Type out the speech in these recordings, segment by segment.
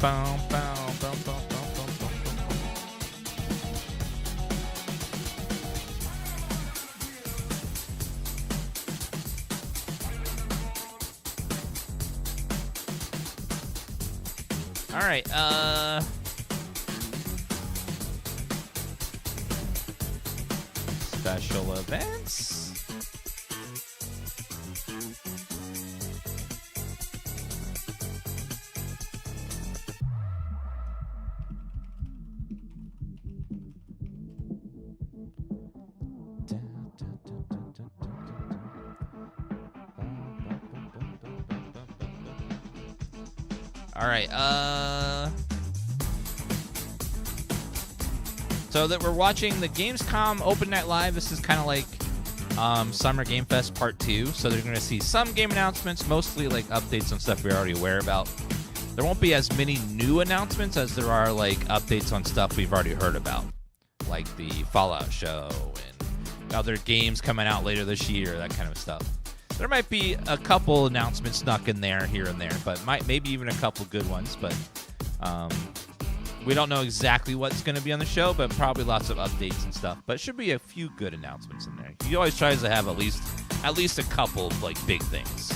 Boom, boom, boom, boom, boom, boom, boom, boom. All right, special events. All right, so that we're watching the Gamescom Open Night Live. This is kind of like Summer Game Fest Part 2. So they're going to see some game announcements, mostly like updates on stuff we're already aware about. There won't be as many new announcements as there are like updates on stuff we've already heard about, like the Fallout show and other games coming out later this year, that kind of stuff. There might be a couple announcements snuck in there, here and there, but maybe even a couple good ones. But we don't know exactly what's going to be on the show, but probably lots of updates and stuff. But it should be a few good announcements in there. He always tries to have at least a couple of like big things.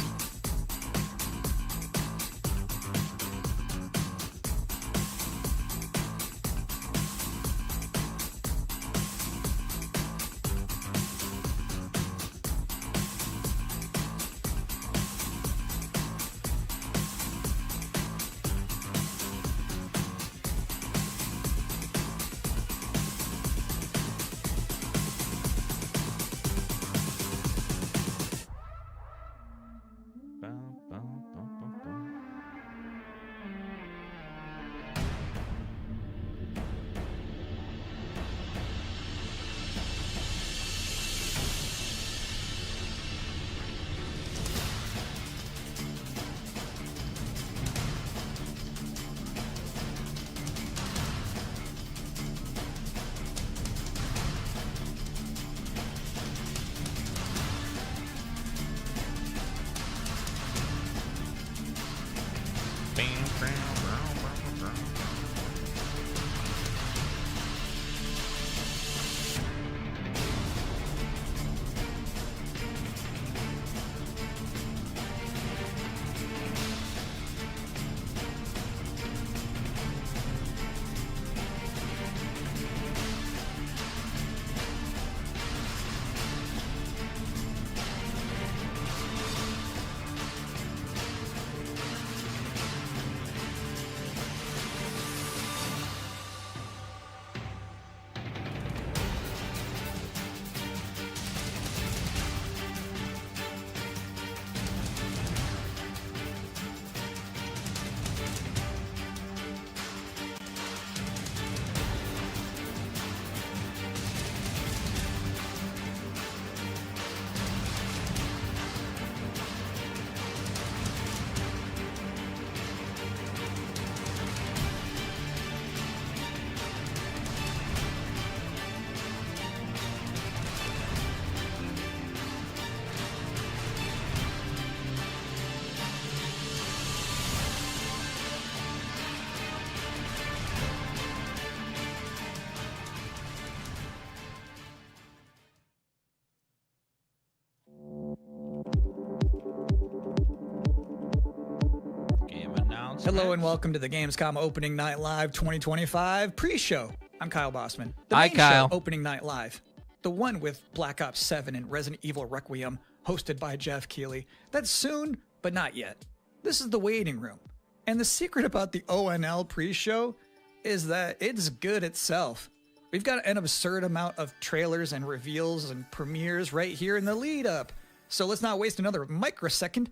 Hello and welcome to the Gamescom Opening Night Live 2025 pre-show. I'm Kyle Bossman. The Hi, main Kyle. show, Opening Night Live, the one with Black Ops 7 and Resident Evil Requiem, hosted by Geoff Keighley. That's soon, but not yet. This is the waiting room. And the secret about the ONL pre-show is that it's good itself. We've got an absurd amount of trailers and reveals and premieres right here in the lead up. So let's not waste another microsecond.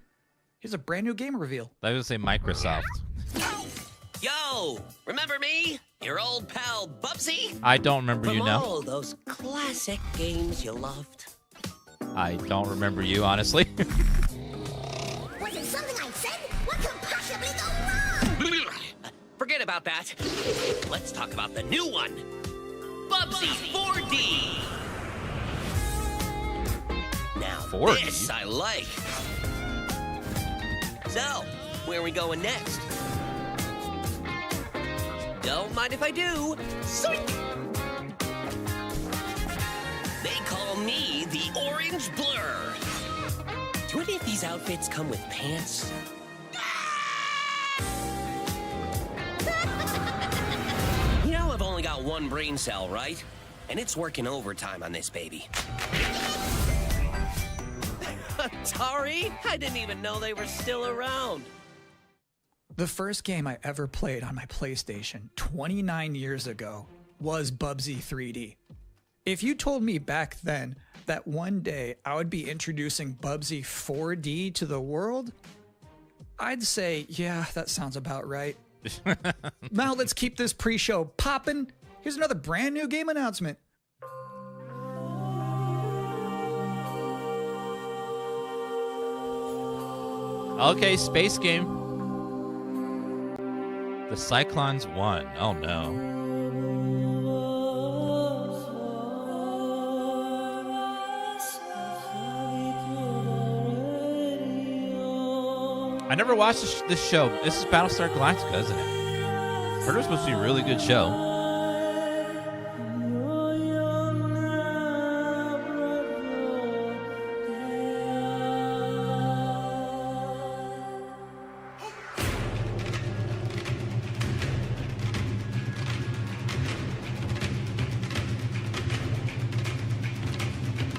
Here's a brand new game reveal. I was going to say Microsoft. Yo, remember me? Your old pal Bubsy? I don't remember From you now. all those classic games you loved. I don't remember you, honestly. Was it something I said? What could possibly go wrong? Forget about that. Let's talk about the new one. Bubsy 4D. Now 4D? this I like. So, where are we going next? Don't mind if I do. Zoink! They call me the Orange Blur. Do any of these outfits come with pants? You know I've only got one brain cell, right? And it's working overtime on this baby. Atari? I didn't even know they were still around. The first game I ever played on my PlayStation 29 years ago was Bubsy 3D. If you told me back then that one day I would be introducing Bubsy 4D to the world, I'd say, yeah, that sounds about right. Now let's keep this pre-show popping. Here's another brand new game announcement. Okay, space game. The Cyclones won. Oh no. I never watched this show. This is Battlestar Galactica, isn't it? Heard it was supposed to be a really good show.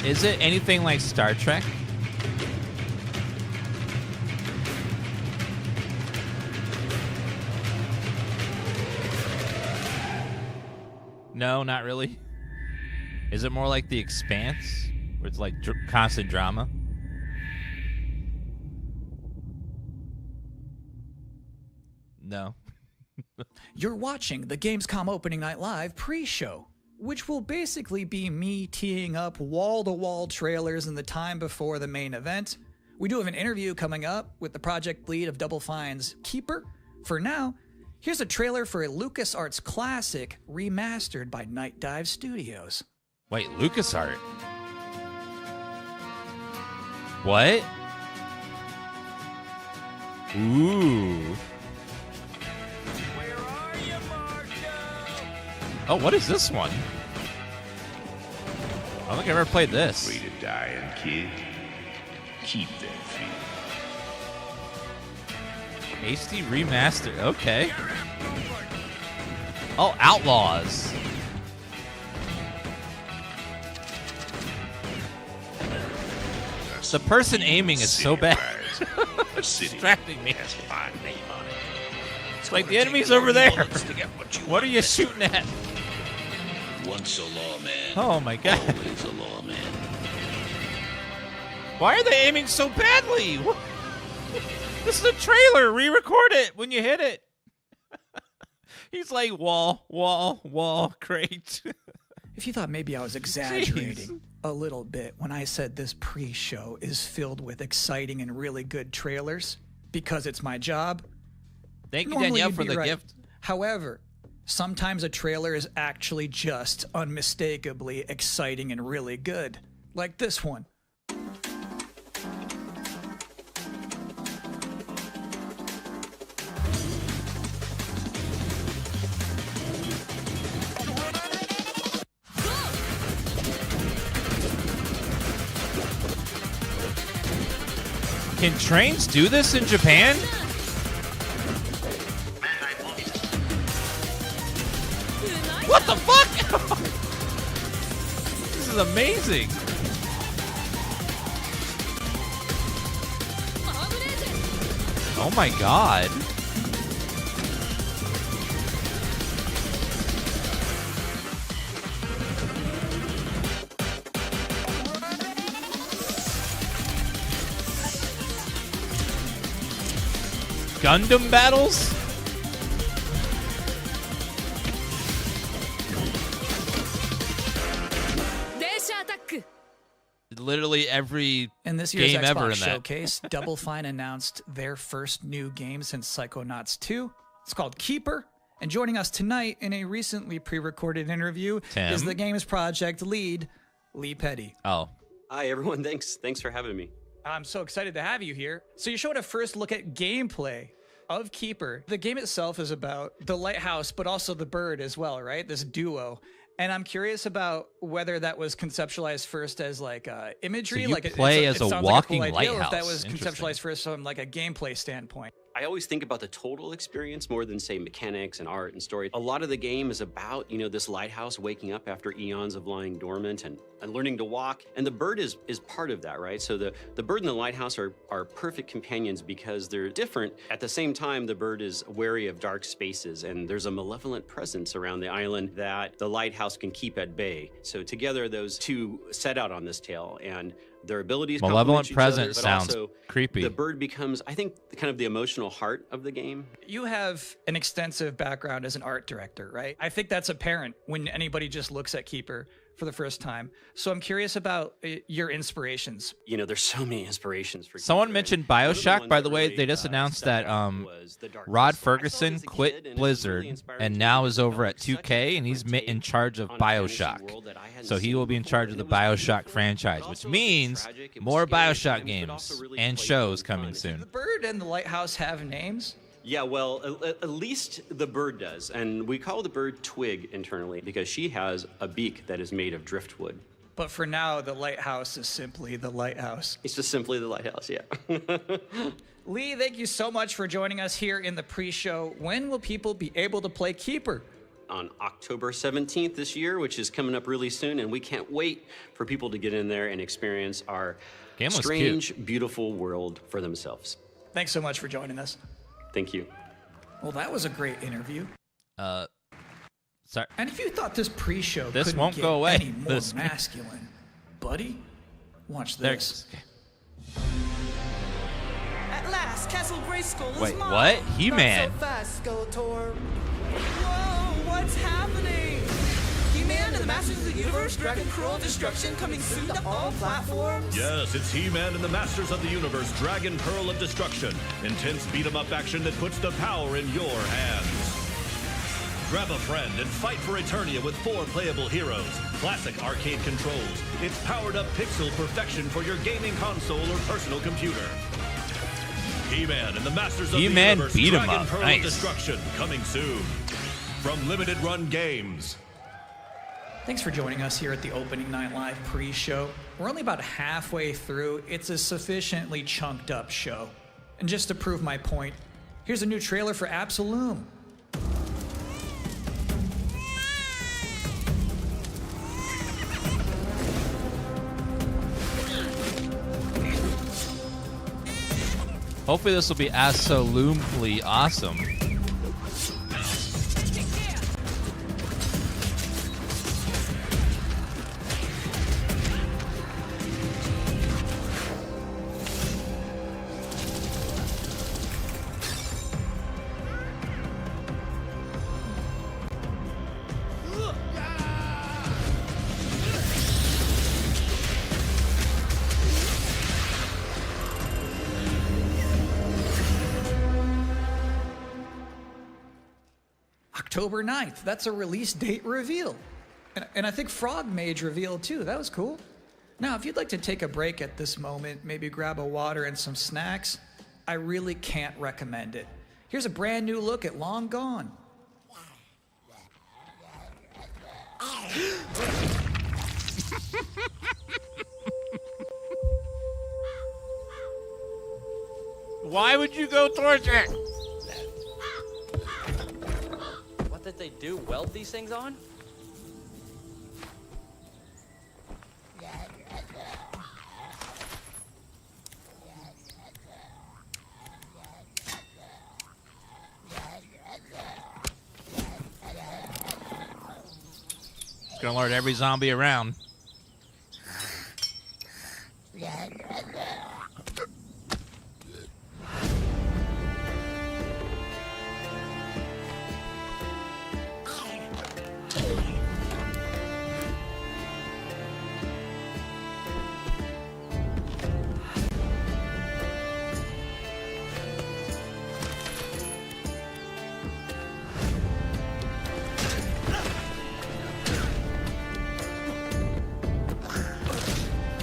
Is it anything like Star Trek? No, not really. Is it more like The Expanse, where it's like constant drama? No. You're watching the Gamescom Opening Night Live pre-show, which will basically be me teeing up wall-to-wall trailers in the time before the main event. We do have an interview coming up with the project lead of Double Fine's Keeper. For now, here's a trailer for a LucasArts classic remastered by Night Dive Studios. Wait, LucasArts? What? Ooh. Where are you, Marco? Oh, what is this one? I don't think I've ever played this. Free to die, kid. Keep that feeling. HD remaster. Okay. Oh, Outlaws. The person aiming is so bad. Distracting me. It's like the enemy's over there. What are you shooting at? Once a lawman. Oh my god. Always a lawman. Why are they aiming so badly? This is a trailer. Re-record it when you hit it. He's like, wall, crate. If you thought maybe I was exaggerating a little bit when I said this pre-show is filled with exciting and really good trailers because it's my job. Thank you, normally Danielle, you'd for be the right. gift. However, sometimes a trailer is actually just unmistakably exciting and really good. Like this one. Can trains do this in Japan? What the fuck? This is amazing. Oh my god. Gundam battles? Literally every In this year's game Xbox ever in that. showcase, Double Fine announced their first new game since Psychonauts 2. It's called Keeper. And joining us tonight in a recently pre-recorded interview Tim. is the game's project lead, Lee Petty. Oh. Hi, everyone. Thanks for having me. I'm so excited to have you here. So you showed a first look at gameplay of Keeper, the game itself is about the lighthouse, but also the bird as well, right? This duo. And I'm curious about whether that was conceptualized first as like imagery, So you like play it as a sounds walking like a cool idea, or if lighthouse. that was Interesting. conceptualized first from like a gameplay standpoint. I always think about the total experience more than, say, mechanics and art and story. A lot of the game is about, this lighthouse waking up after eons of lying dormant and learning to walk. And the bird is part of that, right? So the bird and the lighthouse are perfect companions because they're different. At the same time, the bird is wary of dark spaces, and there's a malevolent presence around the island that the lighthouse can keep at bay. So together, those two set out on this tale, and their abilities Malevolent complement each other, presence but sounds also creepy. The bird becomes, I think, kind of the emotional heart of the game. You have an extensive background as an art director, right? I think that's apparent when anybody just looks at Keeper for the first time. So I'm curious about your inspirations. There's so many inspirations for Someone Keeper, mentioned and one of BioShock, ones by that the way. really, They just announced stuck that out was the Dark Rod Crystal. I saw it Ferguson as a kid, quit and it was Blizzard really inspiring and to now me. is over at Such a 2K, and he's different in take charge of on a fantasy BioShock. world that I hadn't So he seen will be in before, charge of and the it was BioShock different, franchise, but which also a bit means tragic. It was more scary at BioShock times, but games also really and playful shows and coming fun. soon. The bird and the lighthouse have names. Yeah, well, at least the bird does. And we call the bird Twig internally because she has a beak that is made of driftwood. But for now, the lighthouse is simply the lighthouse. It's just simply the lighthouse, yeah. Lee, thank you so much for joining us here in the pre-show. When will people be able to play Keeper? On October 17th this year, which is coming up really soon, and we can't wait for people to get in there and experience our Game looks strange, beautiful world for themselves. Thanks so much for joining us. Thank you. Well, that was a great interview. Sorry. And if you thought this pre-show This couldn't won't get go away. any more This- masculine, buddy, watch There- this. At last, Castle Grayskull is Wait, mine. what? He-Man. Not so fast, Skeletor. Whoa, what's happening? He-Man and the Masters of the Universe, Dragon Pearl of Destruction, coming soon to all platforms. Yes, it's He-Man and the Masters of the Universe, Dragon Pearl of Destruction. Intense beat-em-up action that puts the power in your hands. Grab a friend and fight for Eternia with 4 playable heroes. Classic arcade controls. It's powered-up pixel perfection for your gaming console or personal computer. He-Man and the Masters of the He-Man Universe, beat 'em Dragon up. Pearl Nice. of Destruction, coming soon. From Limited Run Games. Thanks for joining us here at the Opening Night Live pre-show. We're only about halfway through. It's a sufficiently chunked up show. And just to prove my point, here's a new trailer for Absolum. Hopefully this will be absolutely awesome. October 9th. That's a release date reveal. And I think Frog Mage revealed too. That was cool. Now, if you'd like to take a break at this moment, maybe grab a water and some snacks, I really can't recommend it. Here's a brand new look at Long Gone. Why would you go towards it? What did they do? Weld these things on? It's gonna alert every zombie around.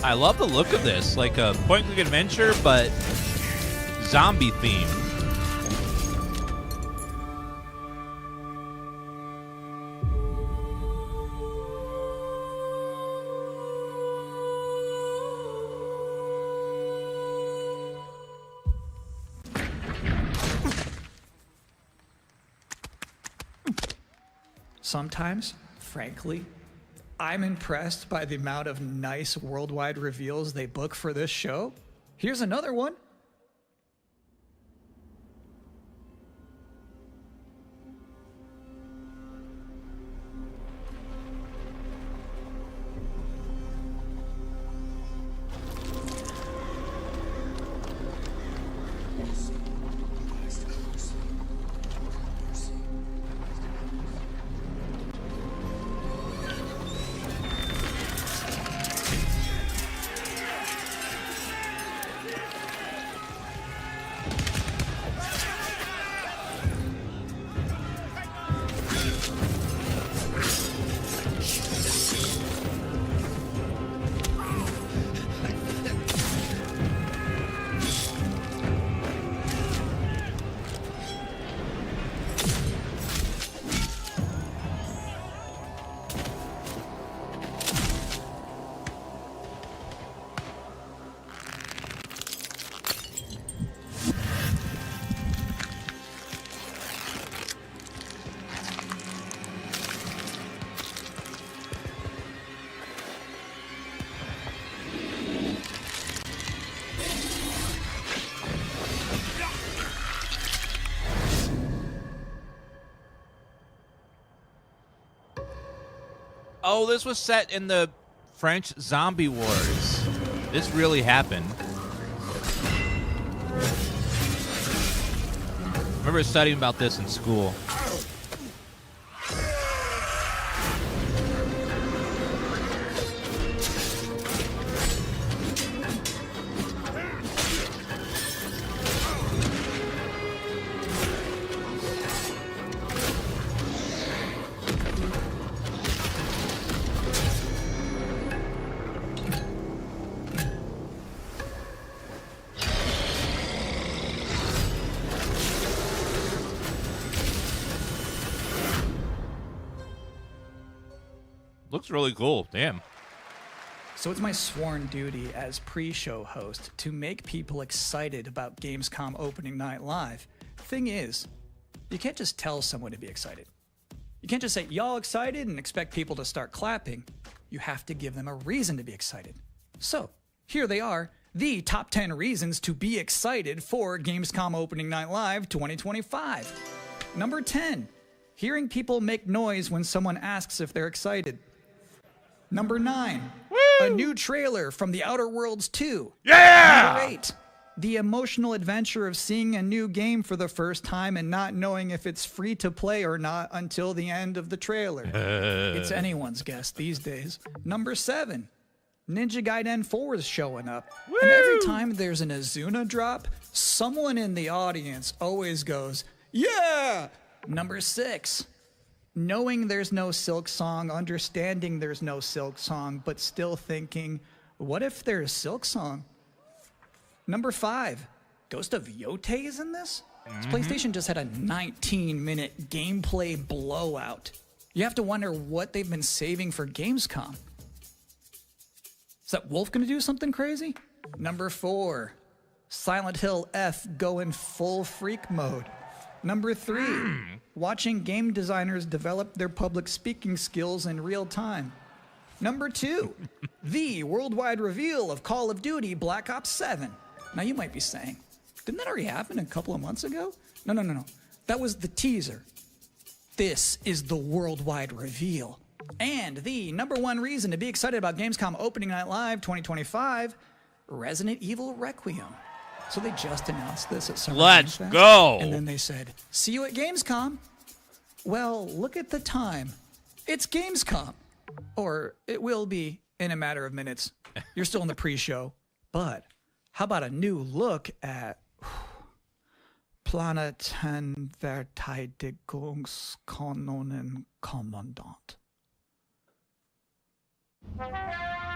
I love the look of this, like a point-and-click adventure, but zombie themed. Sometimes, frankly, I'm impressed by the amount of nice worldwide reveals they book for this show. Here's another one. Oh, this was set in the French Zombie Wars. This really happened. I remember studying about this in school. Looks really cool. Damn. So it's my sworn duty as pre-show host to make people excited about Gamescom opening night live. Thing is, you can't just tell someone to be excited. You can't just say, y'all excited, and expect people to start clapping. You have to give them a reason to be excited. So, here they are, the top 10 reasons to be excited for Gamescom opening night live 2025. Number 10, hearing people make noise when someone asks if they're excited. Number 9, a new trailer from The Outer Worlds 2. Yeah! Number 8, the emotional adventure of seeing a new game for the first time and not knowing if it's free to play or not until the end of the trailer. It's anyone's guess these days. Number 7, Ninja Gaiden 4 is showing up. Woo! And every time there's an Azuna drop, someone in the audience always goes, yeah! Number 6, knowing there's no Silk Song, understanding there's no Silk Song, but still thinking, what if there's Silk Song? Number 5, Ghost of Yote is in this? This PlayStation just had a 19-minute gameplay blowout. You have to wonder what they've been saving for Gamescom. Is that Wolf gonna do something crazy? Number 4, Silent Hill F going full freak mode. Number 3, watching game designers develop their public speaking skills in real time. Number 2, the worldwide reveal of Call of Duty Black Ops 7. Now you might be saying, didn't that already happen a couple of months ago? No. That was the teaser. This is the worldwide reveal. And the number 1 reason to be excited about Gamescom opening night live 2025, Resident Evil Requiem. So they just announced this at Summer Let's Game Fest, go. and then they said, see you at Gamescom. Well, look at the time. It's Gamescom. Or it will be in a matter of minutes. You're still in the pre-show. But how about a new look at Planetverteidigungskanonen Kommandant?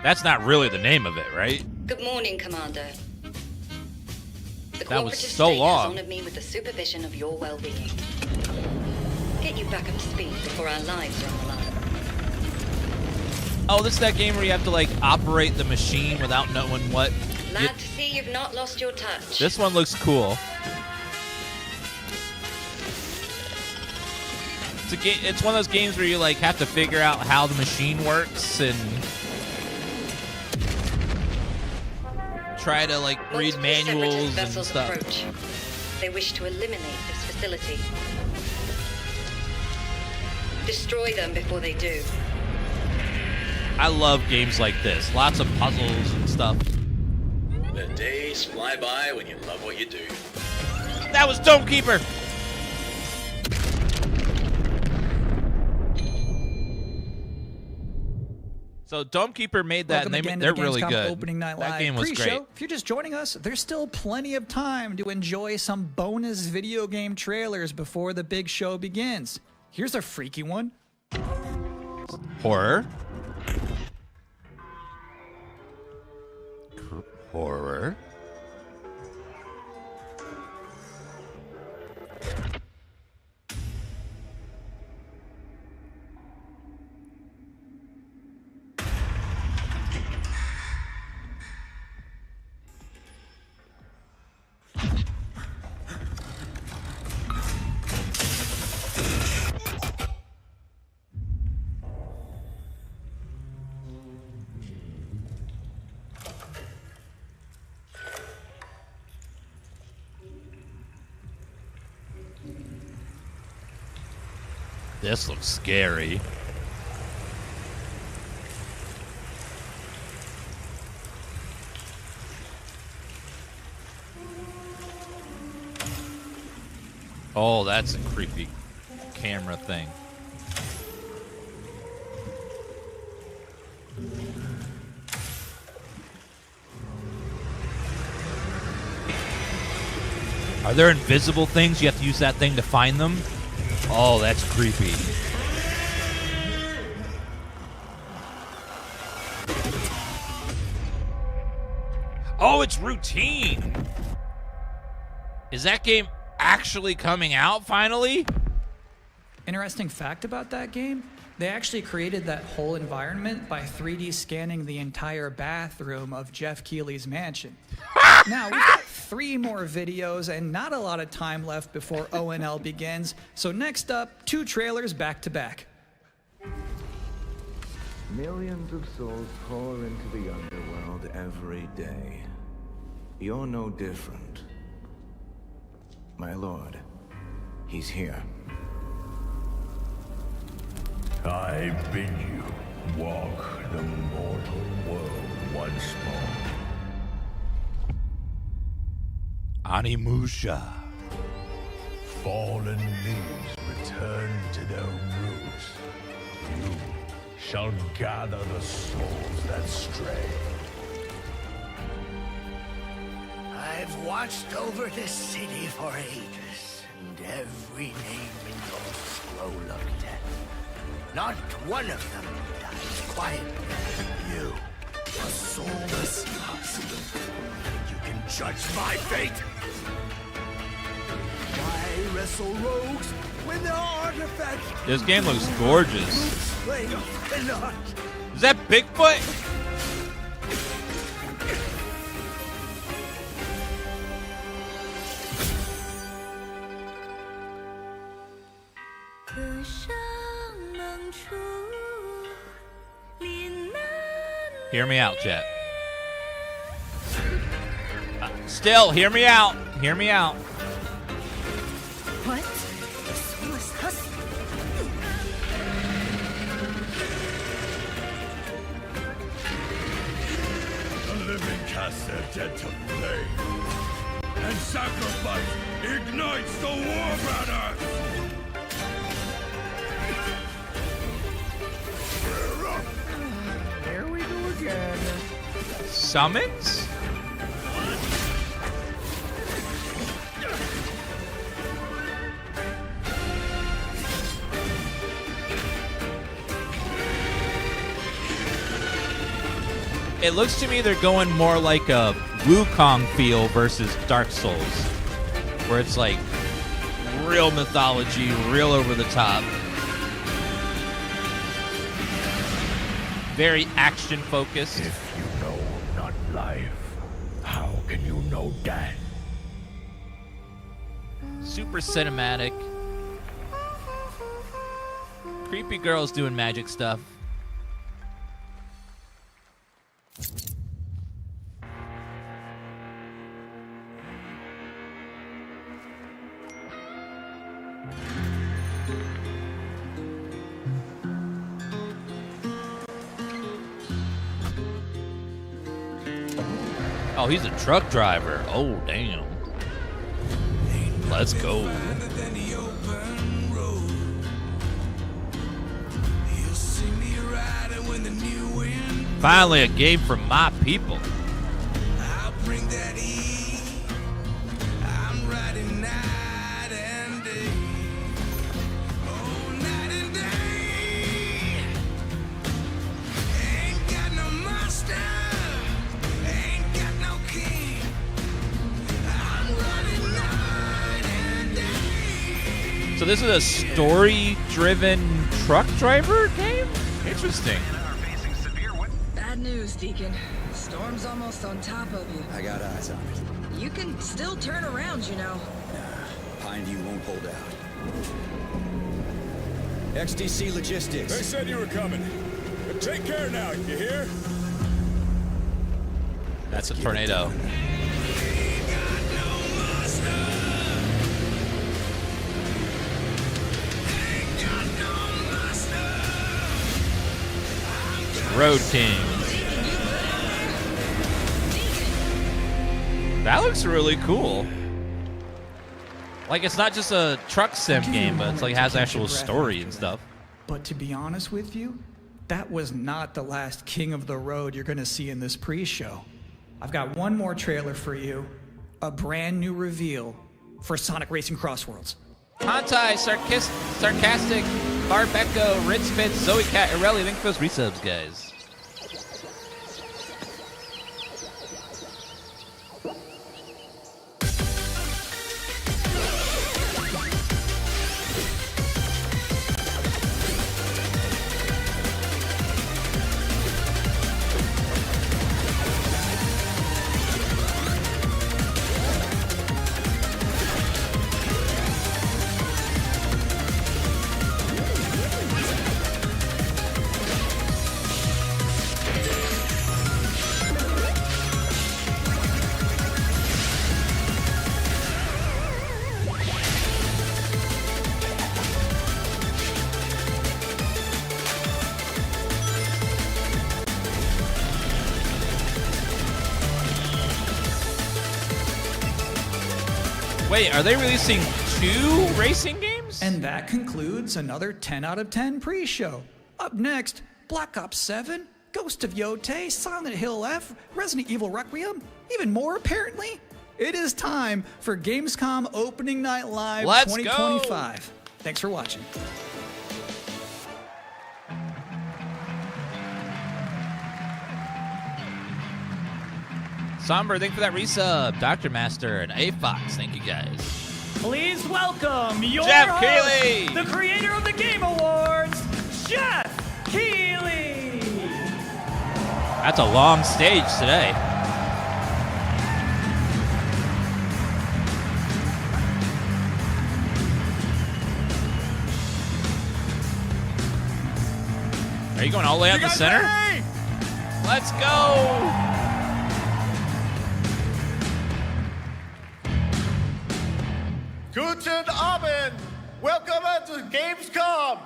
That's not really the name of it, right? Good morning, Commander. The That was cooperative so state long. has honored me with the supervision of your well-being. Get you back up to speed before our lives are on the line. Oh, this is that game where you have to, like, operate the machine without knowing what... Glad to see you've not lost your touch. This one looks cool. It's one of those games where you like have to figure out how the machine works and try to like read manuals and stuff. Approach. They wish to eliminate this facility. Destroy them before they do. I love games like this. Lots of puzzles and stuff. The days fly by when you love what you do. That was Domekeeper. So Domekeeper made that, Welcome and again to they're really Gamescom good. Opening night that live game was pre-show. great. If you're just joining us, there's still plenty of time to enjoy some bonus video game trailers before the big show begins. Here's a freaky one. Horror. Horror. This looks scary. Oh, that's a creepy camera thing. Are there invisible things? You have to use that thing to find them? Oh, that's creepy. Oh, it's routine. Is that game actually coming out finally? Interesting fact about that game, they actually created that whole environment by 3D scanning the entire bathroom of Geoff Keighley's mansion. Now, we've got 3 more videos and not a lot of time left before ONL begins, so next up, 2 trailers back to back. Millions of souls pour into the underworld every day. You're no different. My lord, he's here. I bid you walk the mortal world once more. Animusha. Fallen leaves return to their roots. You shall gather the souls that stray. I've watched over this city for ages, and every name in your scroll of death. Not one of them dies quietly. You, a soulless husk. You can judge my fate. Why wrestle rogues when there are artifacts? This game looks gorgeous. Is that Bigfoot? Hear me out, chat. Still, hear me out. Hear me out. What? The soulless husk? The living cast their dead to flame, and sacrifice ignites the war banner. Here we go again. Summons? It looks to me they're going more like a Wukong feel versus Dark Souls, where it's like real mythology, real over the top. Very action focused. If you know not life, how can you know death? Super cinematic. Creepy girls doing magic stuff. Oh, he's a truck driver. Oh, damn. Let's go. Finally, a game for my people. I'll bring that heat. I'm riding night and day. Oh, night and day. Ain't got no master. Ain't got no king. I'm running night and day. So this is a story-driven truck driver game? Interesting. Bad news, Deacon. Storm's almost on top of you. I got eyes on it. You can still turn around, you know. Nah, Pineview won't hold out. XTC Logistics. They said you were coming. But take care now, you hear? That's a tornado. Road King. That looks really cool. Like, it's not just a truck sim game, but it's like has actual story and stuff. But to be honest with you, that was not the last king of the road you're going to see in this pre-show. I've got one more trailer for you, a brand new reveal for Sonic Racing Crossworlds. Hantai, Sarcastic, Barbecco, Ritzfitz, Zoe Cat, Ireli, thank you for those resubs, guys. Wait, are they releasing 2 racing games? And that concludes another 10 out of 10 pre-show. Up next, Black Ops 7, Ghost of Yote, Silent Hill F, Resident Evil Requiem, even more apparently. It is time for Gamescom Opening Night Live 2025. Go. Thanks for watching. Somber, thank you for that resub. Dr. Master and A Fox, thank you guys. Please welcome your Geoff host, Keighley, the creator of the Game Awards, Geoff Keighley. That's a long stage today. Are you going all the way out the center? Ready? Let's go! Guten Abend! Welcome to Gamescom!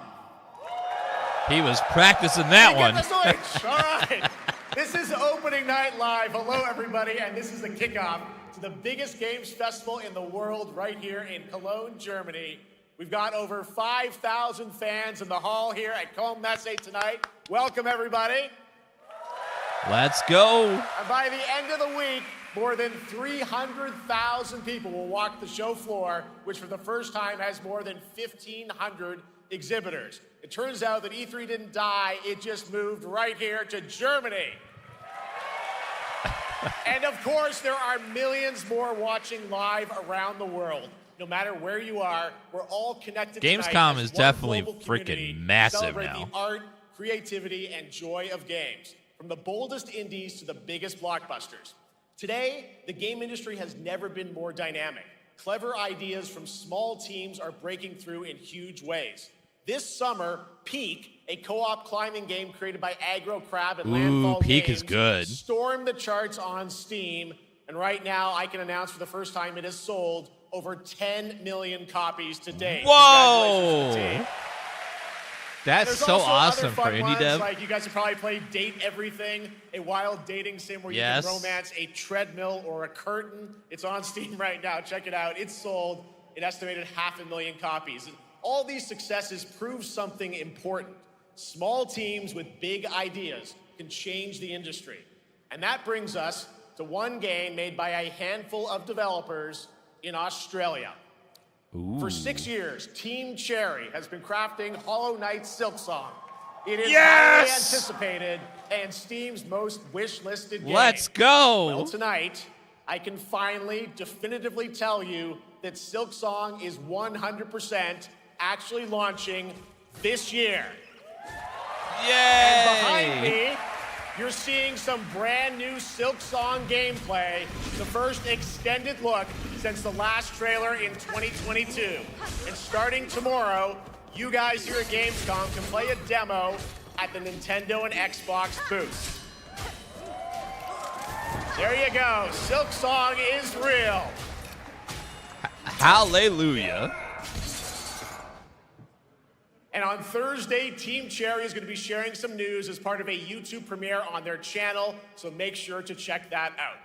He was practicing that one. All right. This is Opening Night Live. Hello, everybody, and this is the kickoff to the biggest games festival in the world right here in Cologne, Germany. We've got over 5,000 fans in the hall here at Cologne Messe tonight. Welcome, everybody. Let's go. And by the end of the week, more than 300,000 people will walk the show floor, which for the first time has more than 1,500 exhibitors. It turns out that E3 didn't die, it just moved right here to Germany. And of course, there are millions more watching live around the world. No matter where you are, we're all connected. Gamescom is definitely freaking massive now. The art, creativity, and joy of games, from the boldest indies to the biggest blockbusters. Today, the game industry has never been more dynamic. Clever ideas from small teams are breaking through in huge ways. This summer, Peak, a co-op climbing game created by Aggro Crab and Landfall Peak Games, is good. stormed the charts on Steam, and right now I can announce for the first time it has sold over 10 million copies to date. Whoa! Congratulations to the team. That's so awesome for indie dev. Like you guys have probably played Date Everything, a wild dating sim where you can romance a treadmill or a curtain. It's on Steam right now. Check it out. It's sold an estimated 500,000 copies. All these successes prove something important. Small teams with big ideas can change the industry. And that brings us to one game made by a handful of developers in Australia. Ooh. For 6 years, Team Cherry has been crafting Hollow Knight Silksong. It is highly anticipated and Steam's most wish-listed game. Let's go! Well, tonight, I can finally definitively tell you that Silksong is 100% actually launching this year. Yay! And behind me, you're seeing some brand new Silksong gameplay, the first extended look since the last trailer in 2022. And starting tomorrow, you guys here at Gamescom can play a demo at the Nintendo and Xbox booths. There you go, Silksong is real. Hallelujah. And on Thursday, Team Cherry is going to be sharing some news as part of a YouTube premiere on their channel, so make sure to check that out.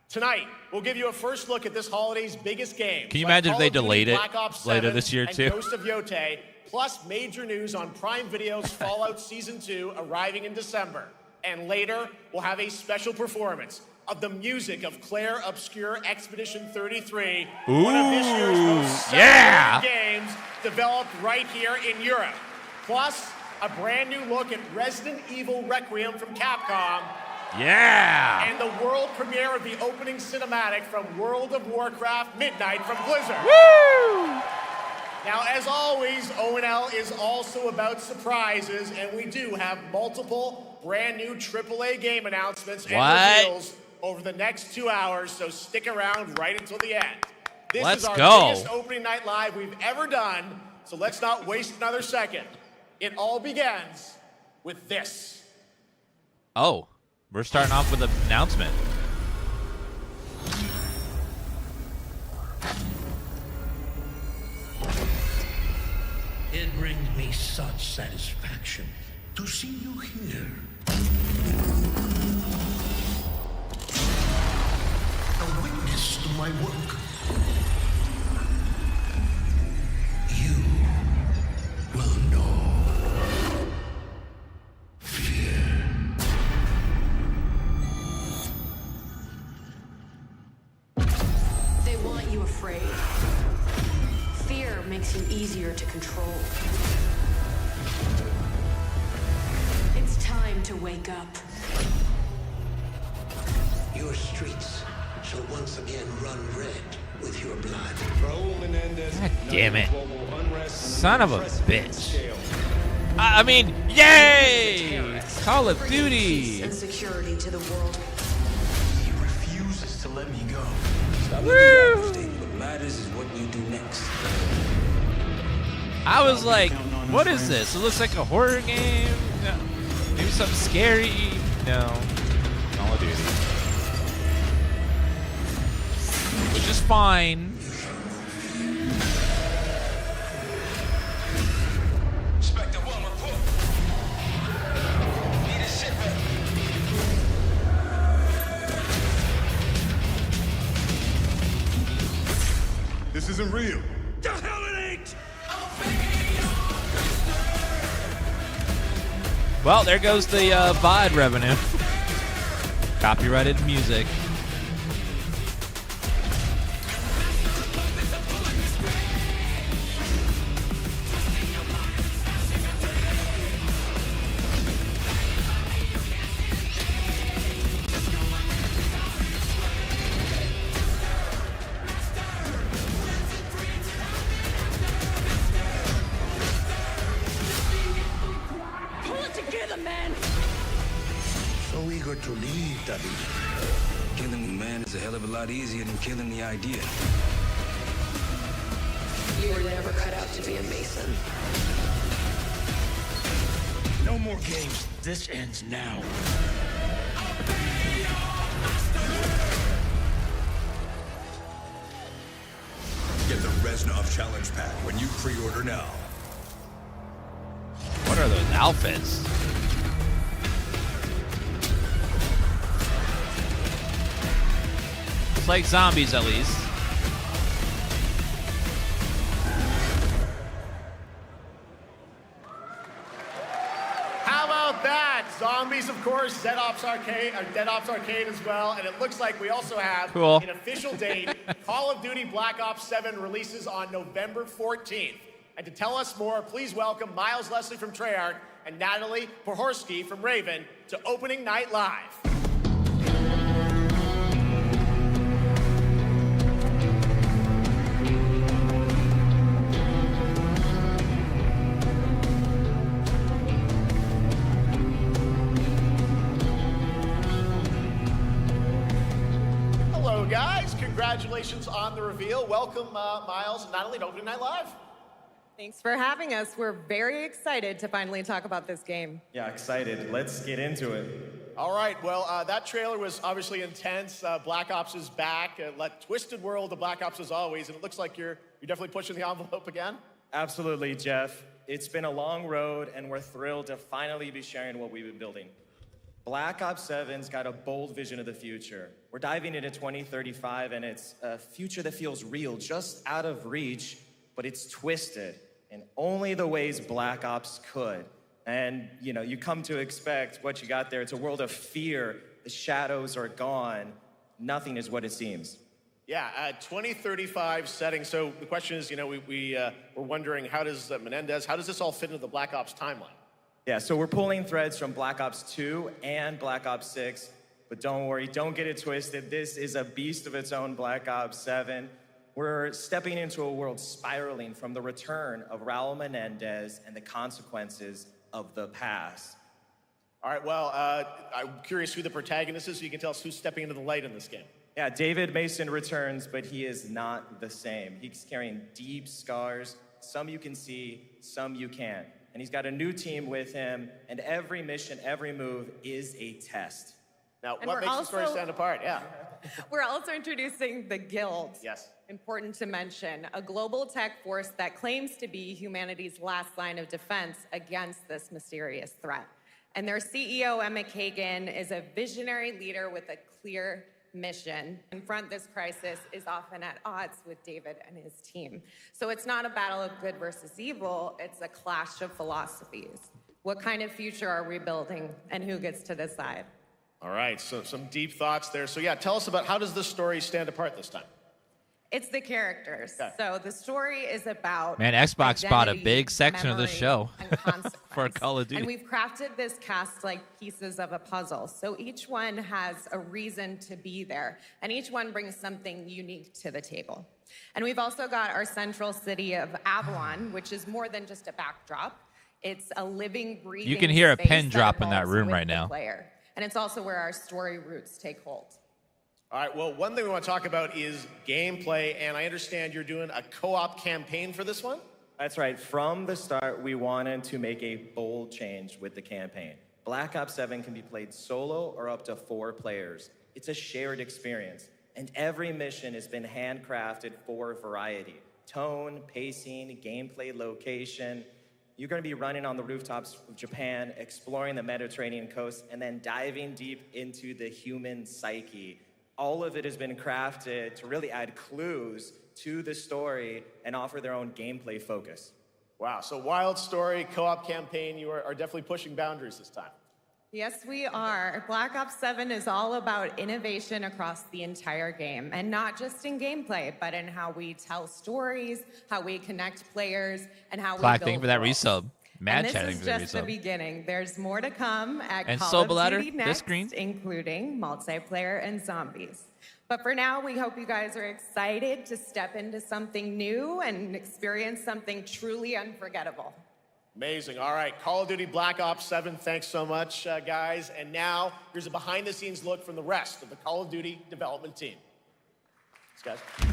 Tonight, we'll give you a first look at this holiday's biggest game. Can you imagine if they delayed it later this this year, too? Ghost of Yote, plus major news on Prime Video's Fallout Season 2 arriving in December. And later, we'll have a special performance of the music of Clare Obscure Expedition 33, one of this year's most celebrated games developed right here in Europe. Plus, a brand new look at Resident Evil Requiem from Capcom. Yeah! And the world premiere of the opening cinematic from World of Warcraft Midnight from Blizzard. Woo! Now, as always, ONL is also about surprises, and we do have multiple brand new AAA game announcements and reveals over the next 2 hours, so stick around right until the end. This is our biggest opening night live we've ever done, so let's not waste another second. It all begins with this. Oh, we're starting off with an announcement. It brings me such satisfaction to see you here. A witness to my work. You will know fear. They want you afraid. Fear makes you easier to control. It's time to wake up. Your streets shall once again run red with your blood. God damn it. Son of a bitch. I mean, yay! Call of Duty! And security to the world. He refuses to let me go. Stop looking at what matters is what you do next. I was like, what is this? It looks like a horror game? No. Maybe something scary? No. Call of Duty. Which is fine. This isn't real. The hell it ain't! Well, there goes the VOD revenue. Copyrighted music. Pull it together, man! So eager to leave, David. Killing the man is a hell of a lot easier than killing the idea. You were never cut out to be a Mason. No more games. This ends now. Get the Reznov Challenge Pack when you pre-order now. What are those outfits? It's like zombies, at least. How about that? Zombies, of course, Dead Ops Arcade as well, and it looks like we also have an official date. Call of Duty Black Ops 7 releases on November 14th. And to tell us more, please welcome Miles Leslie from Treyarch and Natalie Pohorsky from Raven to Opening Night Live. Hello, guys. Congratulations on the reveal. Welcome, Miles and Natalie, to Opening Night Live. Thanks for having us. We're very excited to finally talk about this game. Yeah, excited. Let's get into it. All right, well, that trailer was obviously intense. Black Ops is back. Twisted world of Black Ops as always, and it looks like you're definitely pushing the envelope again. Absolutely, Jeff. It's been a long road, and we're thrilled to finally be sharing what we've been building. Black Ops 7's got a bold vision of the future. We're diving into 2035, and it's a future that feels real, just out of reach, but it's twisted in only the ways Black Ops could. And, you know, you come to expect what you got there. It's a world of fear. The shadows are gone. Nothing is what it seems. Yeah, 2035 setting. So the question is, you know, we're wondering, how does Menendez, how does this all fit into the Black Ops timeline? Yeah, so we're pulling threads from Black Ops 2 and Black Ops 6, but don't worry, don't get it twisted. This is a beast of its own, Black Ops 7. We're stepping into a world spiraling from the return of Raul Menendez and the consequences of the past. All right, well, I'm curious who the protagonist is, so you can tell us who's stepping into the light in this game. Yeah, David Mason returns, but he is not the same. He's carrying deep scars. Some you can see, some you can't. And he's got a new team with him, and every mission, every move is a test. Now, what makes the story stand apart? Yeah. We're also introducing the Guild. Yes. Important to mention, a global tech force that claims to be humanity's last line of defense against this mysterious threat. And their CEO, Emma Kagan, is a visionary leader with a clear mission. Confront this crisis is often at odds with David and his team. So it's not a battle of good versus evil, it's a clash of philosophies. What kind of future are we building, and who gets to decide? All right, so some deep thoughts there. So yeah, tell us about, how does this story stand apart this time? It's the characters. Okay. So the story is about Xbox bought a big section of the memory, show and for Call of Duty. And we've crafted this cast like pieces of a puzzle. So each one has a reason to be there, and each one brings something unique to the table. And we've also got our central city of Avalon, which is more than just a backdrop. It's a living, breathing You can hear a space pin drop in that evolves room with right the now. player. And it's also where our story roots take hold. All right, well, one thing we want to talk about is gameplay, and I understand you're doing a co-op campaign for this one? That's right. From the start, we wanted to make a bold change with the campaign. Black Ops 7 can be played solo or up to 4 players. It's a shared experience, and every mission has been handcrafted for variety. Tone, pacing, gameplay location. You're going to be running on the rooftops of Japan, exploring the Mediterranean coast, and then diving deep into the human psyche. All of it has been crafted to really add clues to the story and offer their own gameplay focus. Wow, so wild story, co-op campaign, you are definitely pushing boundaries this time. Yes, we are. Black Ops 7 is all about innovation across the entire game, and not just in gameplay, but in how we tell stories, how we connect players, and how we build Thank you for that worlds. resub. Mad And chatting this for is that just the resub. beginning. There's more to come at And Call Soul of Bladder, Duty this next, screen. including multiplayer and zombies. But for now, we hope you guys are excited to step into something new and experience something truly unforgettable. Amazing. All right, Call of Duty Black Ops 7, thanks so much, guys. And now, here's a behind-the-scenes look from the rest of the Call of Duty development team. Thanks, guys.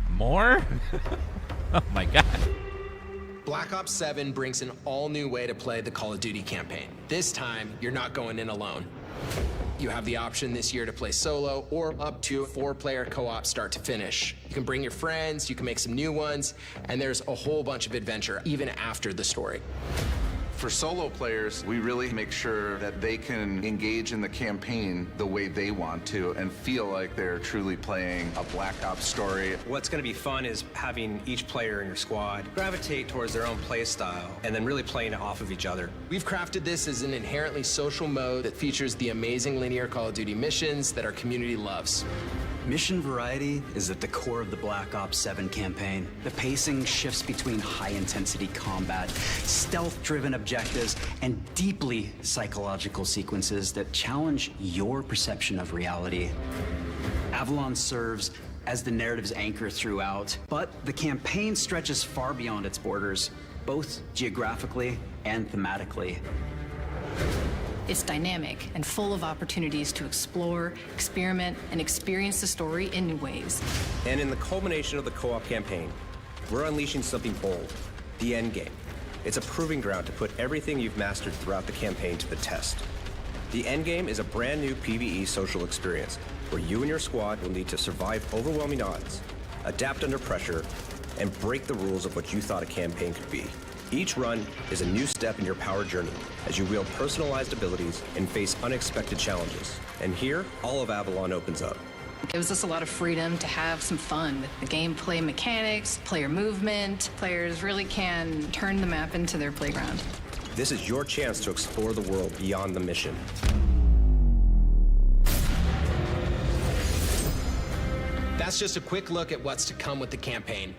More? Oh my god. Black Ops 7 brings an all-new way to play the Call of Duty campaign. This time, you're not going in alone. You have the option this year to play solo or up to 4-player co-op start to finish. You can bring your friends, you can make some new ones, and there's a whole bunch of adventure even after the story. For solo players, we really make sure that they can engage in the campaign the way they want to and feel like they're truly playing a Black Ops story. What's going to be fun is having each player in your squad gravitate towards their own play style and then really playing off of each other. We've crafted this as an inherently social mode that features the amazing linear Call of Duty missions that our community loves. Mission variety is at the core of the Black Ops 7 campaign. The pacing shifts between high-intensity combat, stealth-driven objectives, and deeply psychological sequences that challenge your perception of reality. Avalon serves as the narrative's anchor throughout, but the campaign stretches far beyond its borders, both geographically and thematically. It's dynamic and full of opportunities to explore, experiment, and experience the story in new ways. And in the culmination of the co-op campaign, we're unleashing something bold, the endgame. It's a proving ground to put everything you've mastered throughout the campaign to the test. The endgame is a brand new PvE social experience where you and your squad will need to survive overwhelming odds, adapt under pressure, and break the rules of what you thought a campaign could be. Each run is a new step in your power journey as you wield personalized abilities and face unexpected challenges. And here, all of Avalon opens up. It gives us a lot of freedom to have some fun with the gameplay mechanics, player movement. Players really can turn the map into their playground. This is your chance to explore the world beyond the mission. That's just a quick look at what's to come with the campaign.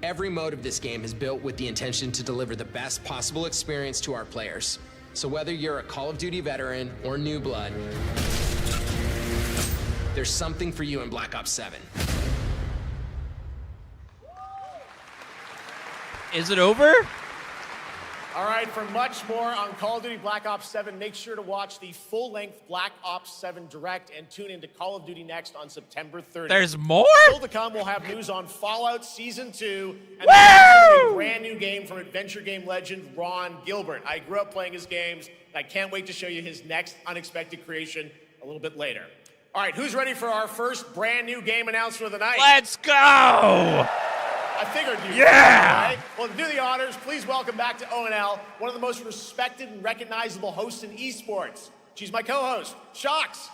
Every mode of this game is built with the intention to deliver the best possible experience to our players. So whether you're a Call of Duty veteran or new blood, there's something for you in Black Ops 7. Is it over? All right, for much more on Call of Duty Black Ops 7, make sure to watch the full-length Black Ops 7 Direct and tune into Call of Duty Next on September 30th. There's more? Still to come, we'll have news on Fallout Season 2 and a brand new game from adventure game legend Ron Gilbert. I grew up playing his games, and I can't wait to show you his next unexpected creation a little bit later. All right, who's ready for our first brand new game announcement of the night? Let's go! I figured you. Yeah! Right? Well, to do the honors, please welcome back to ONL one of the most respected and recognizable hosts in esports. She's my co-host, Shox.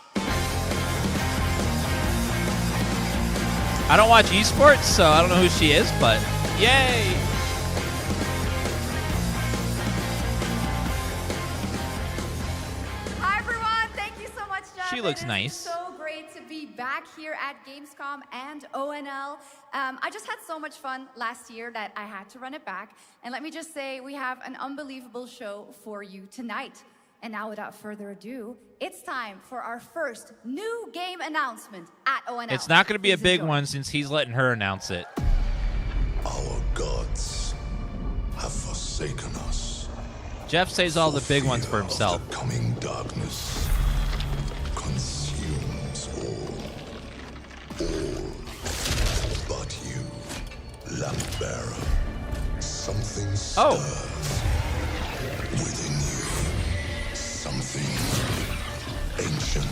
I don't watch esports, so I don't know who she is, but yay! Hi, everyone. Thank you so much, Jeff. She looks It is nice. So great to be back here at Gamescom and ONL. I just had so much fun last year that I had to run it back. And let me just say, we have an unbelievable show for you tonight. And now, without further ado, it's time for our first new game announcement at ONL. It's not going to be a Please big enjoy. one since he's letting her announce it. Our gods have forsaken us. Jeff says all the big ones for himself. Coming darkness consumes all but you, lamp bearer. Something stirs within you. Something ancient.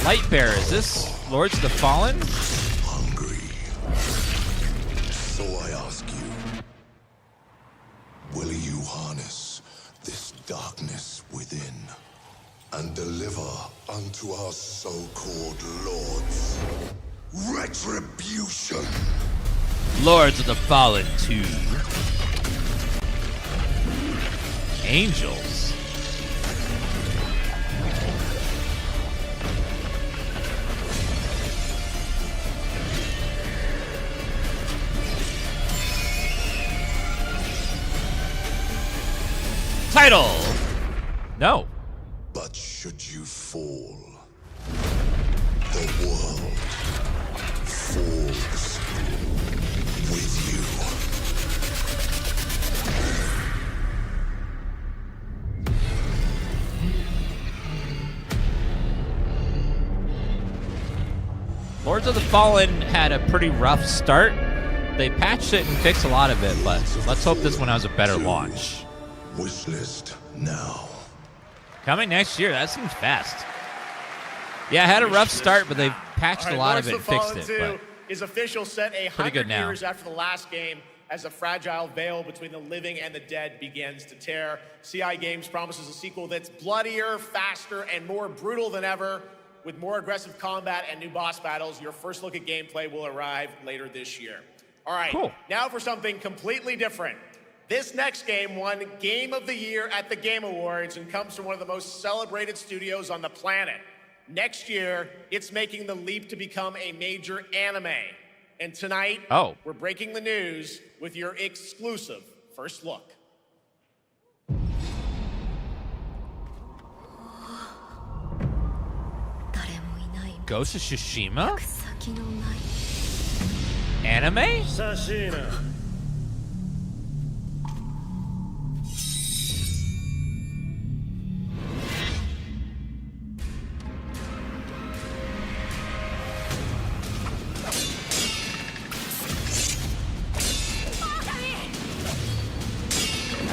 Lightbearer, is this Lords of the Fallen? Hungry. So I ask you, will you harness this darkness within and deliver unto our so-called lords retribution? Lords of the Fallen 2. Angels. Title. No. But should you fall, the world falls with you. Lords of the Fallen had a pretty rough start. They patched it and fixed a lot of it, but let's hope this one has a better launch. Wish list now. Coming next year. That seems fast. Yeah, I had a rough start, but they've patched a lot of it and fixed it. But is official set 100 now. years after the last game as a fragile veil between the living and the dead begins to tear. CI Games promises a sequel that's bloodier, faster, and more brutal than ever. With more aggressive combat and new boss battles, your first look at gameplay will arrive later this year. All right, cool. Now for something completely different. This next game won Game of the Year at the Game Awards and comes from one of the most celebrated studios on the planet. Next year, it's making the leap to become a major anime. And tonight, we're breaking the news with your exclusive first look. Ghost of Tsushima? Anime? Sashina.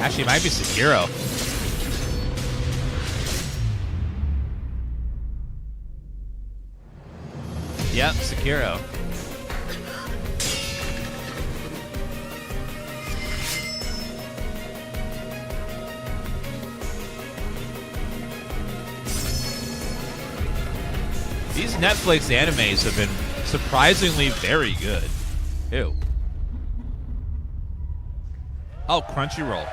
Actually, it might be Sekiro. Yep, Sekiro. These Netflix animes have been surprisingly very good. Ew. Oh, Crunchyroll.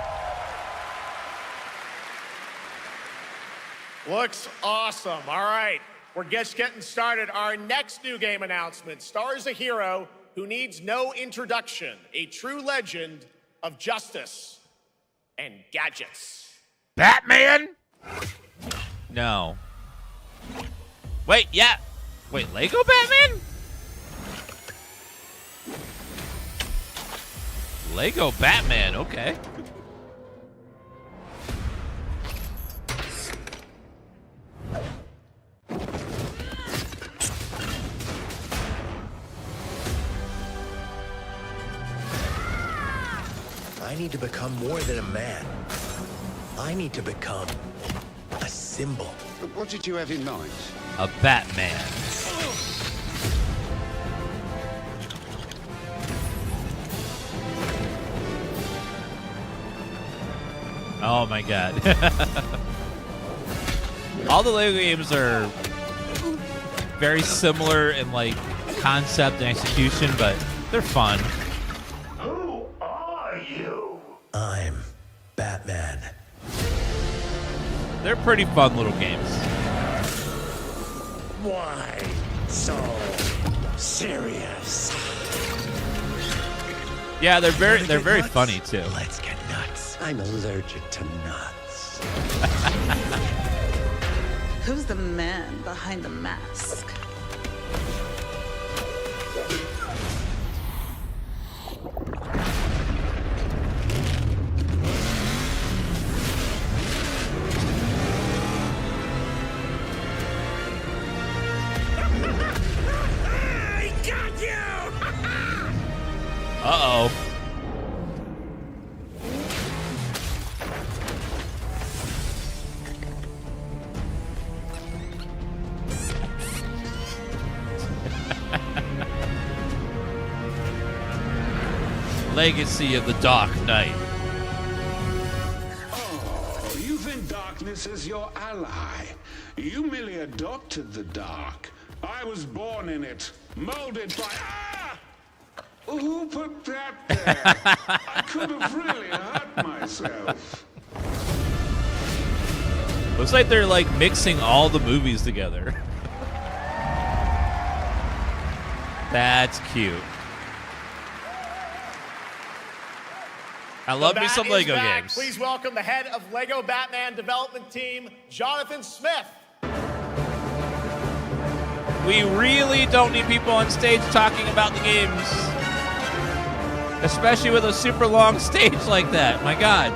Looks awesome. All right, we're just getting started. Our next new game announcement stars a hero who needs no introduction, a true legend of justice and gadgets. Batman? No. Wait, yeah. Wait, Lego Batman? Lego Batman, okay. I need to become more than a man. I need to become a symbol. What did you have in mind? A Batman. Oh my god. All the Lego games are very similar in like concept and execution, but they're fun. Who are you? I'm Batman. They're pretty fun little games. Why so serious? Yeah, they're very funny too. Let's get nuts. I'm allergic to nuts. Who's the man behind the mask? I got you! Uh-oh. Legacy of the Dark Knight. Oh, you think darkness is your ally. You merely adopted the dark. I was born in it, molded by... Ah! Who put that there? I could have really hurt myself. Looks like they're like mixing all the movies together. That's cute. I love me some Lego games. Please welcome the head of Lego Batman development team, Jonathan Smith. We really don't need people on stage talking about the games. Especially with a super long stage like that. My God.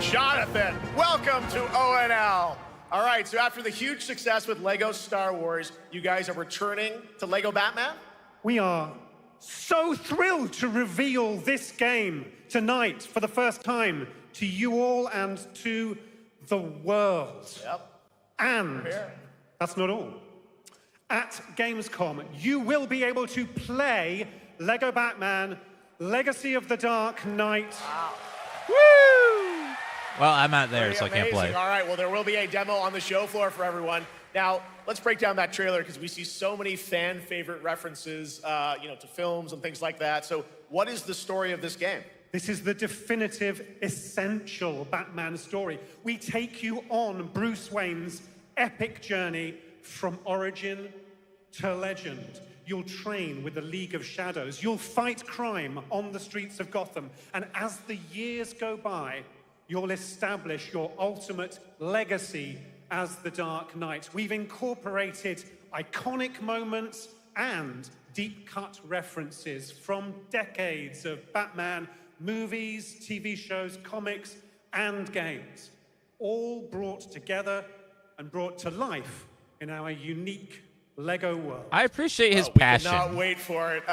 Jonathan, welcome to ONL. All right, so after the huge success with Lego Star Wars, you guys are returning to Lego Batman? We are. so thrilled to reveal this game tonight for the first time to you all and to the world. Yep. And that's not all. At Gamescom, you will be able to play Lego Batman Legacy of the Dark Knight. Wow. Woo! Well, I'm not there, Pretty so I can't play. amazing. All right, well, there will be a demo on the show floor for everyone. Now, let's break down that trailer because we see so many fan favorite references, to films and things like that. So what is the story of this game? This is the definitive, essential Batman story. We take you on Bruce Wayne's epic journey from origin to legend. You'll train with the League of Shadows. You'll fight crime on the streets of Gotham. And as the years go by, you'll establish your ultimate legacy as the Dark Knight. We've incorporated iconic moments and deep-cut references from decades of Batman movies, TV shows, comics, and games, all brought together and brought to life in our unique Lego world. I appreciate his We passion. cannot wait for it.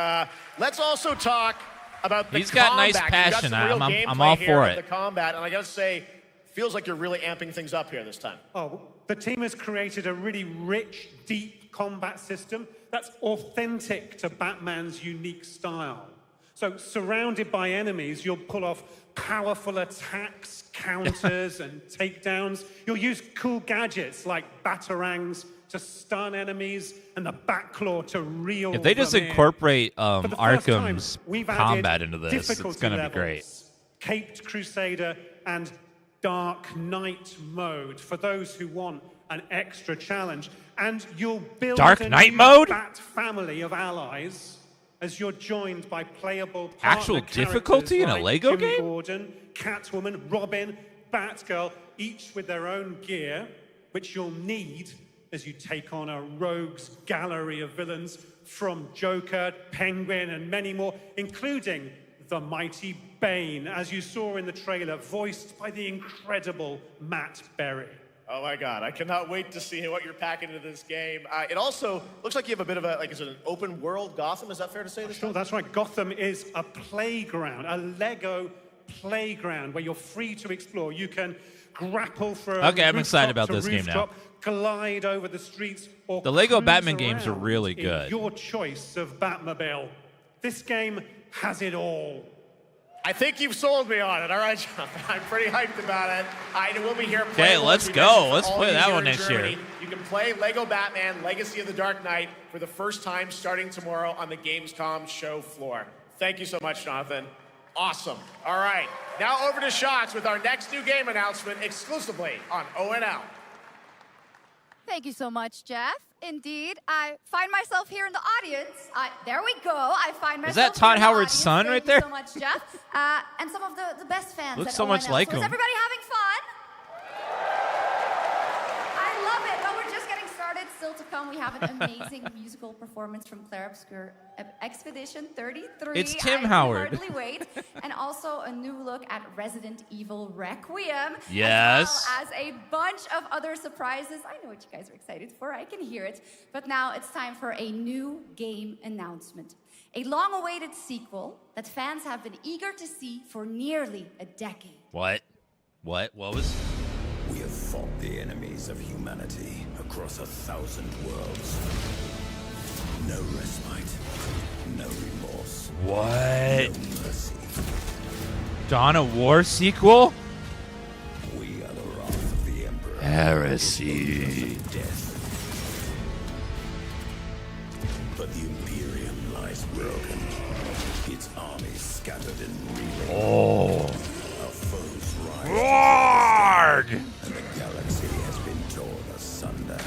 Let's also talk about the He's got combat. nice passion. You've got some real I'm gameplay all here for of it. The combat, and I gotta say, feels like you're really amping things up here this time. Oh, the team has created a really rich, deep combat system that's authentic to Batman's unique style. So, surrounded by enemies, you'll pull off powerful attacks, counters, and takedowns. You'll use cool gadgets like batarangs to stun enemies and the Batclaw to reel If they just them in. incorporate For the first time, Arkham's we've added combat into this, it's difficulty going to be levels, great. Caped Crusader and Dark Knight mode for those who want an extra challenge. And you'll build Dark a Knight new mode? Bat family of allies as you're joined by playable Actual partner difficulty in a characters Lego like Jim game? Gordon, Catwoman, Robin, Batgirl, each with their own gear, which you'll need as you take on a rogues gallery of villains from Joker, Penguin, and many more, including the mighty Bane, as you saw in the trailer, voiced by the incredible Matt Berry. Oh my God, I cannot wait to see what you're packing into this game. It also looks like you have a bit of is it an open world Gotham? Is that fair to say? Sure, that's right. Gotham is a playground, a Lego playground where you're free to explore. You can grapple from Okay, I'm excited about rooftop to this game now. rooftop, glide over the streets, or The Lego cruise Batman games are around really in good. your choice of Batmobile. This game has it all. I think you've sold me on it. All right, Jonathan. I'm pretty hyped about it. It will be here. Okay, let's go. Let's play that one next year. You can play Lego Batman Legacy of the Dark Knight for the first time starting tomorrow on the Gamescom show floor. Thank you so much, Jonathan. Awesome. All right, now over to Shots with our next new game announcement exclusively on ONL. Thank you so much, Jeff. Indeed, I find myself here in the audience. There we go. I find myself. Is that Todd here in the Howard's audience. son right Thank there? you so much, Jeff. And some of the best fans. Looks at so much ONL. like So him. is everybody having fun? I love it. But we're just getting started. Still to come, we have an amazing musical performance from Clare Obscure Expedition 33. It's Tim I can Howard. hardly wait. And also a new look at Resident Evil Requiem. Yes. As well as a bunch of other surprises. I know what you guys are excited for. I can hear it. But now it's time for a new game announcement. A long-awaited sequel that fans have been eager to see for nearly a decade. What? What was? We have fought the enemies of humanity across 1,000 worlds. No respite, no remorse. What? No mercy. Dawn of War sequel? We are the wrath of the Emperor. Heresy. Death. But the Imperium lies broken. Its armies scattered and reeling. Oh. Our foes rise. Warg! And the galaxy has been torn asunder.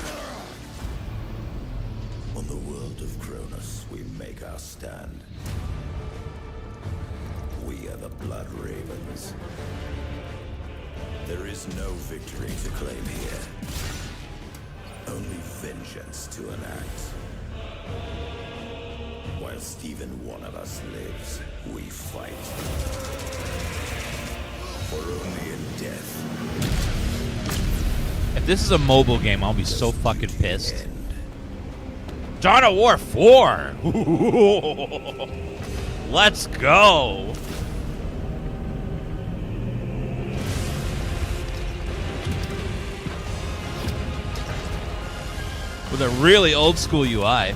On the world of Cronus, we make our stand. We are the Blood Ravens. There is no victory to claim here. Only vengeance to enact. Whilst even one of us lives, we fight. For only in death. If this is a mobile game, I'll be so fucking pissed. Dawn of War 4! Let's go. With a really old school UI.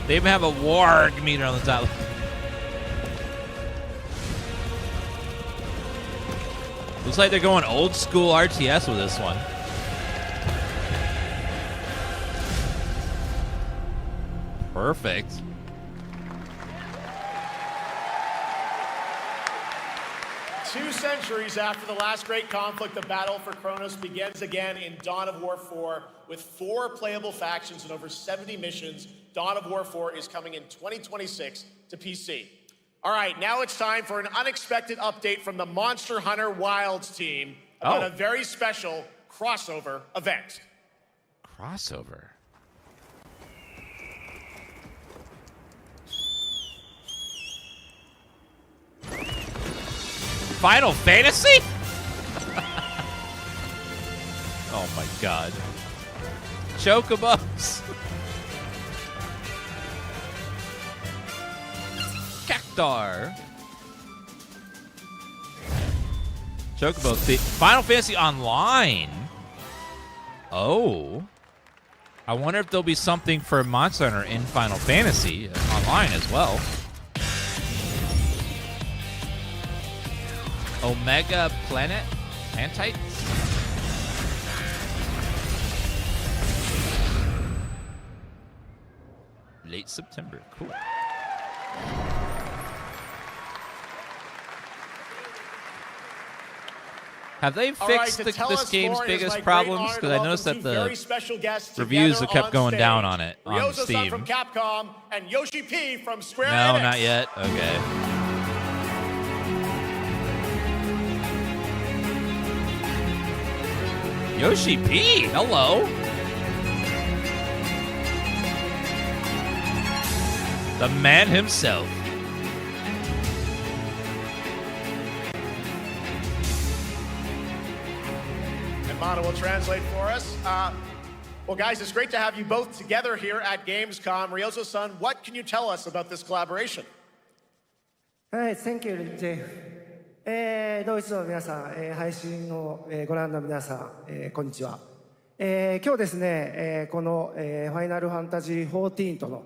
They even have a warg meter on the top. Looks like they're going old school RTS with this one. Perfect. Two centuries after the last great conflict, the battle for Kronos begins again in Dawn of War 4 with 4 playable factions and over 70 missions. Dawn of War 4 is coming in 2026 to PC. All right, now it's time for an unexpected update from the Monster Hunter Wilds team about a very special crossover event. Crossover? Final Fantasy? Oh my god. Chocobos. Cactar. Chocobo. Final Fantasy Online. Oh. I wonder if there'll be something for Monster Hunter in Final Fantasy Online as well. Omega Planet? Plantite? Late September. Cool. Have they fixed this game's biggest problems? Because I noticed that the reviews have kept going down on it on Steam. From Capcom and Yoshi P from Square No, Enix. not yet. Okay. Yoshi P, hello. The man himself. Mono will translate for us. Well, guys, it's great to have you both together here at Gamescom. Ryozo-san, what can you tell us about this collaboration? Hi, thank you, Jay. ドイツの皆さん、配信をご覧の皆さん、こんにちは。今日ですね、このファイナルファンタジー14との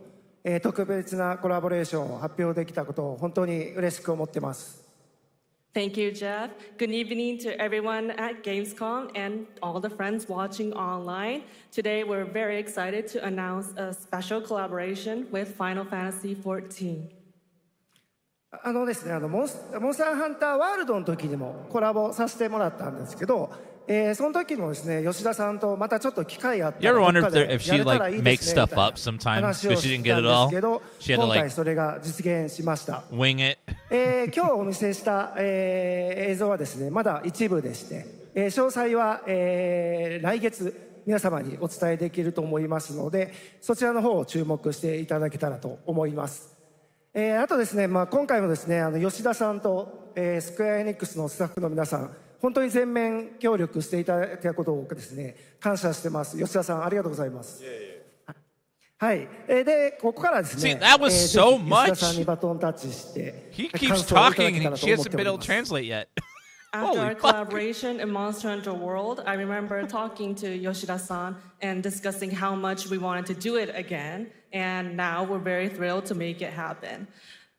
特別なコラボレーションを発表できたことを本当に嬉しく思っています。Thank you, Jeff. Good evening to everyone at Gamescom and all the friends watching online. Today, we're very excited to announce a special collaboration with Final Fantasy XIV. ですね、モンスターハンターワールドの時にもコラボさせてもらったんですけど、その時もですね、吉田さんとまたちょっと機会があったら You ever wonder if she like makes stuff up sometimes because she didn't get it all? She had to 今 like 回それが実現しました。 wing it. 今日お見せした、映像はですね、まだ一部でして、詳細は、来月皆様にお伝えできると思いますので、そちらの方を注目していただけたらと思います。あとですね、今回もですね、吉田さんと、スクエアエニックスのスタッフの皆さん、本当に全面協力していただいたことをですね、感謝してます。吉田さん、ありがとうございます。はい。で、ここからですね、 See, that was so 吉田さん much. にバトンタッチして、 He 感 keeps 想をいただ talking けた and らと she 思っ hasn't てお been り able ま to す。 translate yet. After Holy our collaboration in Monster Hunter World, I remember talking to Yoshida-san and discussing how much we wanted to do it again, and now we're very thrilled to make it happen.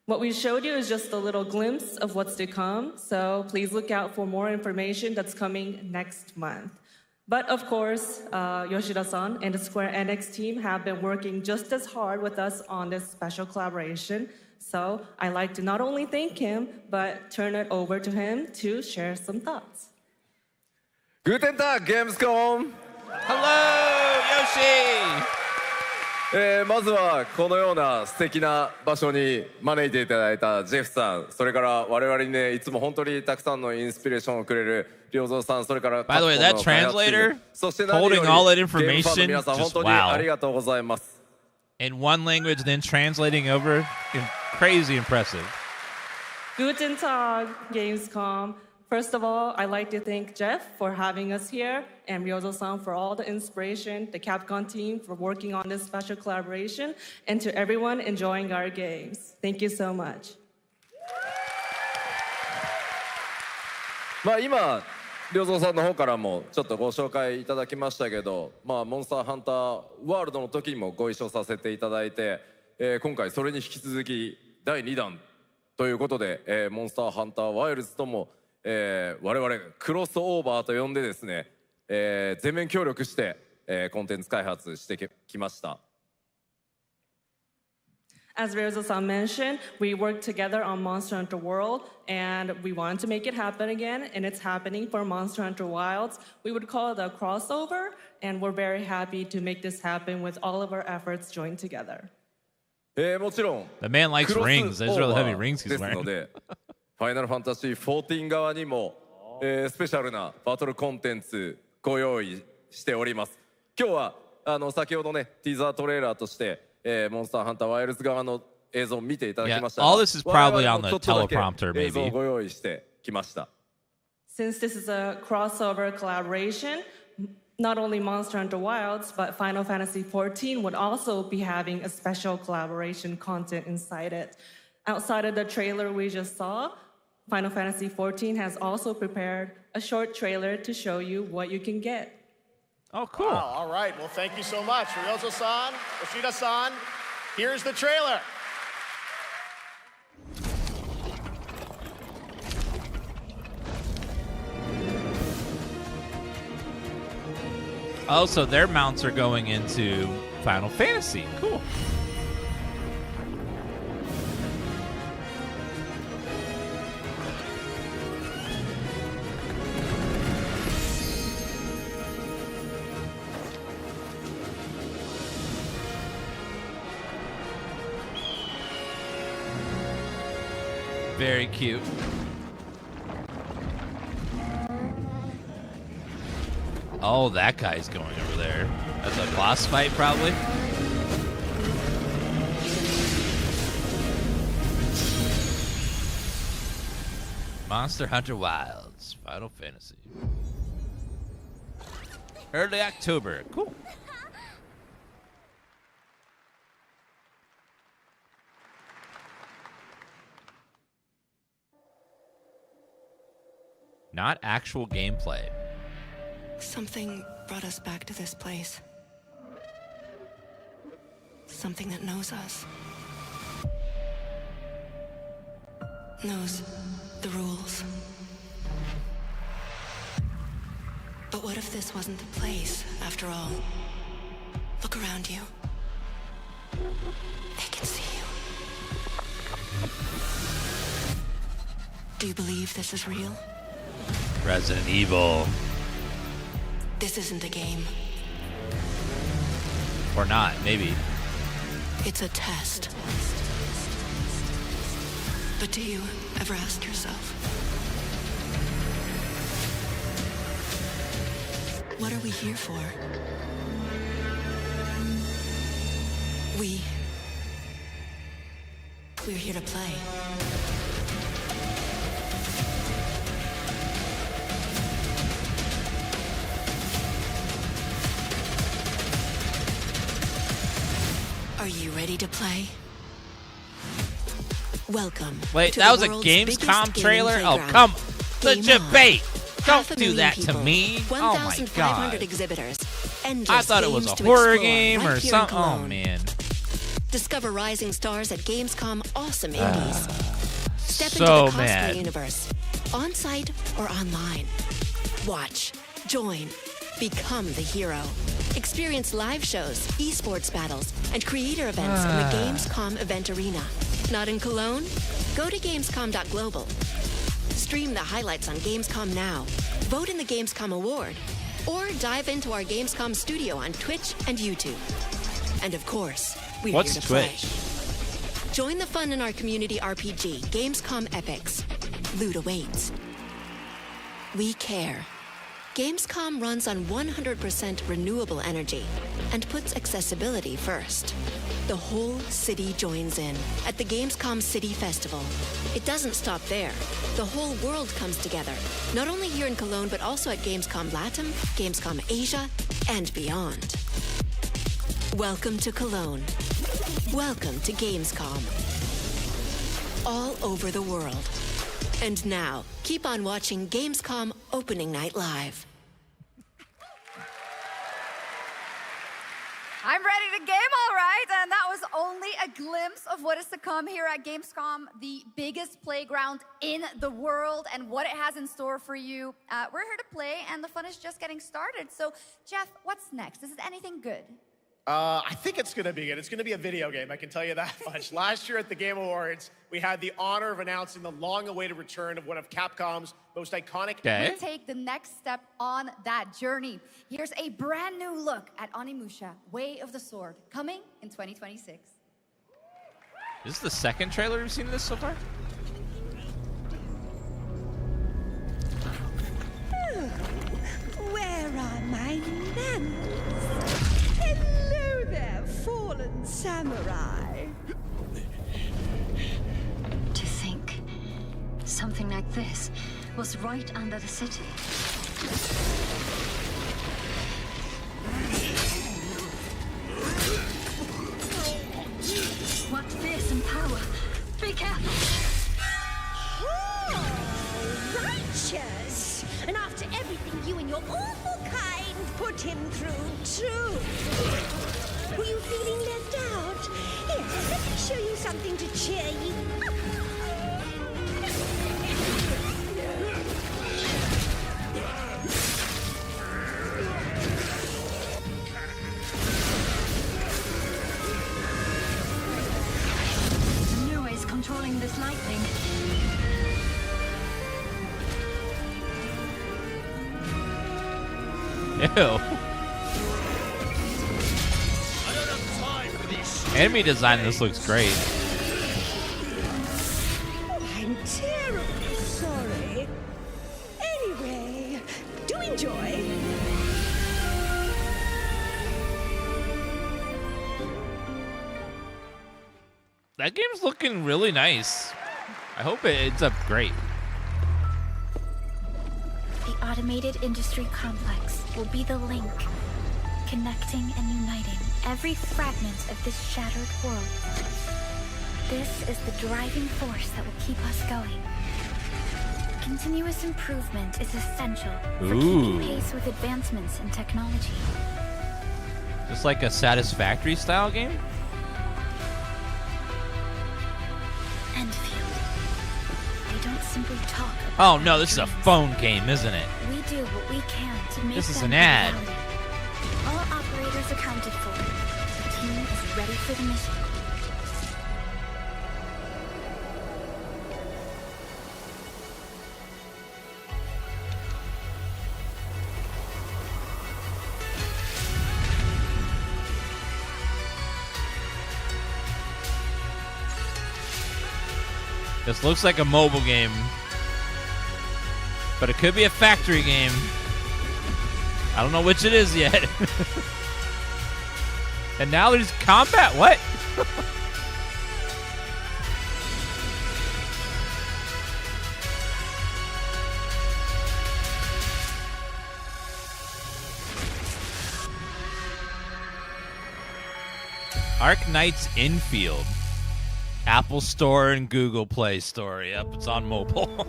What we showed you is just a little glimpse of what's to come, so please look out for more information that's coming next month. But of course, Yoshida-san and the Square Enix team have been working just as hard with us on this special collaboration. So I'd like to not only thank him, but turn it over to him to share some thoughts. Guten Tag, Gamescom! Hello, Yoshi! まずはこのような素敵な場所に招いていただいたジェフさん、それから我々にね、いつも本当にたくさんのインスピレーションをくれる良三さん、それから By the way, that translator holding all that information, 皆さん本 just 当にあり wow. がとうございます。 In one language, then translating over, crazy impressive. Guten Tag, Gamescom. First of all, I'd like to thank Jeff for having us here. and Ryozo-san for all the inspiration, the Capcom team for working on this special collaboration, and to everyone enjoying our games. Thank you so much. 今良三さんの方からもちょっとご紹介いただきましたけど、モンスターハンターワールドの時にもご一緒させていただいて、今回それに引き続き第2弾ということで、モンスターハンターワイルズとも、我々クロスオーバーと呼んでですね、全面協力して、コンテンツ開発してきました。As Ryozo-san mentioned, we worked together on Monster Hunter World, and we wanted to make it happen again, and it's happening for Monster Hunter Wilds. We would call it a crossover, and we're very happy to make this happen with all of our efforts joined together. もちろん The man likes クロス rings. Those are the オーバ heavy ー rings he's です wearing. ので、ファイナルファンタジー14側にも、スペシャルなバトルコンテンツご用意しております。今日は先ほどねティザートレーラーとして、モンスターハンターワイルズ側の映像を見ていただきましたが、 all this is probably 我々 on も the ちょっとだけ teleprompter, maybe. 映像をご用意してきました。 Since this is a crossover collaboration, not only Monster Hunter Wilds, but Final Fantasy XIV would also be having a special collaboration content inside it. Outside of the trailer we just saw, Final Fantasy XIV has also prepared a short trailer to show you what you can get. Oh, cool. Wow, all right. Well, thank you so much. Ryozo-san, Yoshida-san, here's the trailer. Oh, so their mounts are going into Final Fantasy. Cool. Very cute. Oh, that guy's going over there. That's a boss fight, probably. Monster Hunter Wilds, Final Fantasy. Early October. Cool. Not actual gameplay. Something brought us back to this place. Something that knows us. Knows the rules. But what if this wasn't the place, after all? Look around you. They can see you. Do you believe this is real? Resident Evil. This isn't a game. Or not, maybe. It's a test. But do you ever ask yourself, what are we here for? We're here to play. Are you ready to play? Welcome. Wait, to that the was a world's Gamescom biggest trailer? gaming Oh, playground. come. The Game on. debate. Don't 500,000 do that to people, me. Oh my 1,500 god. exhibitors. I Endless thought it was games a to horror explore game right or here in something. Oh Cologne. man. Discover rising stars at Gamescom Awesome Indies. Step so into the cosplay mad. universe, on-site or online. Watch, join, become the hero. Experience live shows, esports battles, and creator events in the Gamescom event arena. Not in Cologne? Go to Gamescom.global. Stream the highlights on Gamescom Now. Vote in the Gamescom Award. Or dive into our Gamescom studio on Twitch and YouTube. And of course, we're What's here to Twitch? play. Join the fun in our community RPG, Gamescom Epics. Loot awaits. We care. Gamescom runs on 100% renewable energy and puts accessibility first. The whole city joins in at the Gamescom City Festival. It doesn't stop there. The whole world comes together, not only here in Cologne, but also at Gamescom Latam, Gamescom Asia, and beyond. Welcome to Cologne. Welcome to Gamescom. All over the world. And now, keep on watching Gamescom Opening Night Live. I'm ready to game, all right. And that was only a glimpse of what is to come here at Gamescom, the biggest playground in the world, and what it has in store for you. We're here to play, and the fun is just getting started. So, Geoff, what's next? Is it anything good? I think it's going to be good. It's going to be a video game, I can tell you that much. Last year at the Game Awards, we had the honor of announcing the long-awaited return of one of Capcom's most iconic... We take the next step on that journey. Here's a brand new look at Onimusha, Way of the Sword, coming in 2026. This is the second trailer we've seen of this so far? Oh, where are my manners? Hello there, fallen samurai. To think something like this was right under the city. What fearsome power! Be careful! Oh, righteous! And after everything you and your awful kind put him through, too. Were you feeling left out? Here, let me show you something to cheer you up. The new ways controlling this lightning. Ew. Enemy design in this looks great. Oh, I'm terribly sorry. Anyway, do enjoy. That game's looking really nice. I hope it ends up great. The automated industry complex will be the link, connecting and uniting every fragment of this shattered world. This is the driving force that will keep us going. Continuous improvement is essential for keeping pace with advancements in technology. Just like a Satisfactory style game? Enfield. They don't simply talk about Oh no, this is a phone game, isn't it? We do what we can to make This is them an ad. a reality. All operators accounted for. The team is ready for the mission. This looks like a mobile game, but it could be a factory game. I don't know which it is yet. And now there's combat? What? Arc Knight's Infield. Apple Store and Google Play Store. Yep, it's on mobile.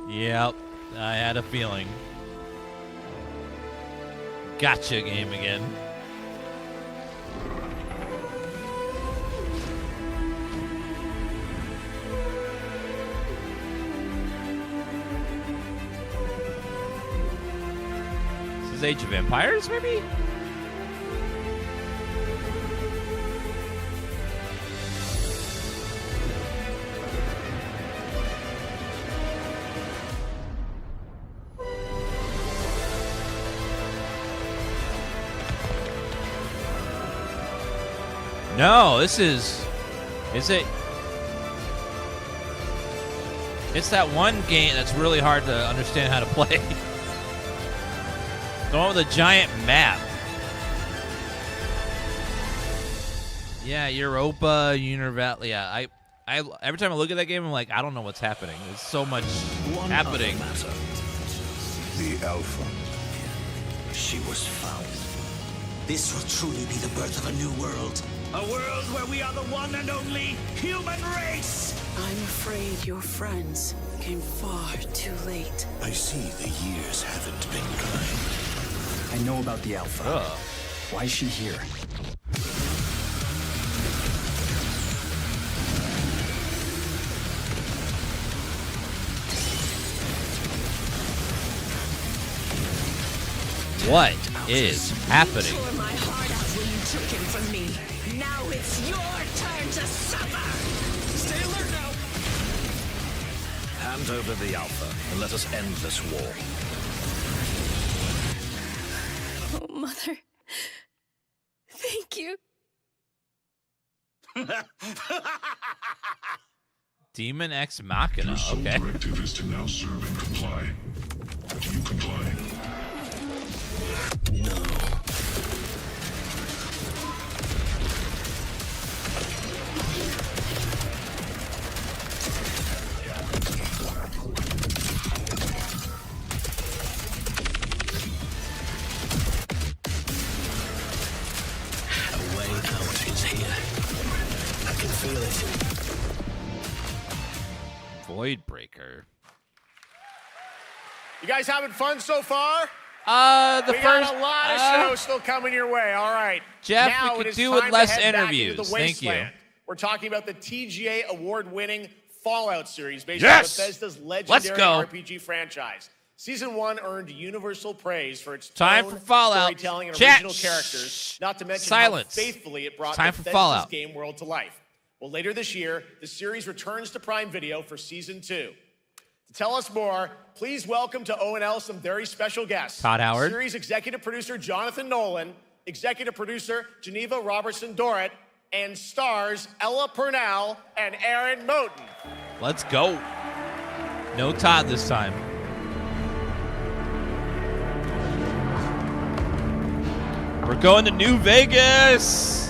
Yep, I had a feeling. Gotcha game again. This is Age of Empires, maybe? No, this is it? It's that one game that's really hard to understand how to play. The one with a giant map. Yeah, Europa, Universe. Yeah, I every time I look at that game, I'm like, I don't know what's happening. There's so much happening. The Alpha. She was found. This will truly be the birth of a new world. A world where we are the one and only human race! I'm afraid your friends came far too late. I see the years haven't been kind. I know about the Alpha. Why is she here? What is happening? Tore my heart out when you took him from me. Now it's your turn to suffer. Stay alert now. Hand over the Alpha and let us end this war. Oh, Mother. Thank you. Demon Ex Machina. Your sole Okay. directive is to now serve and comply. Do you comply? No. A way out is here. I can feel it. Voidbreaker. You guys having fun so far? We got a lot of shows still coming your way. All right. Jeff, now we it could is do time with to less head back into interviews. the Thank you. wasteland. We're talking about the TGA award-winning Fallout series based Yes! on Bethesda's Let's legendary go. RPG franchise. Season 1 earned universal praise for its Time tone, for Fallout. storytelling, and Chat. original characters, not to mention Silence. how faithfully it brought Time for Bethesda's Fallout. game world to life. Well, later this year, the series returns to Prime Video for Season 2. To tell us more, please welcome to ONL some very special guests. Todd Howard. Series executive producer Jonathan Nolan, executive producer Geneva Robertson-Dorrit, and stars Ella Purnell and Aaron Moten. Let's go. No Todd this time. We're going to New Vegas.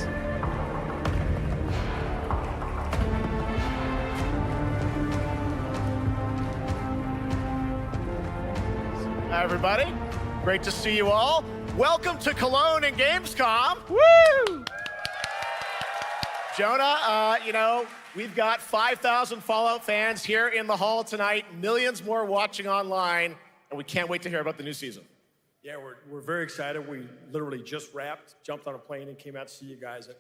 Hi, everybody. Great to see you all. Welcome to Cologne and Gamescom. Woo! Jonah, we've got 5,000 Fallout fans here in the hall tonight, millions more watching online, and we can't wait to hear about the new season. Yeah, we're very excited. We literally just wrapped, jumped on a plane, and came out to see you guys.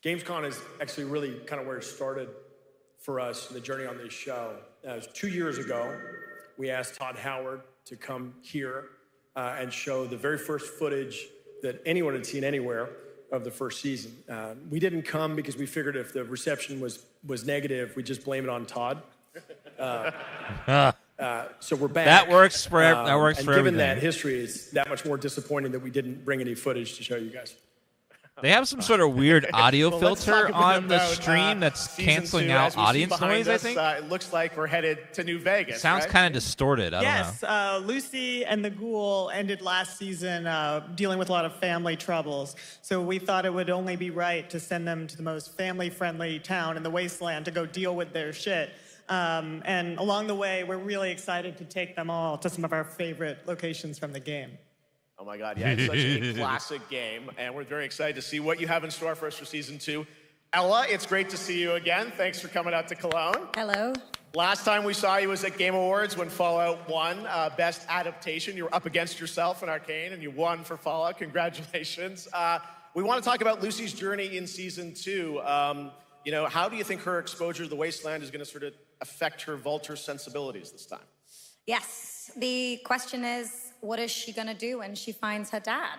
Gamescom is actually really kind of where it started for us, the journey on this show. It was 2 years ago. We asked Todd Howard to come here and show the very first footage that anyone had seen anywhere of the first season. We didn't come because we figured if the reception was negative, we'd just blame it on Todd. So we're back. That works for and everything. Given that history, it's that much more disappointing that we didn't bring any footage to show you guys. They have some sort of weird audio Well, let's talk filter a bit on the about, stream that's Season canceling 2. out As we see audience behind noise, us, I think. It looks like we're headed to New Vegas. Sounds right? kind of distorted. I don't know. Yes, Lucy and the Ghoul ended last season dealing with a lot of family troubles. So we thought it would only be right to send them to the most family-friendly town in the wasteland to go deal with their shit. And along the way, we're really excited to take them all to some of our favorite locations from the game. Oh my God, yeah, it's such a classic game, and we're very excited to see what you have in store for us for Season 2. Ella, it's great to see you again. Thanks for coming out to Cologne. Hello. Last time we saw you was at Game Awards when Fallout won Best Adaptation. You were up against yourself in Arcane, and you won for Fallout. Congratulations. We want to talk about Lucy's journey in Season 2. How do you think her exposure to the Wasteland is going to sort of affect her Vulture sensibilities this time? Yes, the question is, what is she gonna do when she finds her dad?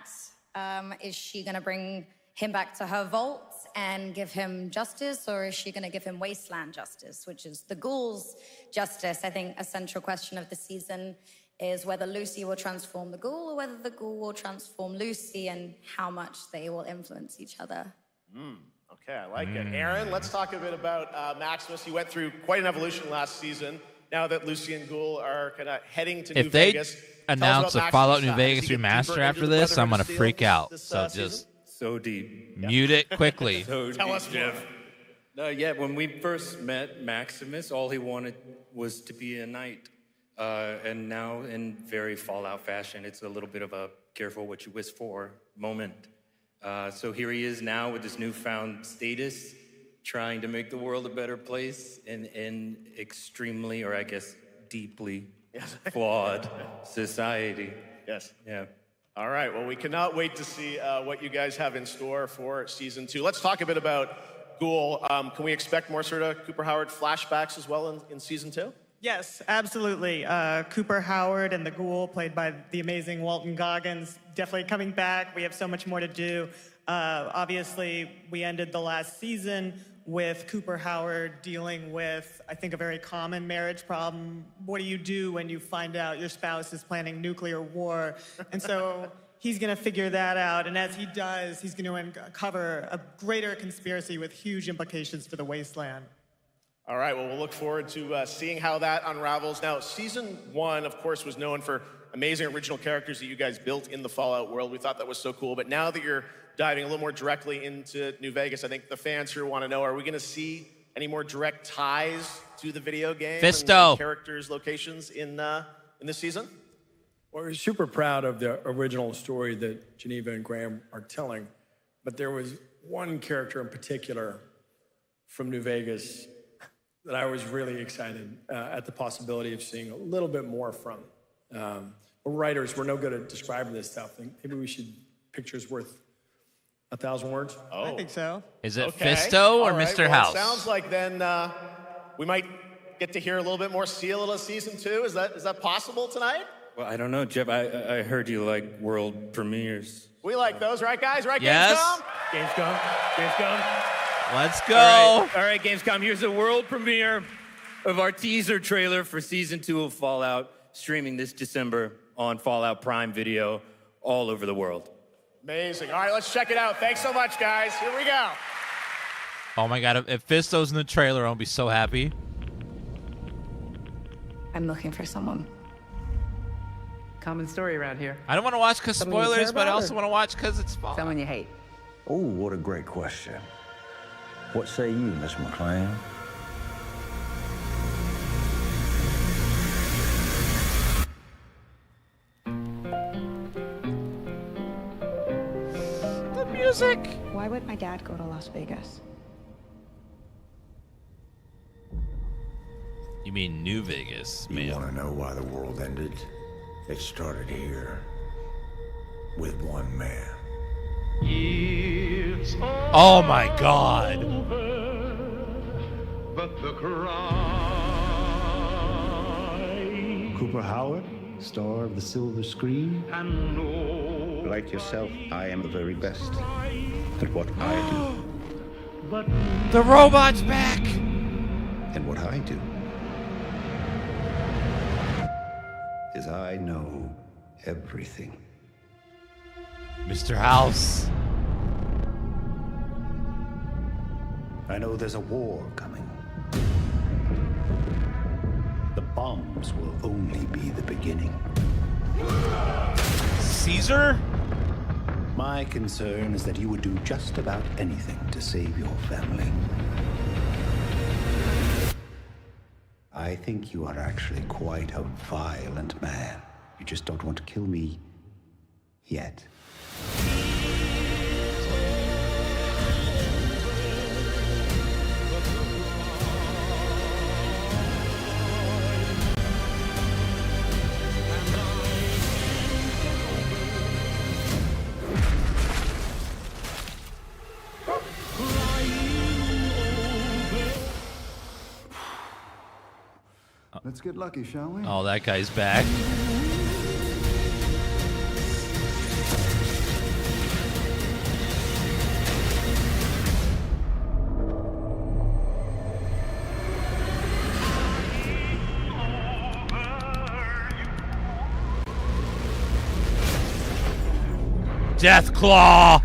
Is she gonna bring him back to her vault and give him justice, or is she gonna give him wasteland justice, which is the ghouls' justice? I think a central question of the season is whether Lucy will transform the ghoul or whether the ghoul will transform Lucy, and how much they will influence each other. Okay, I like it. Aaron, let's talk a bit about Maximus. He went through quite an evolution last season. now that Lucy and Ghoul are kind of heading to If New they Vegas. announce a Tell us about Fallout Maximus New now. Vegas Does he get remaster deeper after into the this, I'm gonna Brotherhood of freak Steel out. this So season? just So deep. mute it quickly. So Tell deep, us more. Jeff. Yeah, when we first met Maximus, all he wanted was to be a knight. And now, in very Fallout fashion, it's a little bit of a careful what you wish for moment. So here he is now with this newfound status, trying to make the world a better place in extremely, or I guess deeply flawed society. Yes. Yeah. All right. Well, we cannot wait to see what you guys have in store for season 2. Let's talk a bit about Ghoul. Can we expect more sort of Cooper Howard flashbacks as well in season 2? Yes, absolutely. Cooper Howard and the Ghoul, played by the amazing Walton Goggins, definitely coming back. We have so much more to do. Obviously, we ended the last season with Cooper Howard dealing with, I think, a very common marriage problem. What do you do when you find out your spouse is planning nuclear war? And so he's going to figure that out. And as he does, he's going to uncover a greater conspiracy with huge implications for the Wasteland. All right, well, we'll look forward to seeing how that unravels. Now, season 1, of course, was known for amazing original characters that you guys built in the Fallout world. We thought that was so cool. But now that you're diving a little more directly into New Vegas, I think the fans here want to know, are we going to see any more direct ties to the video game Fisto. and characters, locations in this season? Well, we're super proud of the original story that Geneva and Graham are telling. But there was one character in particular from New Vegas that I was really excited at the possibility of seeing a little bit more from. We're writers, we're no good at describing this stuff. Maybe we should, pictures worth 1,000 words? Oh. I think so. Is it Okay. Fisto or All right, Mr. well, House? It sounds like then we might get to hear a little bit more Seal of season 2. Is that possible tonight? Well, I don't know, Jeff. I heard you like world premieres. We like those, right, guys? Right, Yes. Gamescom? Gamescom. Let's go. All right, Gamescom. Here's the world premiere of our teaser trailer for season 2 of Fallout, streaming this December on Fallout Prime Video all over the world. Amazing. All right, let's check it out. Thanks so much, guys. Here we go. Oh my god, if Fisto's in the trailer, I'll be so happy. I'm looking for someone. Common story around here. I don't want to watch because Someone you spoilers, care but I about, also or want to watch because it's Fallout. Someone you hate. Oh, what a great question. What say you, Miss McLean? The music. Why would my dad go to Las Vegas? You mean New Vegas, man? You want to know why the world ended? It started here with one man. Oh my god. But the cry. Cooper Howard, star of the silver screen. Like yourself, I am the very best at what I do. The robot's back. And what I do is I know everything. Mr. House. I know there's a war coming. The bombs will only be the beginning. Caesar? My concern is that you would do just about anything to save your family. I think you are actually quite a violent man. You just don't want to kill me yet. Let's get lucky, shall we? Oh, that guy's back. Deathclaw!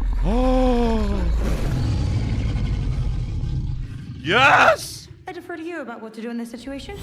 Yes! I defer to you about what to do in this situation.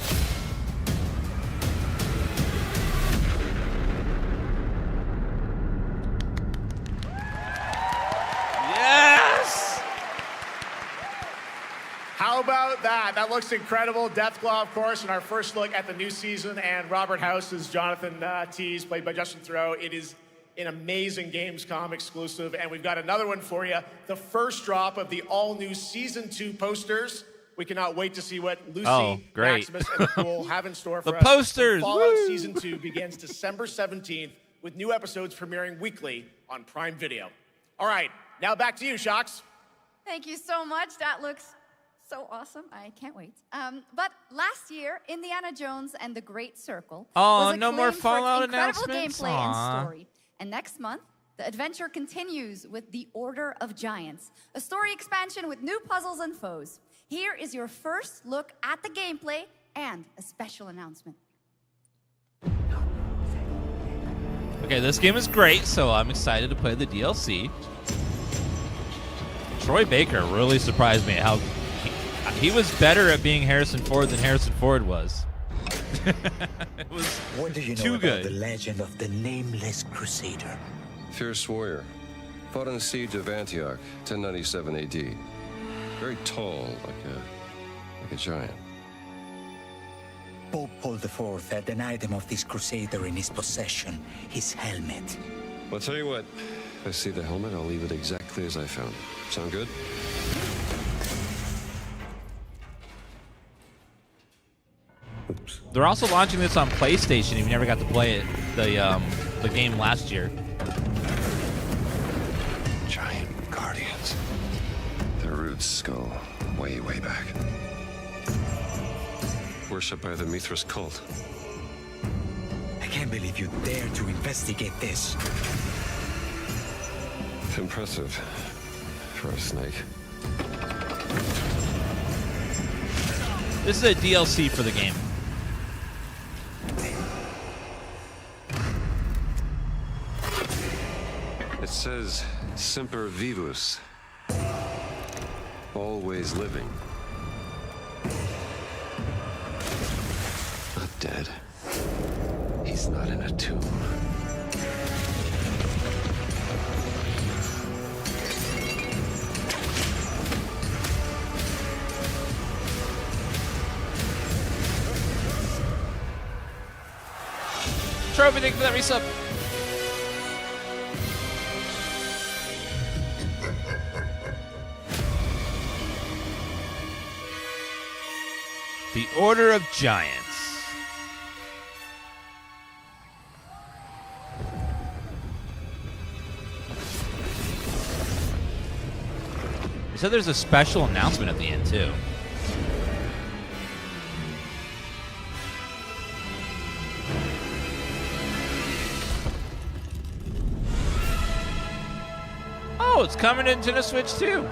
How about that? That looks incredible. Deathclaw, of course, in our first look at the new season, and Robert House is Jonathan Tees, played by Justin Theroux. It is an amazing Gamescom exclusive, and we've got another one for you. The first drop of the all-new Season 2 posters. We cannot wait to see what Lucy, Maximus, and the Ghoul have in store for the us. posters! Fallout Woo! Season 2 begins December 17th, with new episodes premiering weekly on Prime Video. All right, now back to you, Shox. Thank you so much. That looks so awesome. I can't wait. But last year, Indiana Jones and the Great Circle was no more acclaimed Fallout for its incredible announcements? gameplay Aw. and story. And next month, the adventure continues with The Order of Giants, a story expansion with new puzzles and foes. Here is your first look at the gameplay and a special announcement. Okay, this game is great, so I'm excited to play the DLC. Troy Baker really surprised me at how he was better at being Harrison Ford than Harrison Ford was. It was What do you know too about good. the legend of the Nameless Crusader? Fierce warrior. Fought on the siege of Antioch, 1097 AD. Very tall, like a giant. Pope Paul IV had an item of this crusader in his possession, his helmet. I'll tell you what, if I see the helmet, I'll leave it exactly as I found it. Sound good? They're also launching this on PlayStation. If you never got to play it, the game last year. Giant guardians. Their roots go way, way back. Worshipped by the Mithras cult. I can't believe you dare to investigate this. It's impressive for a snake. This is a DLC for the game. It says Semper Vivus. Always living. Not dead. He's not in a tomb. Trophy, thank you for that resub. The Order of Giants. They said there's a special announcement at the end, too. Oh, it's coming to Nintendo Switch, too.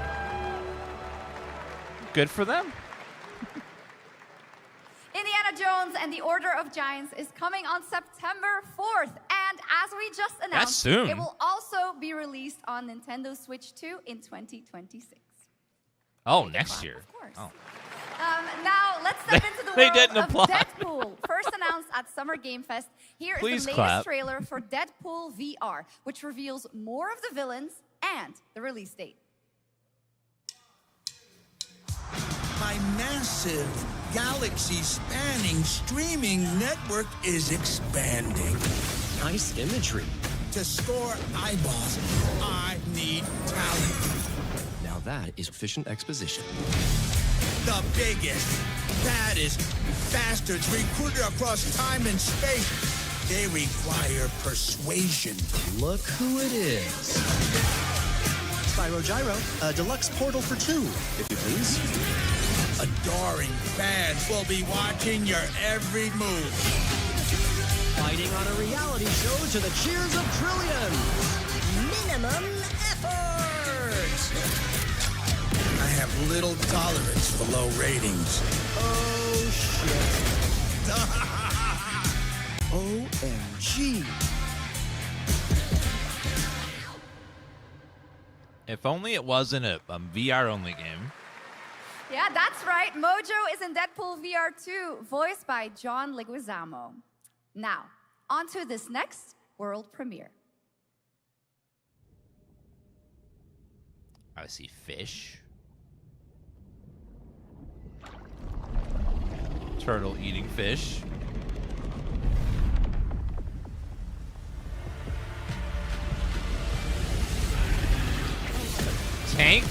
Good for them. Indiana Jones and the Order of Giants is coming on September 4th. And as we just announced, soon. it will also be released on Nintendo Switch 2 in 2026. Oh, next year. Of course. Oh. Now, let's step into the They world didn't of apply. Deadpool. First announced at Summer Game Fest, here is Please the latest clap. trailer for Deadpool VR, which reveals more of the villains and the release date. My massive, galaxy-spanning streaming network is expanding. Nice imagery. To score eyeballs, I need talent. Now that is efficient exposition. The biggest, baddest bastards recruited across time and space. They require persuasion. Look who it is. Spyro Gyro, a deluxe portal for two, if you please. Adoring fans will be watching your every move. Fighting on a reality show to the cheers of trillions. Minimum effort. I have little tolerance for low ratings. Oh, shit. OMG. If only it wasn't a VR-only game. Yeah, that's right. Mojo is in Deadpool VR 2, voiced by John Leguizamo. Now, on to this next world premiere. I see fish. turtle eating fish. Tank.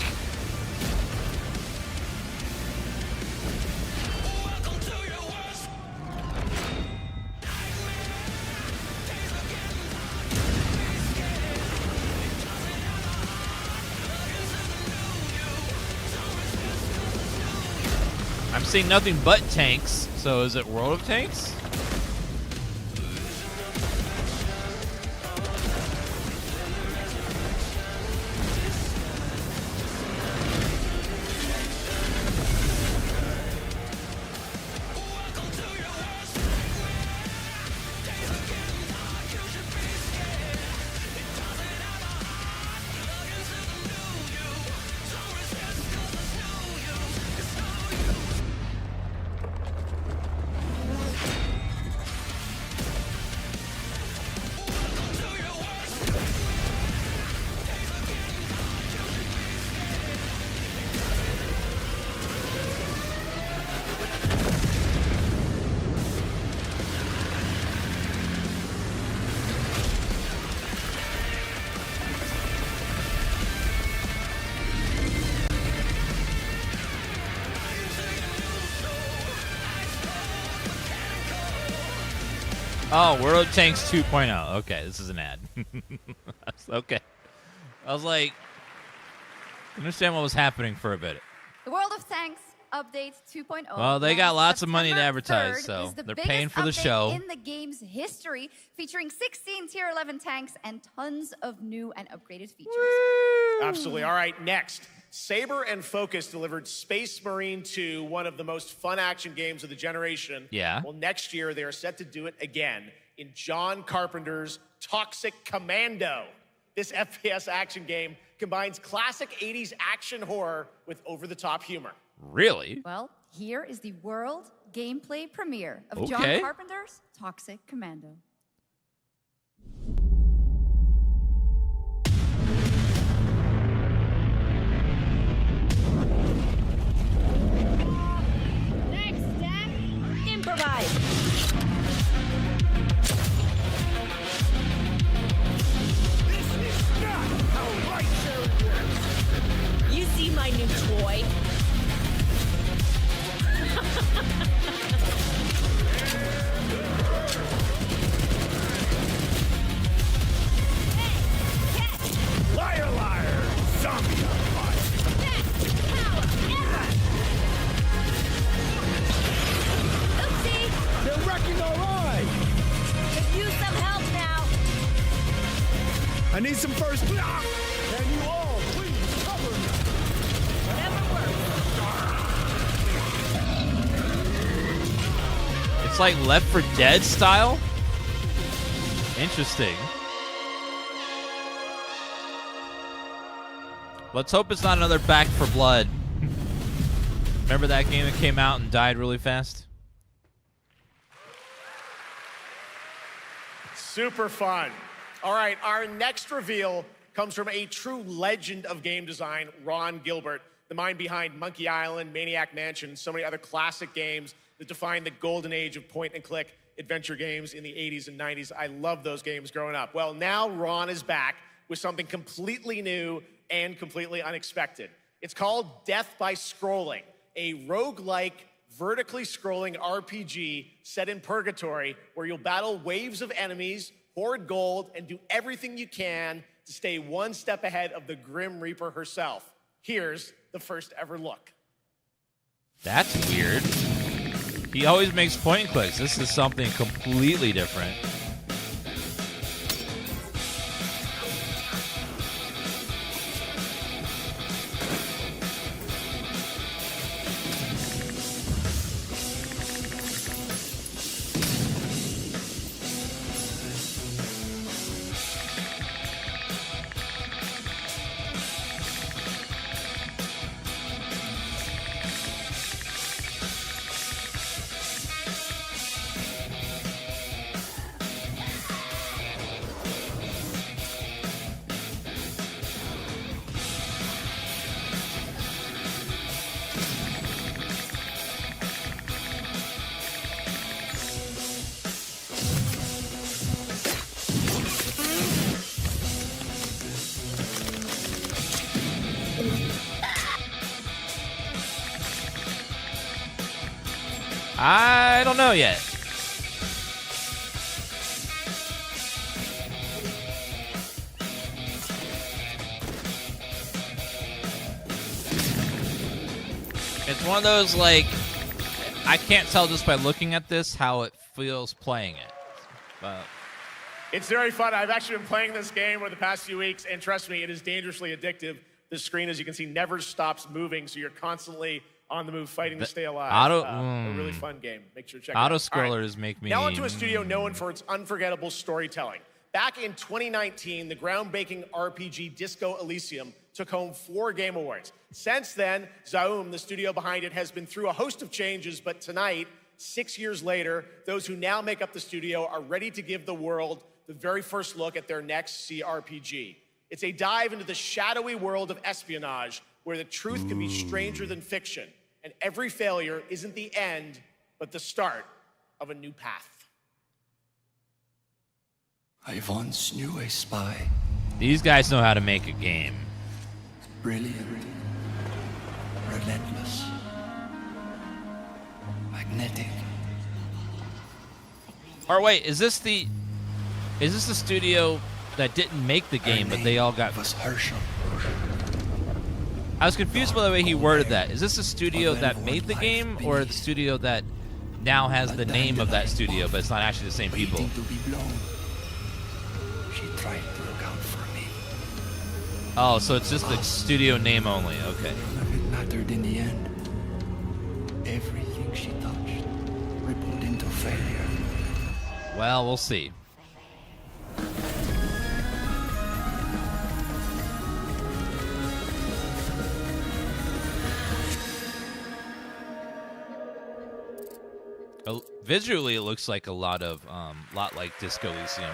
I'm seeing nothing but tanks, so is it World of Tanks? Oh, World of Tanks 2.0. Okay, this is an ad. Okay. I was like, I understand what was happening for a bit. The World of Tanks update 2.0. Well, they got lots of money to September advertise, 3rd so is the they're biggest paying for the update show. in the game's history, featuring 16 tier 11 tanks and tons of new and upgraded features. Absolutely. All right, next. Saber and Focus delivered Space Marine 2, one of the most fun action games of the generation. Yeah. Well, next year they are set to do it again in John Carpenter's Toxic Commando. This FPS action game combines classic 80s action horror with over-the-top humor. Really? Well, here is the world gameplay premiere of Okay. John Carpenter's Toxic Commando. Next step, improvise. This is not how right sharing works. You see my new toy? Liar, liar, zombie on fire. Oopsie! They're wrecking our ride. Could use some help now. I need some first. Can you all please cover me? Whatever works. It's like Left 4 Dead style? Interesting. Let's hope it's not another Back 4 Blood. Remember that game that came out and died really fast? Super fun. All right, our next reveal comes from a true legend of game design, Ron Gilbert, the mind behind Monkey Island, Maniac Mansion, and so many other classic games that defined the golden age of point-and-click adventure games in the 80s and 90s. I loved those games growing up. Well, now Ron is back with something completely new and completely unexpected. It's called Death by Scrolling, a roguelike, vertically scrolling RPG set in purgatory where you'll battle waves of enemies, hoard gold, and do everything you can to stay one step ahead of the Grim Reaper herself. Here's the first ever look. That's weird. He always makes point and clicks. This is something completely different. I don't know yet. It's one of those, like, I can't tell just by looking at this how it feels playing it. But it's very fun. I've actually been playing this game over the past few weeks, and trust me, it is dangerously addictive. The screen, as you can see, never stops moving, so you're constantly on the move, fighting to stay alive. A really fun game. Make sure to check it out. Auto-scrollers make me... Now onto a studio known for its unforgettable storytelling. Back in 2019, the groundbreaking RPG Disco Elysium took home 4 Game Awards. Since then, Zaum, the studio behind it, has been through a host of changes, but tonight, 6 years later, those who now make up the studio are ready to give the world the very first look at their next CRPG. It's a dive into the shadowy world of espionage, where the truth can be stranger than fiction, and every failure isn't the end, but the start of a new path. I once knew a spy. These guys know how to make a game. Brilliant. Relentless. Magnetic. Or wait, is this the studio that didn't make the game, but they all got... I was confused by the way he worded that. Is this the studio that made the game, or the studio that now has the name of that studio, but it's not actually the same people? She tried to look out for me. Oh, so it's just the studio name only. Okay. None of it mattered in the end. Everything she touched rippled into failure. Well, we'll see. Visually, it looks like a lot like Disco Elysium.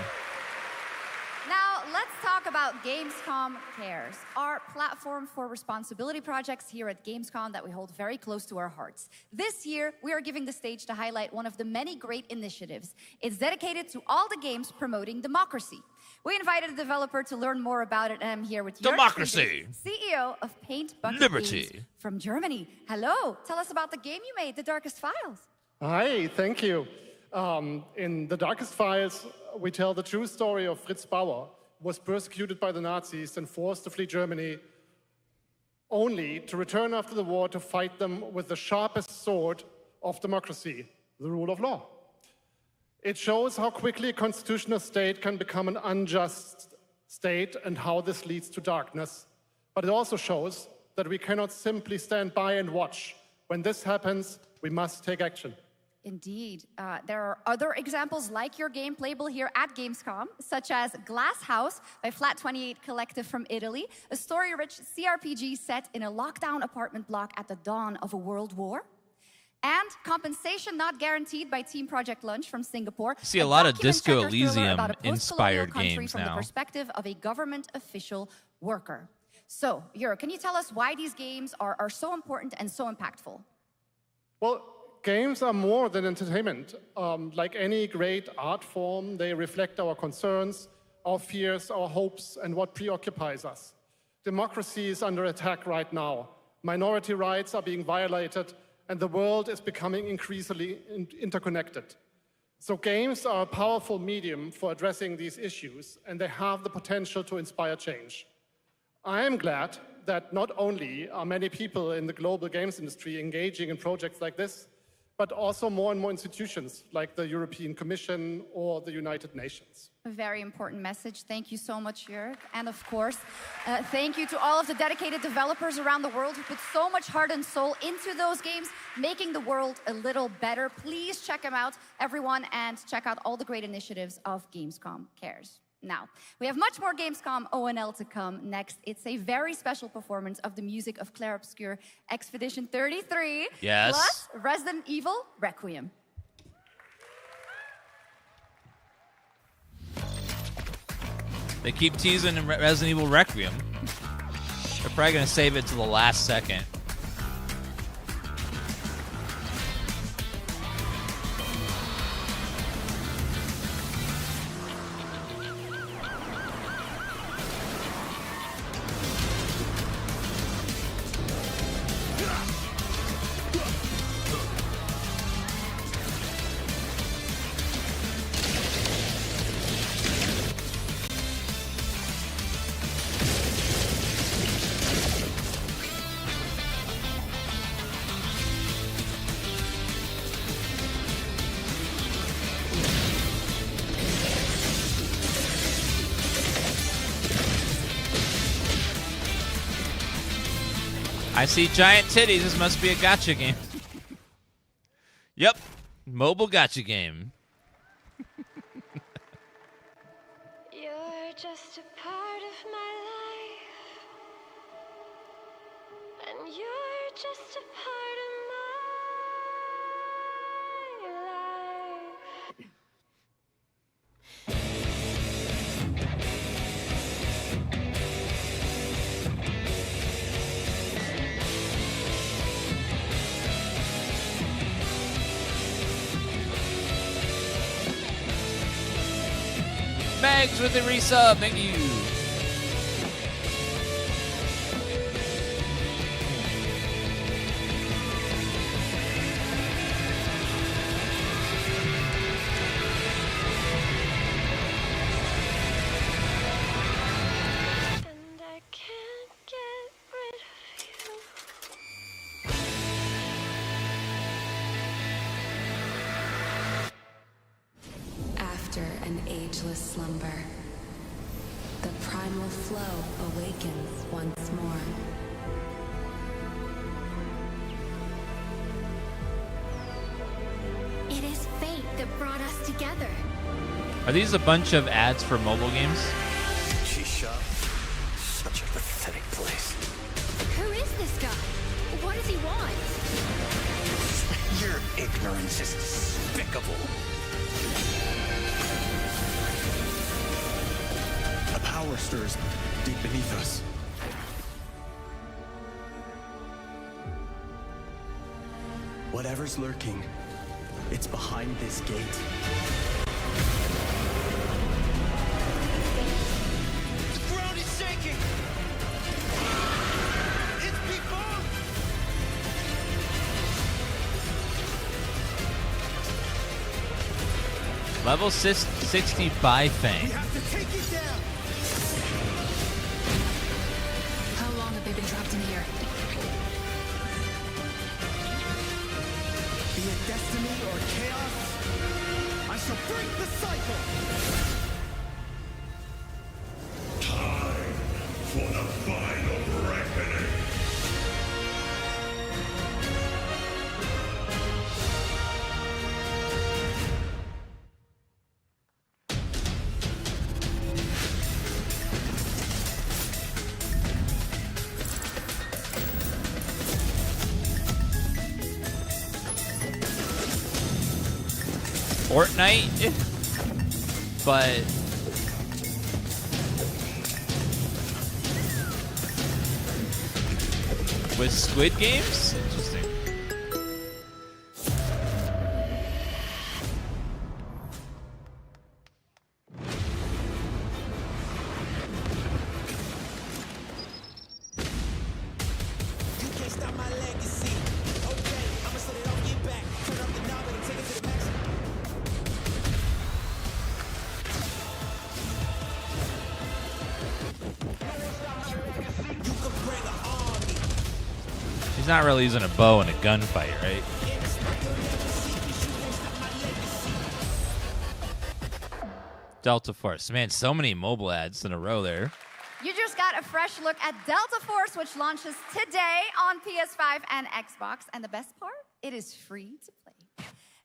Now, let's talk about Gamescom Cares, our platform for responsibility projects here at Gamescom that we hold very close to our hearts. This year, we are giving the stage to highlight one of the many great initiatives. It's dedicated to all the games promoting democracy. We invited a developer to learn more about it, and I'm here with Democracy, CEO of Paint Bucket Liberty Games from Germany. Hello, tell us about the game you made, The Darkest Files. Hi, thank you. In The Darkest Files, we tell the true story of Fritz Bauer, who was persecuted by the Nazis and forced to flee Germany, only to return after the war to fight them with the sharpest sword of democracy, the rule of law. It shows how quickly a constitutional state can become an unjust state and how this leads to darkness. But it also shows that we cannot simply stand by and watch. When this happens, we must take action. Indeed. There are other examples like your game playable here at Gamescom, such as Glass House by Flat 28 Collective from Italy, a story-rich CRPG set in a lockdown apartment block at the dawn of a world war. And Compensation Not Guaranteed by Team Project Lunch from Singapore. See a lot of Disco document-checker thriller Elysium about a post-colonial inspired country games from the now. perspective of a government official worker. So, Jörg, can you tell us why these games are so important and so impactful? Well, games are more than entertainment. Like any great art form, they reflect our concerns, our fears, our hopes, and what preoccupies us. Democracy is under attack right now. Minority rights are being violated, and the world is becoming increasingly interconnected. So games are a powerful medium for addressing these issues, and they have the potential to inspire change. I am glad that not only are many people in the global games industry engaging in projects like this, but also more and more institutions like the European Commission or the United Nations. A very important message. Thank you so much, Jörg. And of course, thank you to all of the dedicated developers around the world who put so much heart and soul into those games, making the world a little better. Please check them out, everyone, and check out all the great initiatives of Gamescom Cares. Now, we have much more Gamescom ONL to come next. It's a very special performance of the music of Clare Obscure Expedition 33. Yes. Plus Resident Evil Requiem. They keep teasing Resident Evil Requiem. They're probably going to save it to the last second. I see giant titties. This must be a gacha game. Yep. Mobile gacha game. You're just a part of my life, and you're just a part of my life. Mags with the resub. Thank you. And I can't get rid of you. After an ageless slumber, the primal flow awakens once more. It is fate that brought us together. Are these a bunch of ads for mobile games? She's shop. Such a pathetic place. Who is this guy? What does he want? Your ignorance is despicable. A power stirs deep beneath us. Whatever's lurking, it's behind this gate. The ground is shaking. It's people. Level 60 by Fang. We have to take it down. How long have they been trapped in here? Be it destiny or chaos, I shall break the cycle! Time for the final reckoning. Fortnite, but with Squid Games? Interesting. You can't stop my legacy. Okay, I'ma set it off, get back. Turn up the knob and take it to the max. He's not really using a bow in a gunfight, right? Delta Force. Man, so many mobile ads in a row there. You just got a fresh look at Delta Force, which launches today on PS5 and Xbox. And the best part, it is free to play.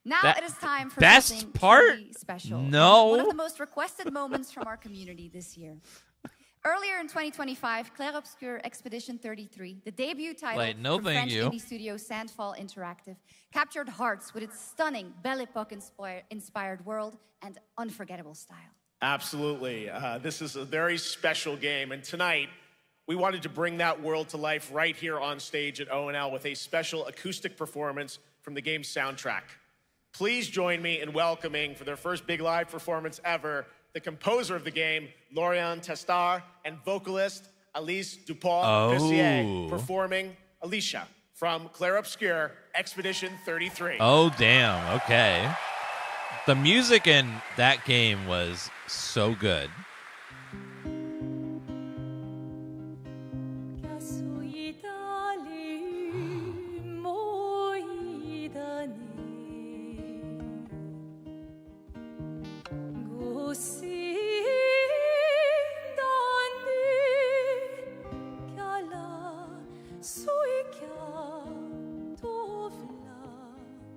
Now it is time for best something part? truly special. No. One of the most requested moments from our community this year. Earlier in 2025, Clare Obscure Expedition 33, the debut title from French indie studio Sandfall Interactive, captured hearts with its stunning Belle Epoque-inspired world and unforgettable style. Absolutely. This is a very special game, and tonight we wanted to bring that world to life right here on stage at ONL with a special acoustic performance from the game's soundtrack. Please join me in welcoming, for their first big live performance ever, the composer of the game, Lauriane Testar, and vocalist Alice Dupont-Pessier, performing Alicia from Clare Obscure Expedition 33. Oh, damn. Okay. The music in that game was so good.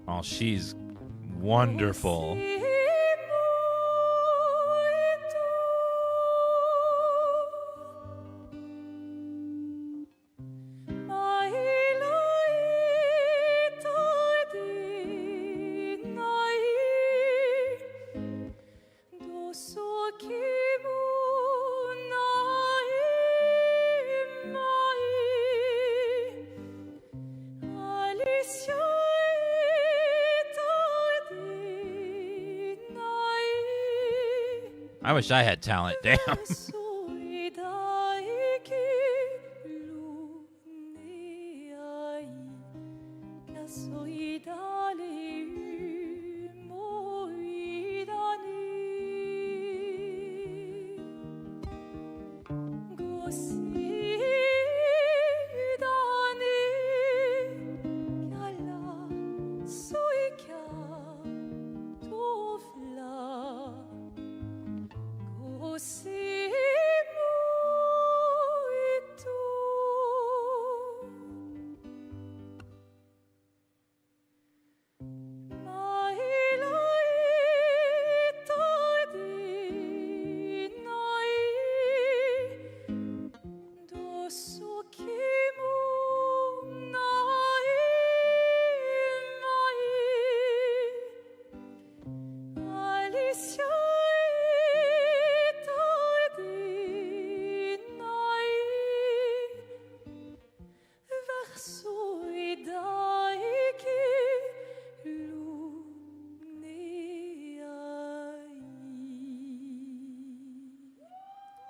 Oh, she's wonderful. I wish I had talent. Damn.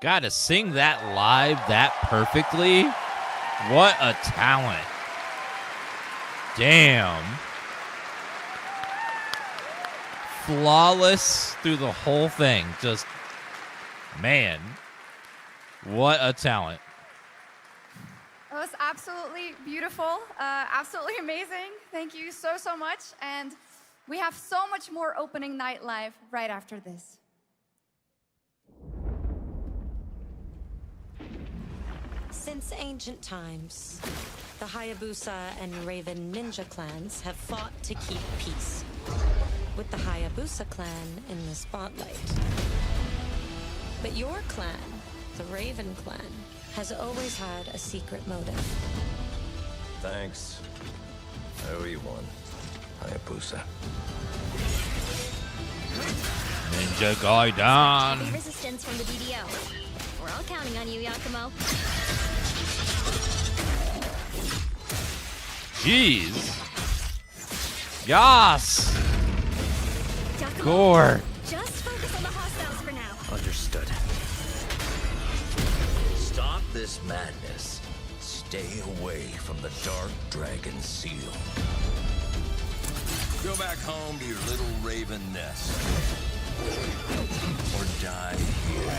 God, to sing that live that perfectly, what a talent. Damn. Flawless through the whole thing. Just, man, what a talent. It was absolutely beautiful, absolutely amazing. Thank you so, so much. And we have so much more opening night live right after this. Since ancient times, the Hayabusa and Raven ninja clans have fought to keep peace, with the Hayabusa clan in the spotlight. But your clan, the Raven clan, has always had a secret motive. Thanks. I owe you one, Hayabusa. Ninja Gaiden. Heavy resistance from the DDO. We're all counting on you, Yakumo. Jeez. Yas. Yakumo, Gore. just focus on the hostiles for now. Understood. Stop this madness. Stay away from the Dark Dragon Seal. Go back home to your little raven nest. Or die here.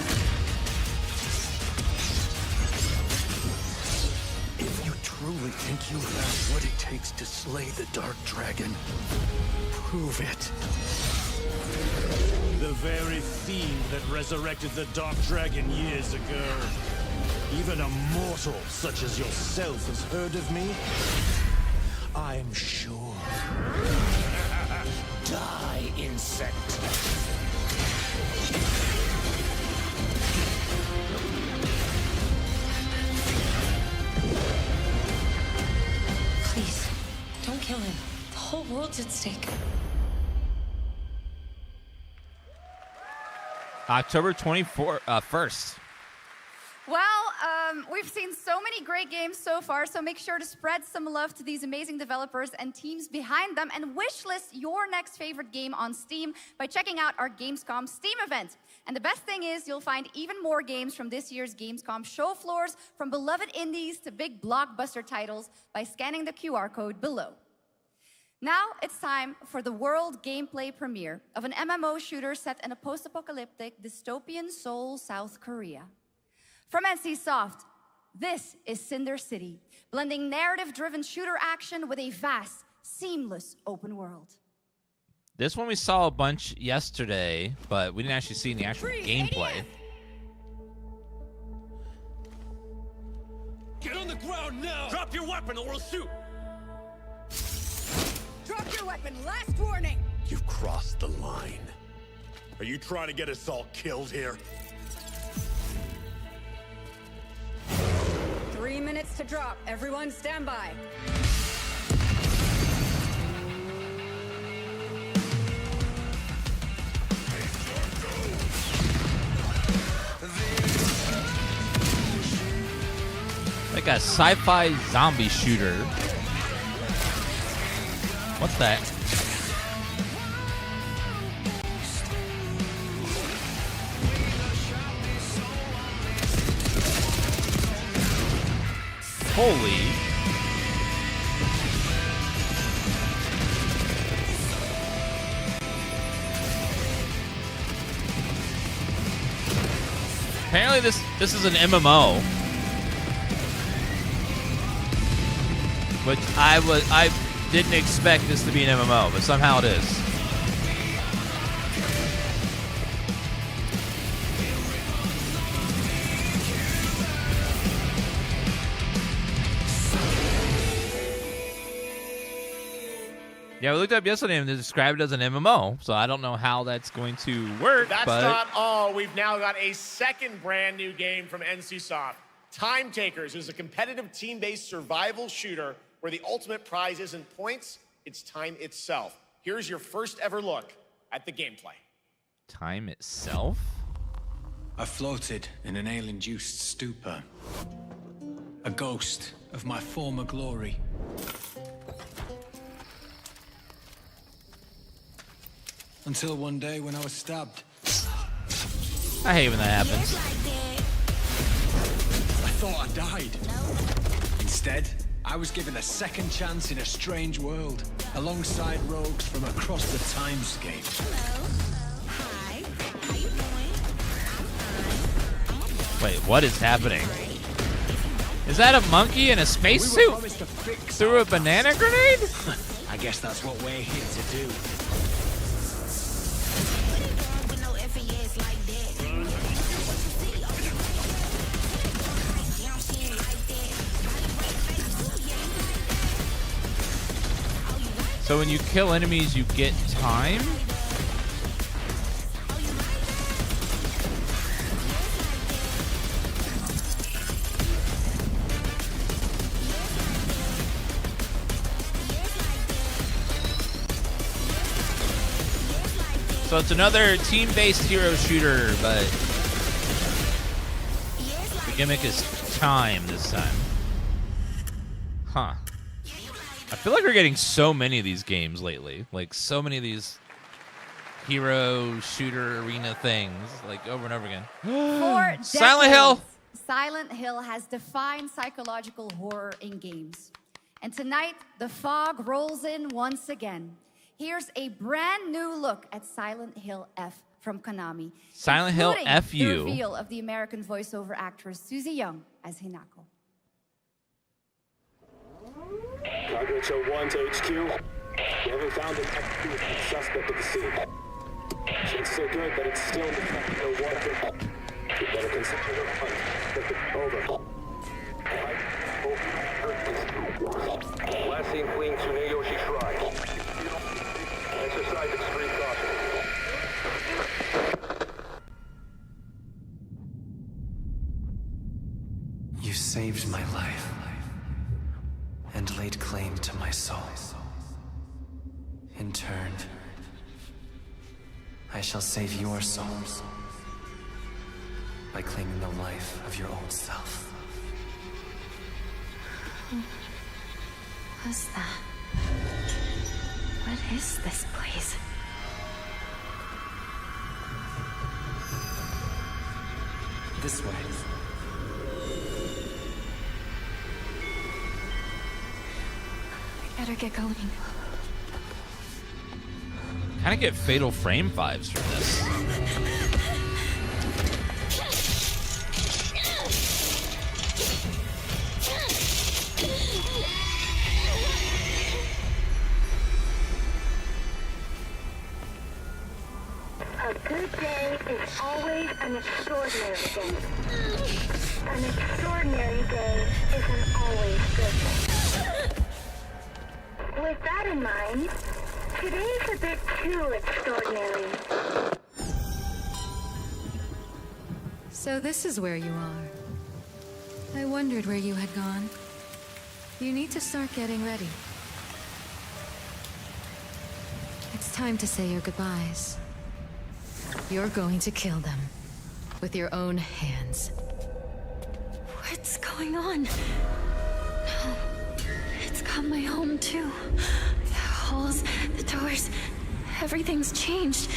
If you truly think you have what it takes to slay the Dark Dragon, prove it. The very fiend that resurrected the Dark Dragon years ago. Even a mortal such as yourself has heard of me? I'm sure. Die, insect. Please, don't kill him. The whole world's at stake. October 1st. Well, we've seen so many great games so far, so make sure to spread some love to these amazing developers and teams behind them, and wishlist your next favorite game on Steam by checking out our Gamescom Steam event. And the best thing is you'll find even more games from this year's Gamescom show floors, from beloved indies to big blockbuster titles, by scanning the QR code below. Now it's time for the world gameplay premiere of an MMO shooter set in a post-apocalyptic dystopian Seoul, South Korea. From NCSoft, this is Cinder City, blending narrative-driven shooter action with a vast, seamless open world. This one we saw a bunch yesterday, but we didn't actually see any actual gameplay. Get on the ground now! Drop your weapon or we'll shoot! Drop your weapon! open. Last warning. You've crossed the line. Are you trying to get us all killed here? 3 minutes to drop. Everyone stand by. Like a sci-fi zombie shooter. What's that? Holy. Apparently this is an MMO. Which I didn't expect this to be an MMO, but somehow it is. Yeah, we looked up yesterday and they described it as an MMO, so I don't know how that's going to work. That's but not all. We've now got a second brand new game from NCSoft. Time Takers is a competitive team-based survival shooter where the ultimate prize isn't points, it's time itself. Here's your first ever look at the gameplay. Time itself? I floated in an ale-induced stupor. A ghost of my former glory. Until one day when I was stabbed. I hate when that happens. I thought I died. Instead, I was given a second chance in a strange world, alongside rogues from across the timescape. Hi. How you doing? Wait, what is happening? Is that a monkey in a spacesuit? Through a banana grenade? I guess that's what we're here to do. So when you kill enemies, you get time? So it's another team-based hero shooter, but the gimmick is time this time. Huh. I feel like we're getting so many of these games lately. Like, so many of these hero shooter arena things, like, over and over again. For Silent Hill! Silent Hill has defined psychological horror in games. And tonight, the fog rolls in once again. Here's a brand new look at Silent Hill F from Konami. Silent Hill F The you. reveal of the American voiceover actress Susie Young as Hinako. Target 1 to HQ. We haven't found an active suspect at the scene. It's so good, but it's still in the capital water. We better consider the hunt. Over. Last seen fleeing Tsuneyoshi Shrine. Exercise extreme caution. You saved my life and laid claim to my soul. In turn, I shall save your souls by claiming the life of your old self. Who was that? What is this place? This way. Better get going. Kind of get Fatal Frame vibes from this. A good day is always an extraordinary day. An extraordinary day isn't always good. With that in mind, Today's a bit too extraordinary. So this is where you are. I wondered where you had gone. You need to start getting ready. It's time to say your goodbyes. You're going to kill them with your own hands. What's going on? No. It's got my home too. The halls, the doors, everything's changed.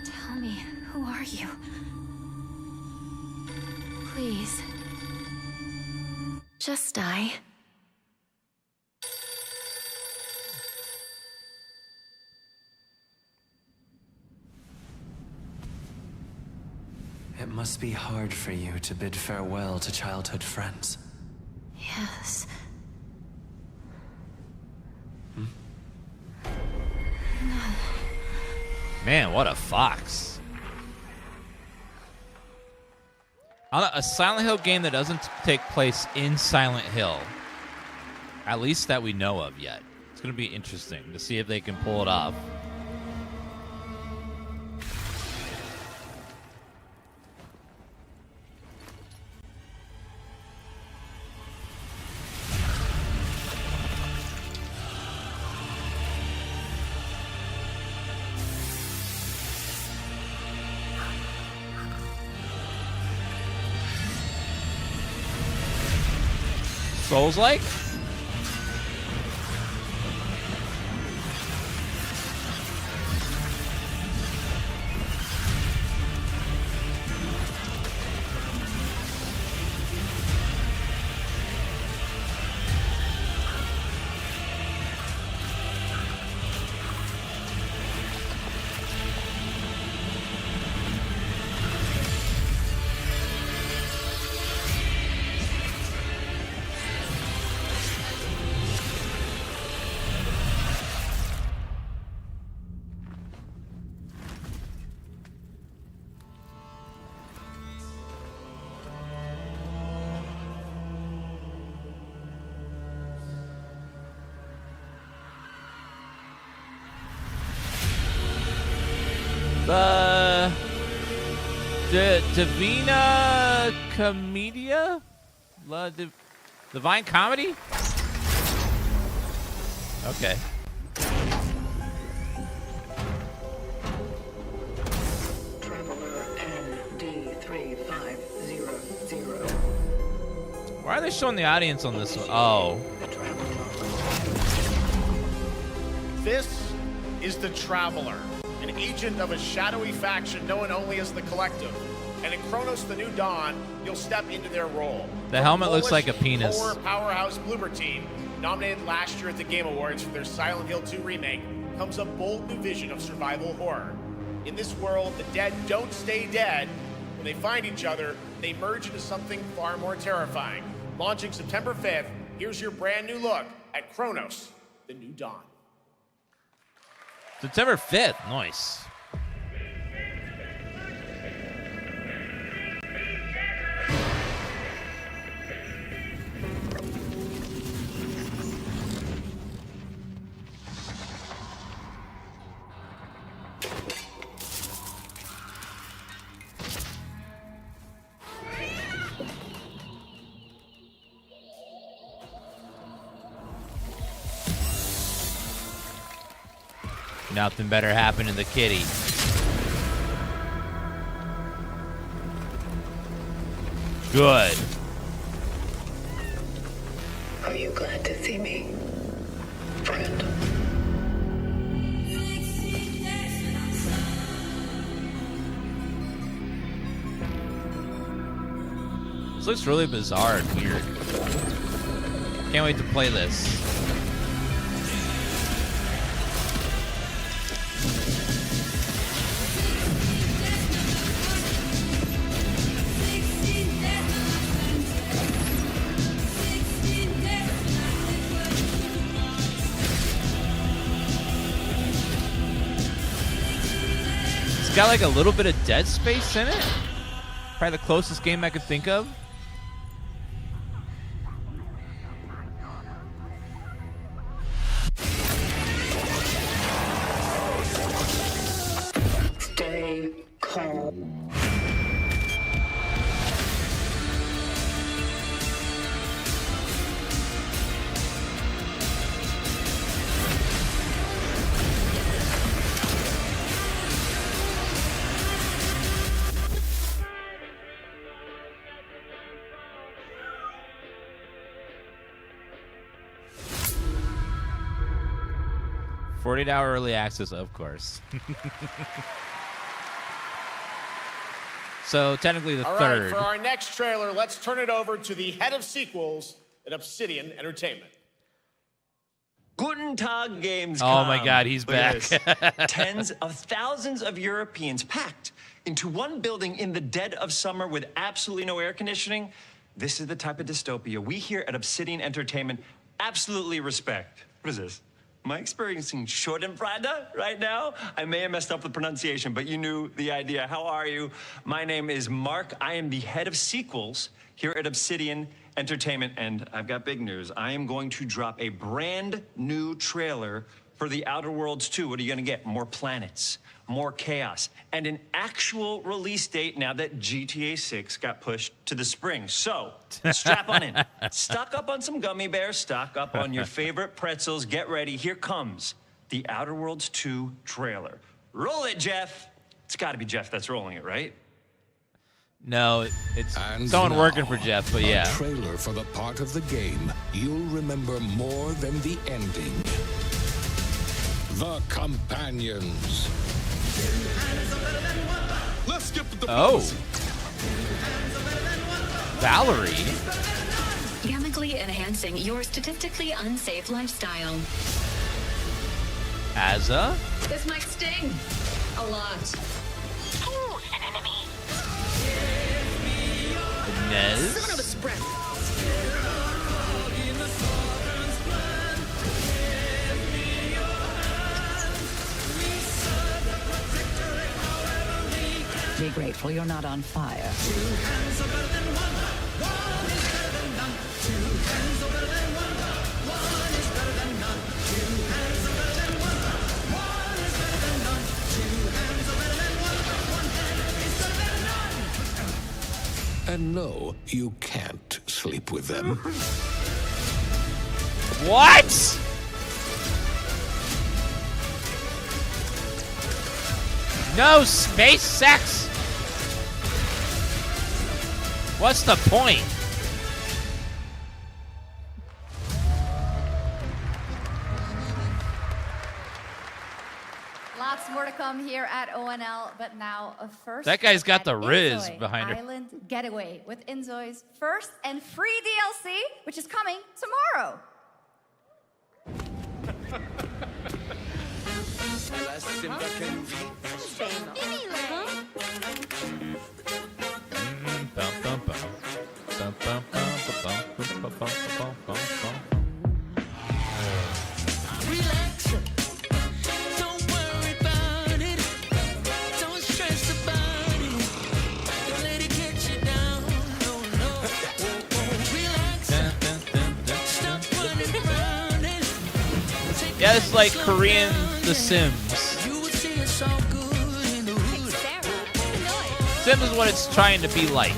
Tell me, who are you? Please. Just die. It must be hard for you to bid farewell to childhood friends. Yes. Man, what a fox. On a Silent Hill game that doesn't take place in Silent Hill, at least that we know of yet. It's going to be interesting to see if they can pull it off. Souls-like? Divina Commedia? Divine Comedy? Okay. Traveler ND3500. Why are they showing the audience on this one? Oh. This is the Traveler, an agent of a shadowy faction known only as the Collective. And in Kronos the New Dawn, you'll step into their role. The helmet looks like a penis. Horror powerhouse Bloober Team, nominated last year at the Game Awards for their Silent Hill 2 remake, comes a bold new vision of survival horror. In this world, the dead don't stay dead. When they find each other, they merge into something far more terrifying. Launching September 5th, here's your brand new look at Kronos the New Dawn. September 5th. Nice. Nothing better happened to the kitty. Good. Are you glad to see me, friend? This looks really bizarre and weird. Can't wait to play this. It's got like a little bit of Dead Space in it. Probably the closest game I could think of. Stay calm. $40 early access, of course. So technically the All third. right, for our next trailer, let's turn it over to the head of sequels at Obsidian Entertainment. Guten Tag, Gamescom. Oh my God, he's back. Tens of thousands of Europeans packed into one building in the dead of summer with absolutely no air conditioning. This is the type of dystopia we here at Obsidian Entertainment absolutely respect. What is this? Am I experiencing Schadenfreude right now? I may have messed up the pronunciation, but you knew the idea. How are you? My name is Mark. I am the head of sequels here at Obsidian Entertainment, and I've got big news. I am going to drop a brand new trailer for The Outer Worlds 2. What are you gonna get? More planets, more chaos, and an actual release date now that GTA 6 got pushed to the spring. So, strap on in. Stock up on some gummy bears, stock up on your favorite pretzels. Get ready, here comes The Outer Worlds 2 trailer. Roll it, Jeff. It's gotta be Jeff that's rolling it, right? No, it's And someone now, working for Jeff, but yeah. A trailer for the part of the game you'll remember more than the ending. The Companions. Let's skip the Oh. Valerie. Chemically enhancing your statistically unsafe lifestyle. Azza. This might sting a lot. Ooh, an enemy. Nez. Son of a spread. Be grateful you're not on fire. And no, you can't sleep with them. What? No space sex? What's the point? Lots more to come here at ONL, but now first. That guy's got the Riz Inzoi behind her. Island Getaway with Inzoi's first and free DLC, which is coming tomorrow. Relax. Don't worry about it. Don't stress about it. Don't let it get you down. No, no. Relax. Stop running around it. Yeah, it's like Korean The Sims. You will see it's all good in the hood. Sims is what it's trying to be like.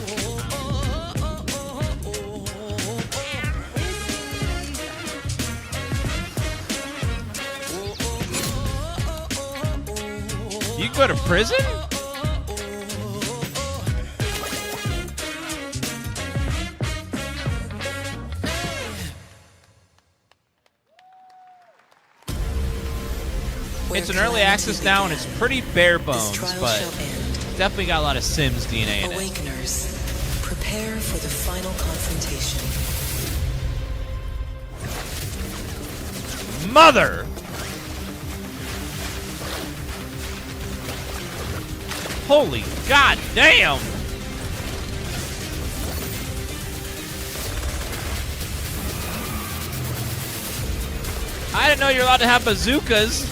You go to prison? It's an early access now, and it's pretty bare bones, but definitely got a lot of Sims DNA in it. Awakeners, prepare for the final confrontation. Mother! Holy goddamn! I didn't know you're allowed to have bazookas.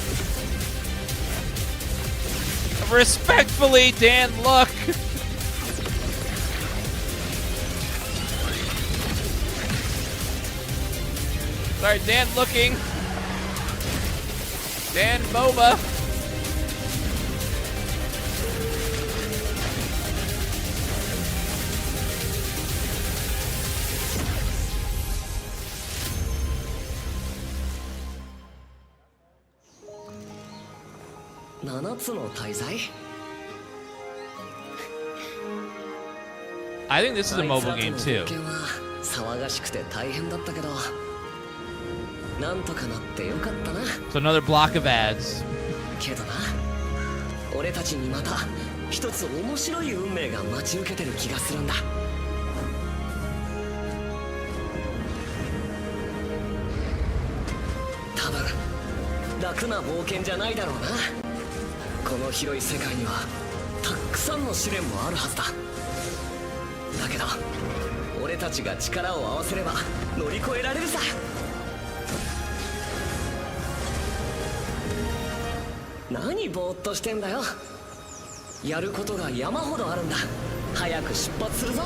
Respectfully, Dan Luck. Sorry, Dan looking. Dan MOBA. I think this is a mobile game too. So another block of ads. 俺たちにまた一つ面白い運命が待ち受けてる気がするんだ。多分楽な冒険じゃないだろうな。この広い世界にはたくさんの試練もあるはずだ。だけど俺たちが力を合わせれば乗り越えられるさ。何ぼーっとしてんだよ。やることが山ほどあるんだ。早く出発するぞ。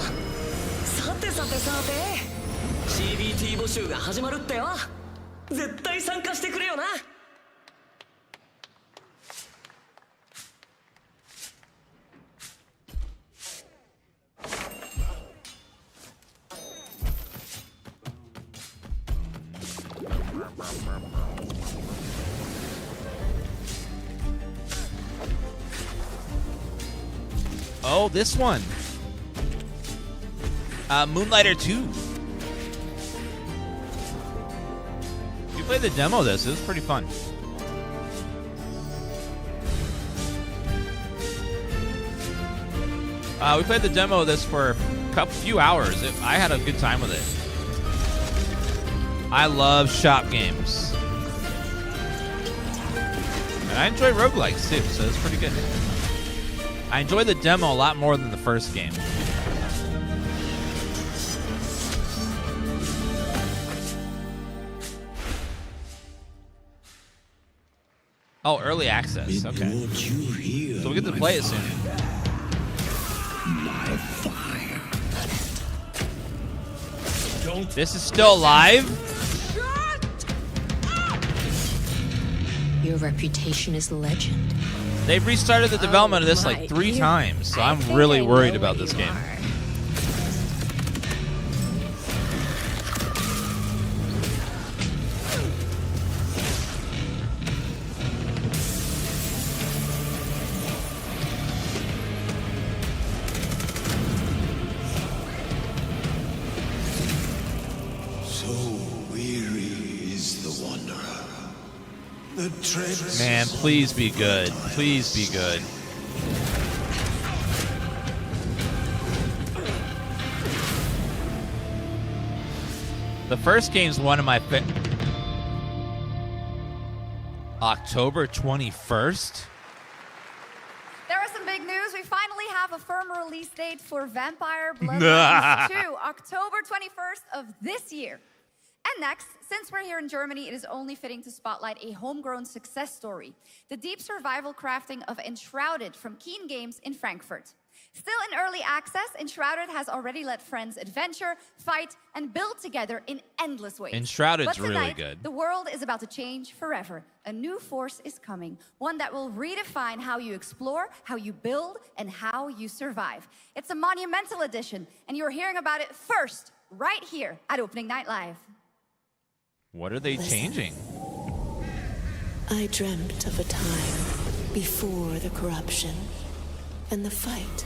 さてさてさて CBT 募集が始まるってよ。絶対参加してくれよな。Oh, this one. Moonlighter 2. You played the demo of this. It was pretty fun. We played the demo of this for a few hours. I had a good time with it. I love shop games. And I enjoy roguelikes too, so it's pretty good. I enjoyed the demo a lot more than the first game. Oh, early access. Okay. So we get to play it soon. My fire. This is still live? Your reputation is legend. They've restarted the development of this like 3 times, so I'm really worried about this game. So weary is the wanderer. The tread. Man, please be good. Please be good. The first game's one of my October 21st? There are some big news. We finally have a firm release date for Vampire Bloodlines 2, October 21st of this year. And next, since we're here in Germany, it is only fitting to spotlight a homegrown success story, the deep survival crafting of Enshrouded from Keen Games in Frankfurt. Still in early access, Enshrouded has already let friends adventure, fight, and build together in endless ways. Enshrouded's But tonight, really good. The world is about to change forever. A new force is coming, one that will redefine how you explore, how you build, and how you survive. It's a monumental edition, and you're hearing about it first, right here at Opening Night Live. What are they changing? I dreamt of a time before the corruption and the fight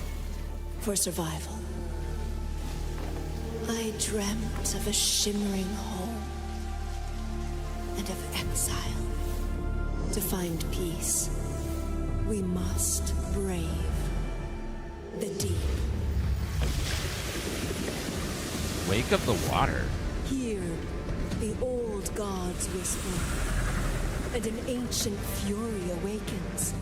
for survival. I dreamt of a shimmering home and of exile. To find peace, we must brave the deep. Wake of the Water. Hear the old gods whisper, and an ancient fury awakens.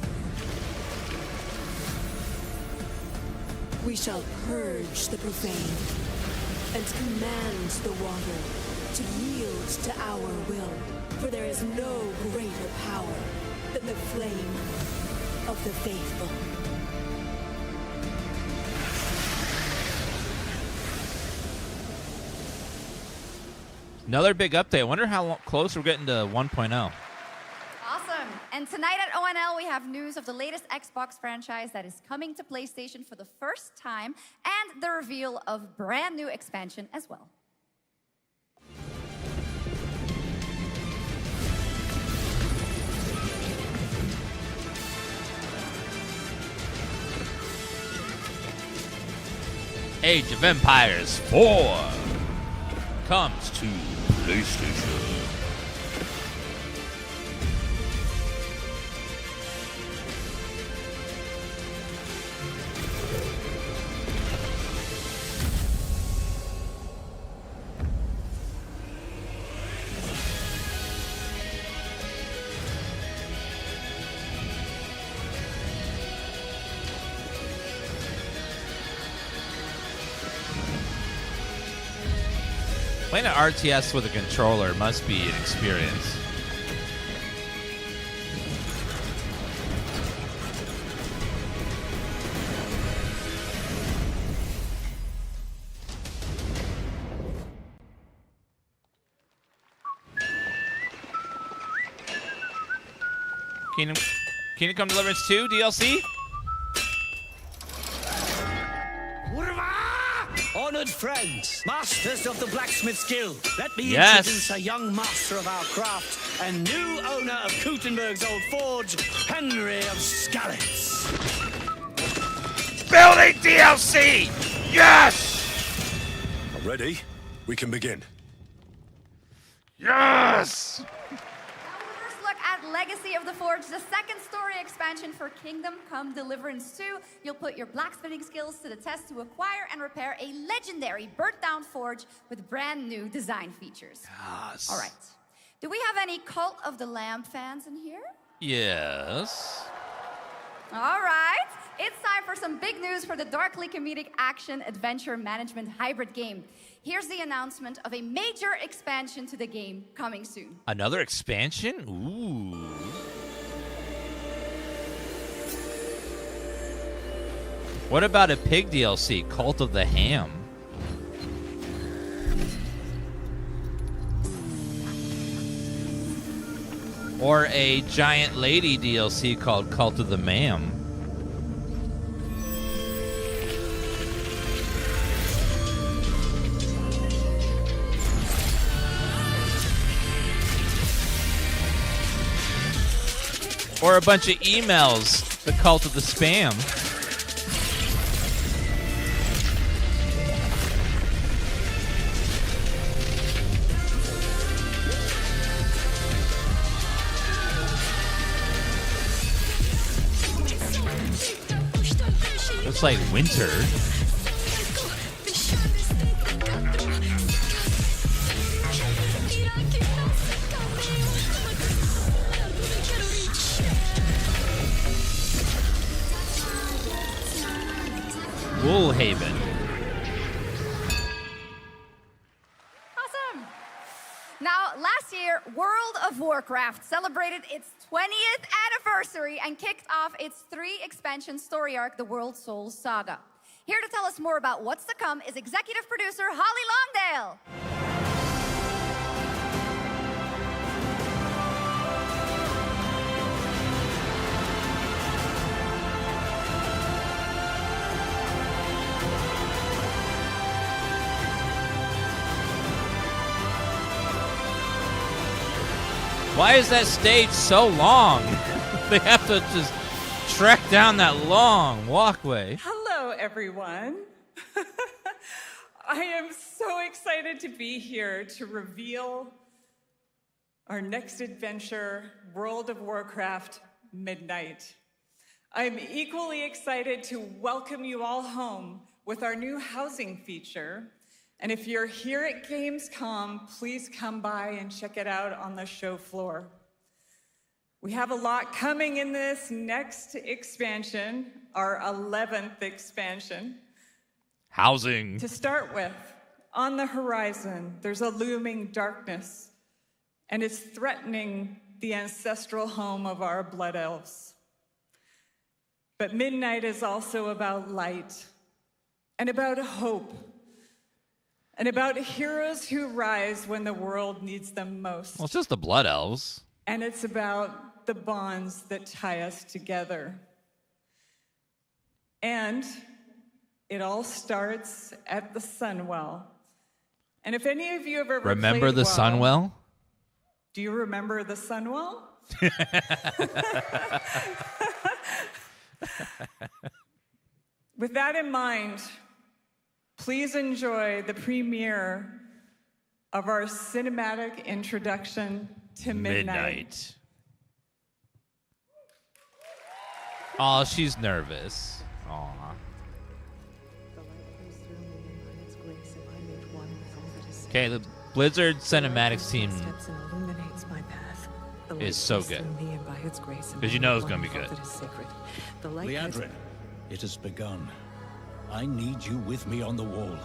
We shall purge the profane and command the water to yield to our will, for there is no greater power than the flame of the faithful. Another big update. I wonder how close we're getting to 1.0. Awesome. And tonight at ONL, we have news of the latest Xbox franchise that is coming to PlayStation for the first time, and the reveal of brand new expansion as well. Age of Empires 4 comes to PlayStation. Playing an RTS with a controller must be an experience. Kingdom Come Deliverance 2 DLC? Honored friends, masters of the blacksmith's guild, let me Yes. introduce a young master of our craft and new owner of Gutenberg's old forge, Henry of Skalitz. Building DLC! Yes! Ready? We can begin. Yes! First look at Legacy of the Forge, the second story expansion for Kingdom Come Deliverance 2. You'll put your blacksmithing skills to the test to acquire and repair a legendary burnt-down forge with brand new design features. Yes. All right. Do we have any Cult of the Lamb fans in here? Yes. All right. It's time for some big news for the darkly comedic action adventure management hybrid game. Here's the announcement of a major expansion to the game coming soon. Another expansion? Ooh. What about a pig DLC, Cult of the Ham? Or a giant lady DLC called Cult of the Mam? Or a bunch of emails, the Cult of the Spam. Looks like winter. Woolhaven. Awesome. Now, last year, World of Warcraft celebrated its 20th anniversary and kicked off its 3 expansion story arc, the World Soul Saga. Here to tell us more about what's to come is executive producer Holly Longdale. Why is that stage so long? They have to just trek down that long walkway. Hello, everyone. I am so excited to be here to reveal our next adventure, World of Warcraft Midnight. I'm equally excited to welcome you all home with our new housing feature. And if you're here at Gamescom, please come by and check it out on the show floor. We have a lot coming in this next expansion, our 11th expansion. Housing. To start with, on the horizon, there's a looming darkness, and it's threatening the ancestral home of our blood elves. But Midnight is also about light and about hope. and about heroes who rise when the world needs them most. Well, it's just the Blood Elves. And it's about the bonds that tie us together. And it all starts at the Sunwell. And if any of you have ever Remember the Sunwell? Do you remember the Sunwell? With that in mind, please enjoy the premiere of our cinematic introduction to Midnight. Oh, she's nervous. Aw. Okay, the Blizzard cinematics team is so good. Because you know it's going to be good. Liadrin, it has begun. I need you with me on the wall.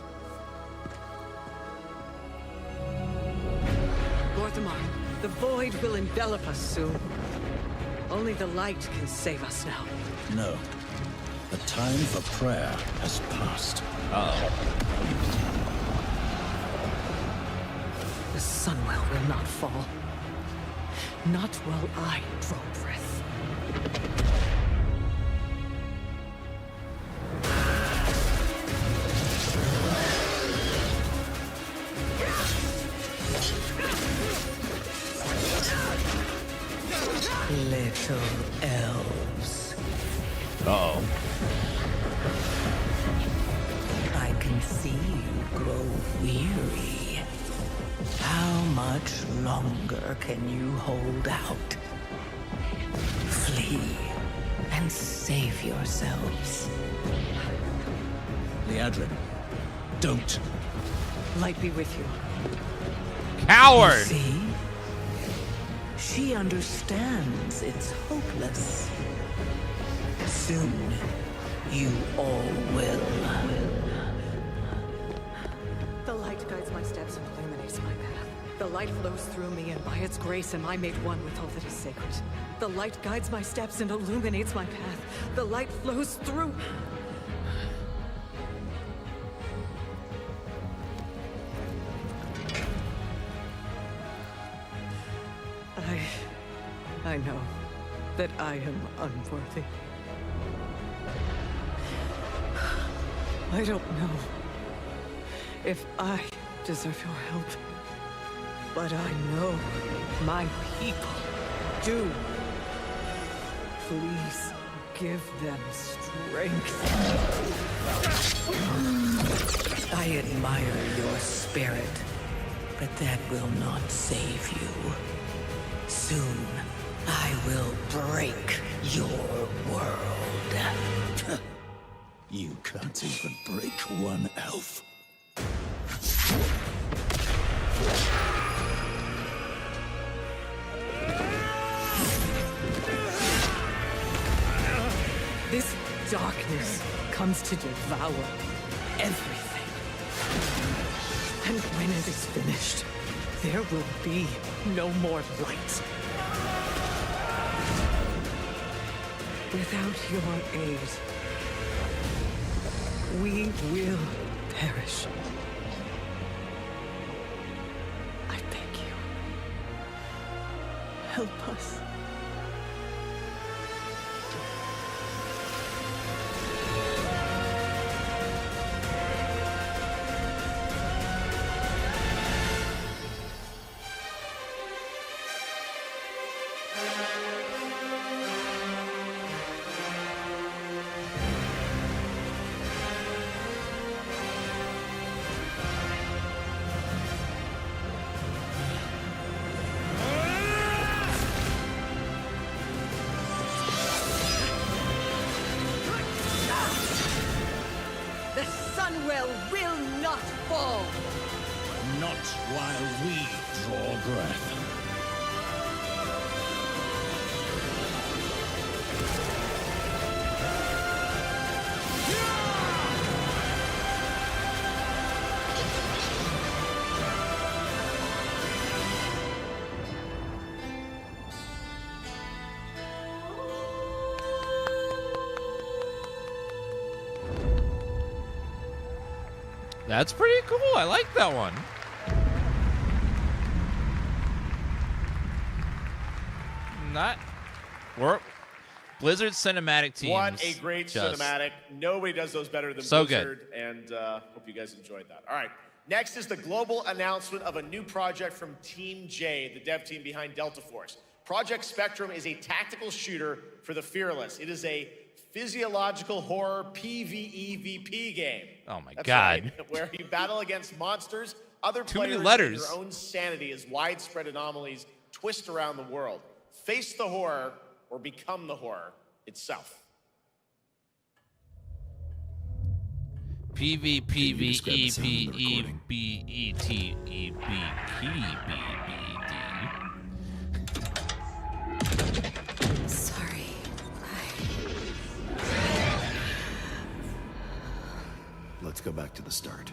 Gorthamar, the void will envelop us soon. Only the light can save us now. No. The time for prayer has passed. The Sunwell will not fall. Not while I draw breath. Little elves. Uh-oh. I can see you grow weary. How much longer can you hold out? Flee and save yourselves. Liadrin, don't. Light be with you. Coward! You see? She understands it's hopeless. Soon, you all will. The light guides my steps and illuminates my path. The light flows through me, and by its grace am I made one with all that is sacred. The light guides my steps and illuminates my path. The light flows through... I know that I am unworthy. I don't know if I deserve your help, but I know my people do. Please give them strength. I admire your spirit, but that will not save you. Soon, I will break your world. You can't even break one elf. This darkness comes to devour everything. And when it is finished, there will be no more light. Without your aid, we will perish. I beg you, help us. That's pretty cool. I like that one. Blizzard cinematic teams. What a great cinematic. Nobody does those better than so Blizzard. Good. And hope you guys enjoyed that. All right. Next is the global announcement of a new project from Team J, the dev team behind Delta Force. Project Spectrum is a tactical shooter for the fearless. It is a physiological horror PvEVP game. Oh my That's God. Right, where you battle against monsters, other Too many players, letters. and your own sanity as widespread anomalies twist around the world. Face the horror or become the horror itself. Sorry. Let's go back to the start.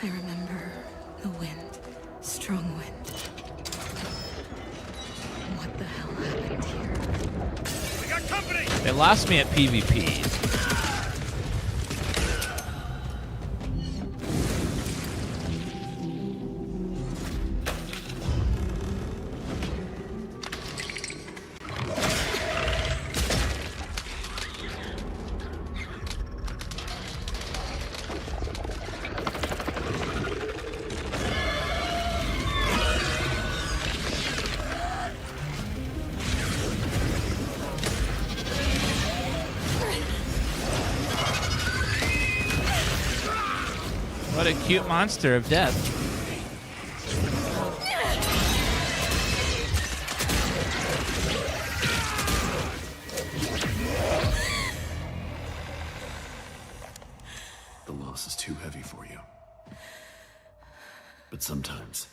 I remember the wind, strong wind. What the hell happened here? We got company! They lost me at PvP. What a cute monster of death. The loss is too heavy for you. But sometimes,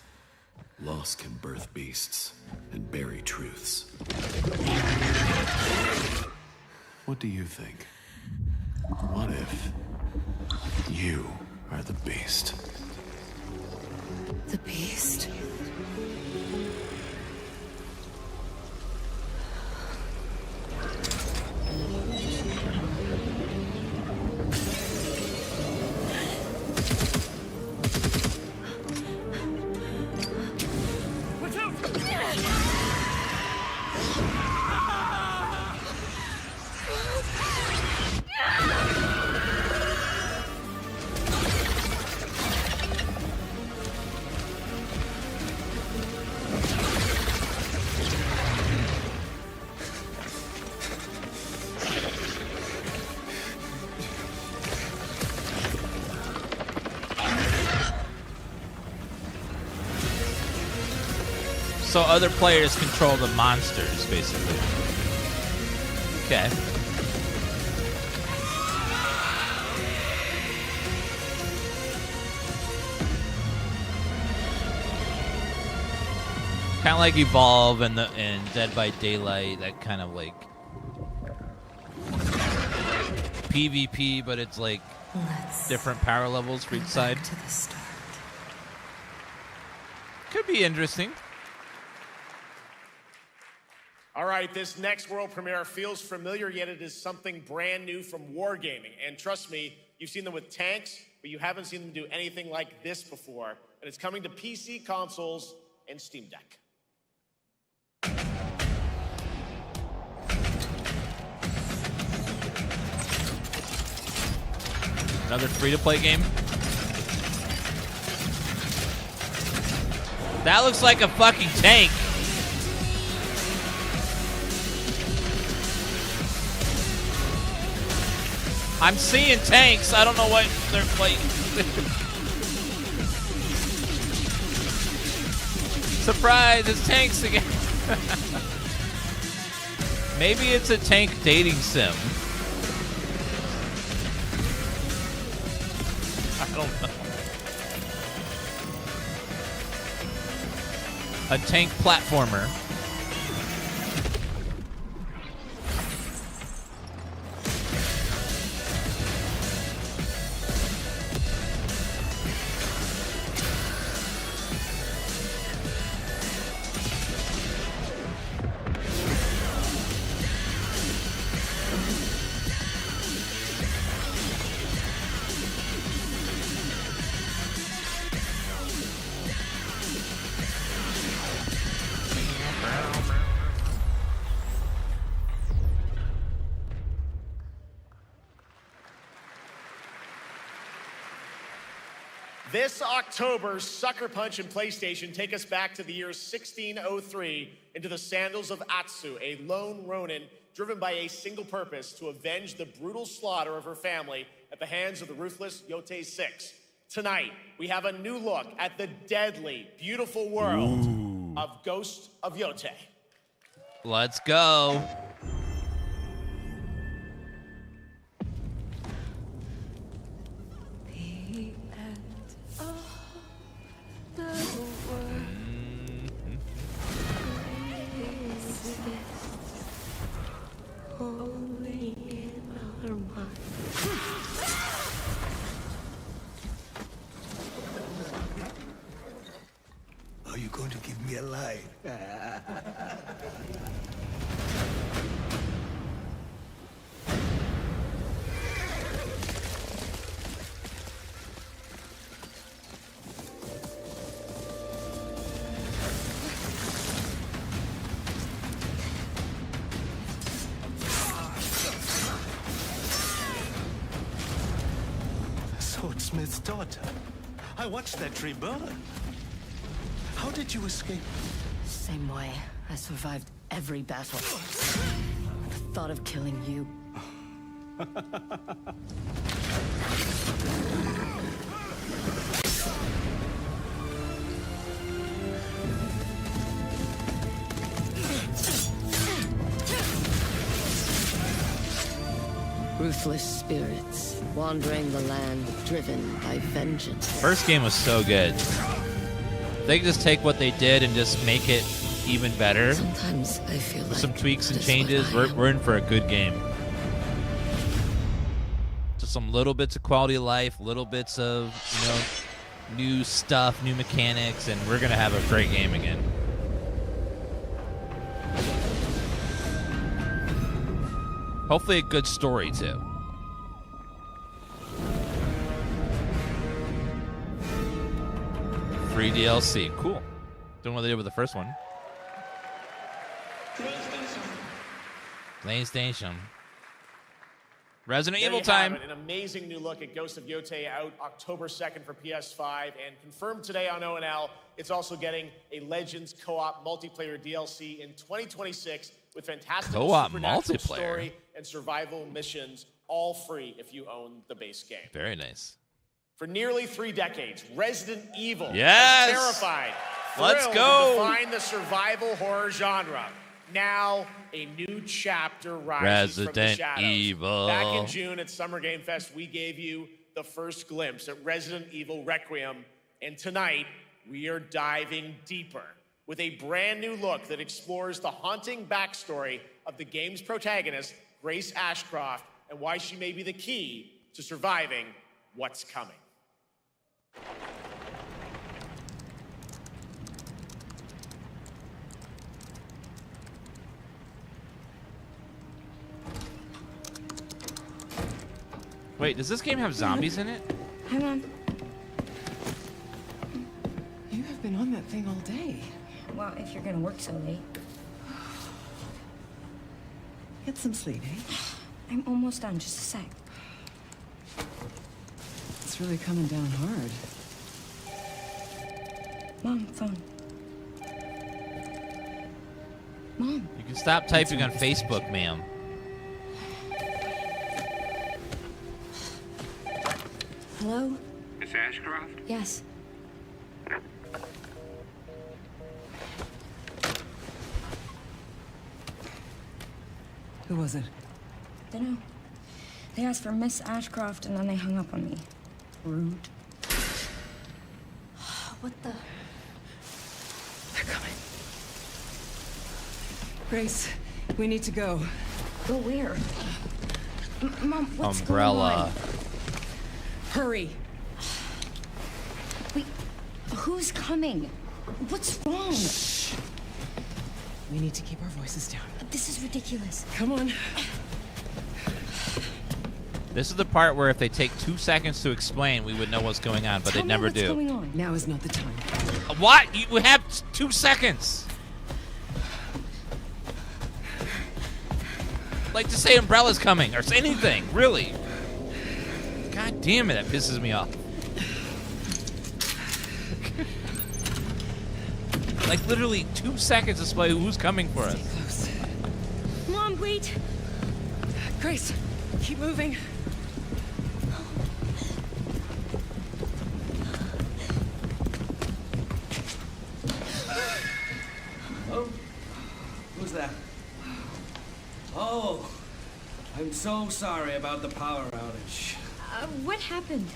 loss can birth beasts and bury truths. What do you think? What if you are the beast? The beast? Watch out! So other players control the monsters, basically. Okay. Kind of like Evolve and Dead by Daylight, that kind of like PvP, but it's like different power levels for each side. Could be interesting. All right, this next world premiere feels familiar, yet it is something brand new from Wargaming. And trust me, you've seen them with tanks, but you haven't seen them do anything like this before. And it's coming to PC, consoles, and Steam Deck. Another free-to-play game. That looks like a fucking tank. I'm seeing tanks. I don't know what they're like. Surprise, it's tanks again. Maybe it's a tank dating sim. I don't know. A tank platformer. This October, Sucker Punch and PlayStation take us back to the year 1603 into the sandals of Atsu, a lone Ronin driven by a single purpose to avenge the brutal slaughter of her family at the hands of the ruthless Yote 6. Tonight, we have a new look at the deadly, beautiful world of Ghost of Yote. Let's go. Are you going to give me a line? Swordsmith's daughter. I watched that tree burn. How did you escape? Same way. I survived every battle. The thought of killing you. Ruthless spirits, wandering the land, driven by vengeance. First game was so good. They can just take what they did and just make it even better. Sometimes I feel with like some tweaks and changes. We're in for a good game. Just some little bits of quality of life, little bits of, you know, new stuff, new mechanics, and we're gonna have a great game again. Hopefully a good story too. Free DLC. Cool. Don't know what they did with the first one. PlayStation. Resident There Evil you time. have it, an amazing new look at Ghost of Yote, out October 2nd for PS5 and confirmed today on ONL. It's also getting a Legends co-op multiplayer DLC in 2026 with fantastic Co-op supernatural multiplayer. story and survival missions, all free if you own the base game. Very nice. For nearly 3 decades, Resident Evil Yes! has terrified, Let's thrilled go! to define the survival horror genre. Now, a new chapter rises from the Resident shadows. Evil. Back in June at Summer Game Fest, we gave you the first glimpse at Resident Evil Requiem, and tonight, we are diving deeper with a brand new look that explores the haunting backstory of the game's protagonist, Grace Ashcroft, and why she may be the key to surviving what's coming. Wait, does this game have zombies in it? Hang on. You have been on that thing all day. Well, if you're gonna work so late. Get some sleep, eh? I'm almost done, just a sec. It's really coming down hard. Mom, phone. Mom. You can stop typing on Facebook, ma'am. Hello? Miss Ashcroft? Yes. Who was it? Dunno. They asked for Miss Ashcroft and then they hung up on me. Rude. What the? They're coming. Grace, we need to go. Go where? Mom, what's Umbrella. going on? Hurry. Wait, who's coming? What's wrong? Shh. We need to keep our voices down. This is ridiculous. Come on. This is the part where if they take 2 seconds to explain, we would know what's going on, but they never do. What's going on? Now is not the time. What? You have 2 seconds. Like to say Umbrella's coming or say anything, really. God damn it, that pisses me off. like literally 2 seconds to display who's coming for us. Close. Come on, wait. Grace, keep moving. Oh, who's that? Oh, I'm so sorry about the power outage. What happened?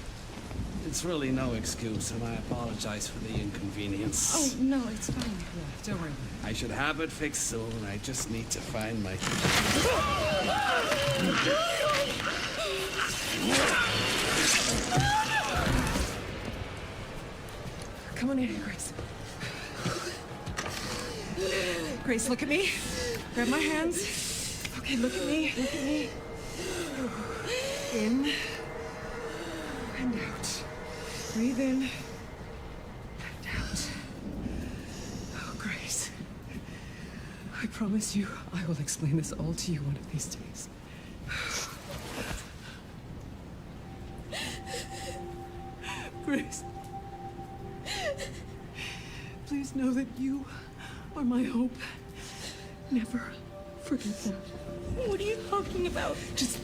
It's really no excuse, and I apologize for the inconvenience. Oh, no, it's fine. Yeah, don't worry. I should have it fixed soon. I just need to find my... Come on in here, Grace. Grace, look at me. Grab my hands. Okay, look at me. Look at me. In and out. Breathe in and out. Oh, Grace. I promise you, I will explain this all to you one of these days. Grace. Please know that you are my hope. Never forget that. What are you talking about? Just...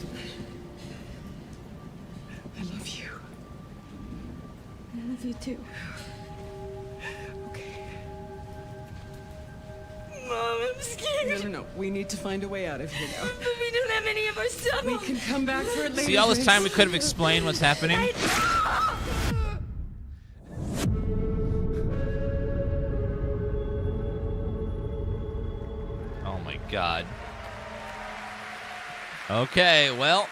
I love you. I love you too. Okay. Mom, I'm scared. No. We need to find a way out of here now. But we don't have any of our stuff. We can come back for it later. See all this time we could have explained what's happening? Oh my god. Okay, well.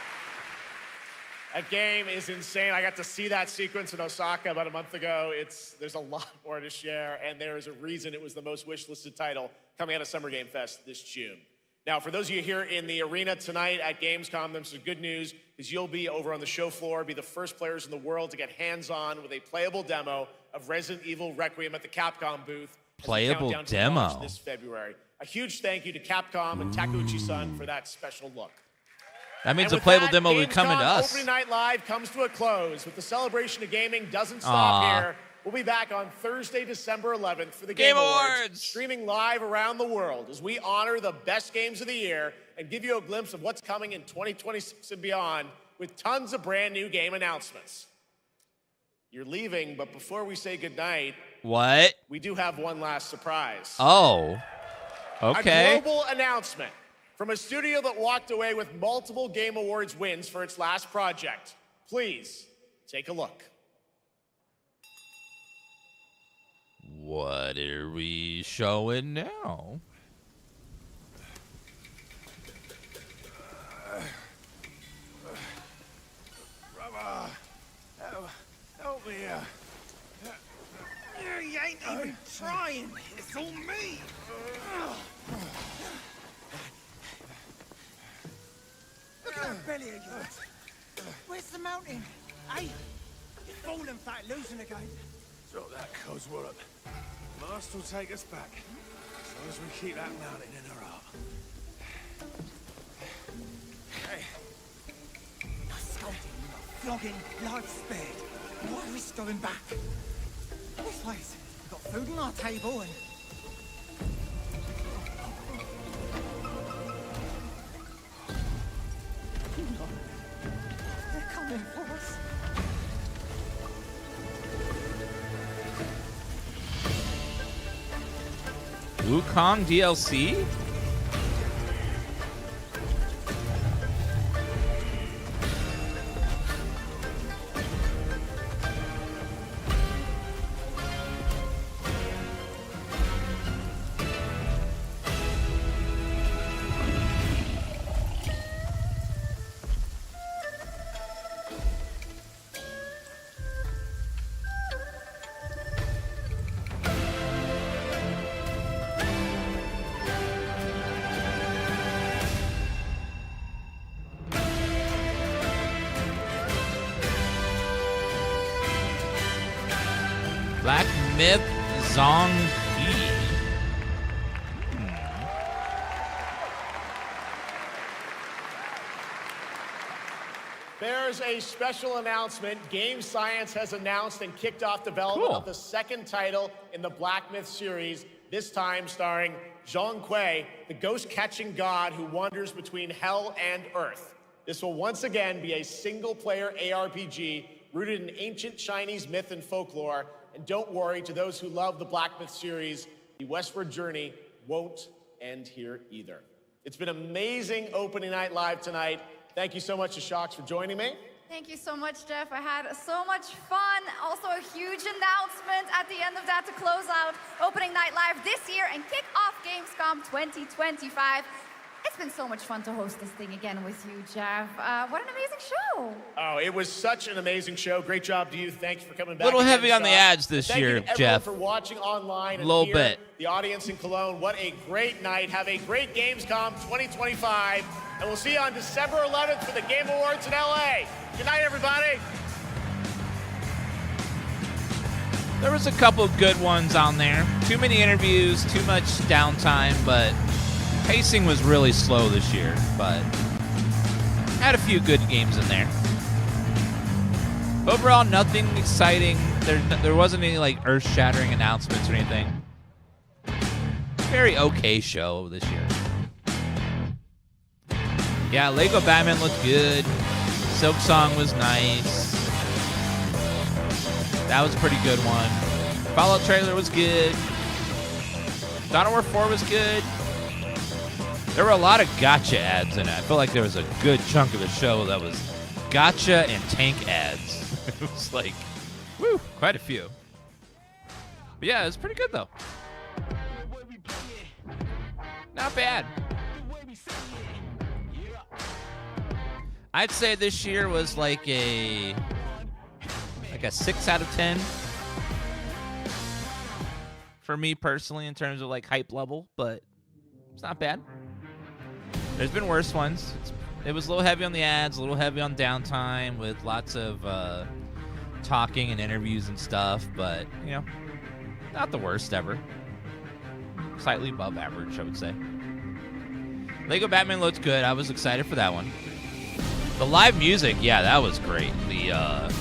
That game is insane. I got to see that sequence in Osaka about a month ago. There's a lot more to share, and there is a reason it was the most wishlisted title coming out of Summer Game Fest this June. Now, for those of you here in the arena tonight at Gamescom, there's some good news, because you'll be over on the show floor, be the first players in the world to get hands-on with a playable demo of Resident Evil Requiem at the Capcom booth. Playable demo. This February. A huge thank you to Capcom and Takeuchi-san for that special look. That means a playable demo will be coming to us. Opening Night Live comes to a close, but the celebration of gaming doesn't stop here. We'll be back on Thursday, December 11th for the Game Awards, streaming live around the world as we honor the best games of the year and give you a glimpse of what's coming in 2026 and beyond with tons of brand new game announcements. You're leaving, but before we say goodnight, what? We do have one last surprise. Oh, okay. A global announcement from a studio that walked away with multiple Game Awards wins for its last project. Please, take a look. What are we showing now? Help me here. You ain't even trying. It's all me. Look at that belly of yours. Where's the mountain? Hey, you're falling fat, losing again. Drop that Cosworth. Master will take us back, as long as we keep that mountain in her heart. Hey. No scolding, no flogging, life spared. No risk going back. This place, we've got food on our table and... They're coming for us. Wukong DLC? Black Myth Zong-Yi. There's a special announcement. Game Science has announced and kicked off development of the second title in the Black Myth series, this time starring Zhang Kui, the ghost-catching god who wanders between hell and earth. This will once again be a single-player ARPG rooted in ancient Chinese myth and folklore. And don't worry, to those who love the Black Myth series, the westward journey won't end here either. It's been amazing opening night live tonight. Thank you so much to Shox for joining me. Thank you so much, Geoff. I had so much fun. Also, a huge announcement at the end of that to close out Opening Night Live this year and kick off Gamescom 2025. It's been so much fun to host this thing again with you, Geoff. What an amazing show. Oh, it was such an amazing show. Great job to you. Thanks for coming back. A little heavy on the ads this year, Thank you to Geoff. everyone for watching online. A little and bit. The audience in Cologne, what a great night. Have a great Gamescom 2025. And we'll see you on December 11th for the Game Awards in LA. Good night, everybody. There was a couple good ones on there. Too many interviews, too much downtime, but pacing was really slow this year. But had a few good games in there. Overall, nothing exciting. There wasn't any like earth-shattering announcements or anything. Very okay show this year. Yeah, Lego Batman looked good. Silk Song was nice. That was a pretty good one. Fallout trailer was good. Dawn of War 4 was good. There were a lot of gotcha ads in it. I feel like there was a good chunk of the show that was gotcha and tank ads. It was like, woo, quite a few. But yeah, it was pretty good though. Not bad. I'd say this year was like a 6 out of 10 for me personally in terms of like hype level, but it's not bad. There's been worse ones. It was a little heavy on the ads, a little heavy on downtime with lots of talking and interviews and stuff, but you know, not the worst ever. Slightly above average, I would say. Lego Batman looked good. I was excited for that one. The live music, yeah, that was great. The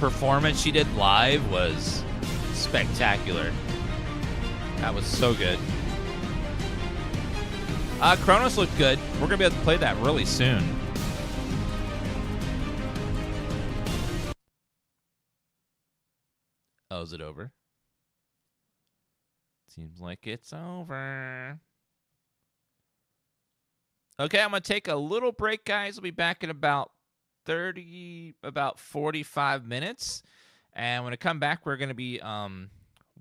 performance she did live was spectacular. That was so good. Chronos looked good. We're going to be able to play that really soon. Oh, is it over? Seems like it's over. Okay, I'm going to take a little break, guys. We'll be back in about 45 minutes. And when I come back, we're going to be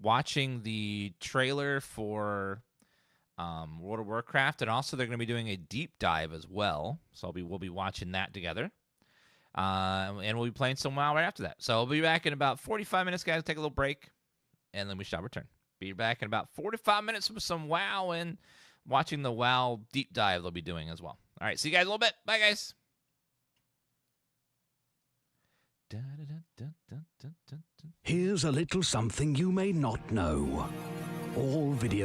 watching the trailer for World of Warcraft. And also, they're going to be doing a deep dive as well. So we'll be watching that together. And we'll be playing some WoW right after that. So we'll be back in about 45 minutes, guys. Take a little break. And then we shall return. Be back in about 45 minutes with some WoW and watching the WoW deep dive they'll be doing as well. All right, see you guys in a little bit. Bye, guys. Here's a little something you may not know. All video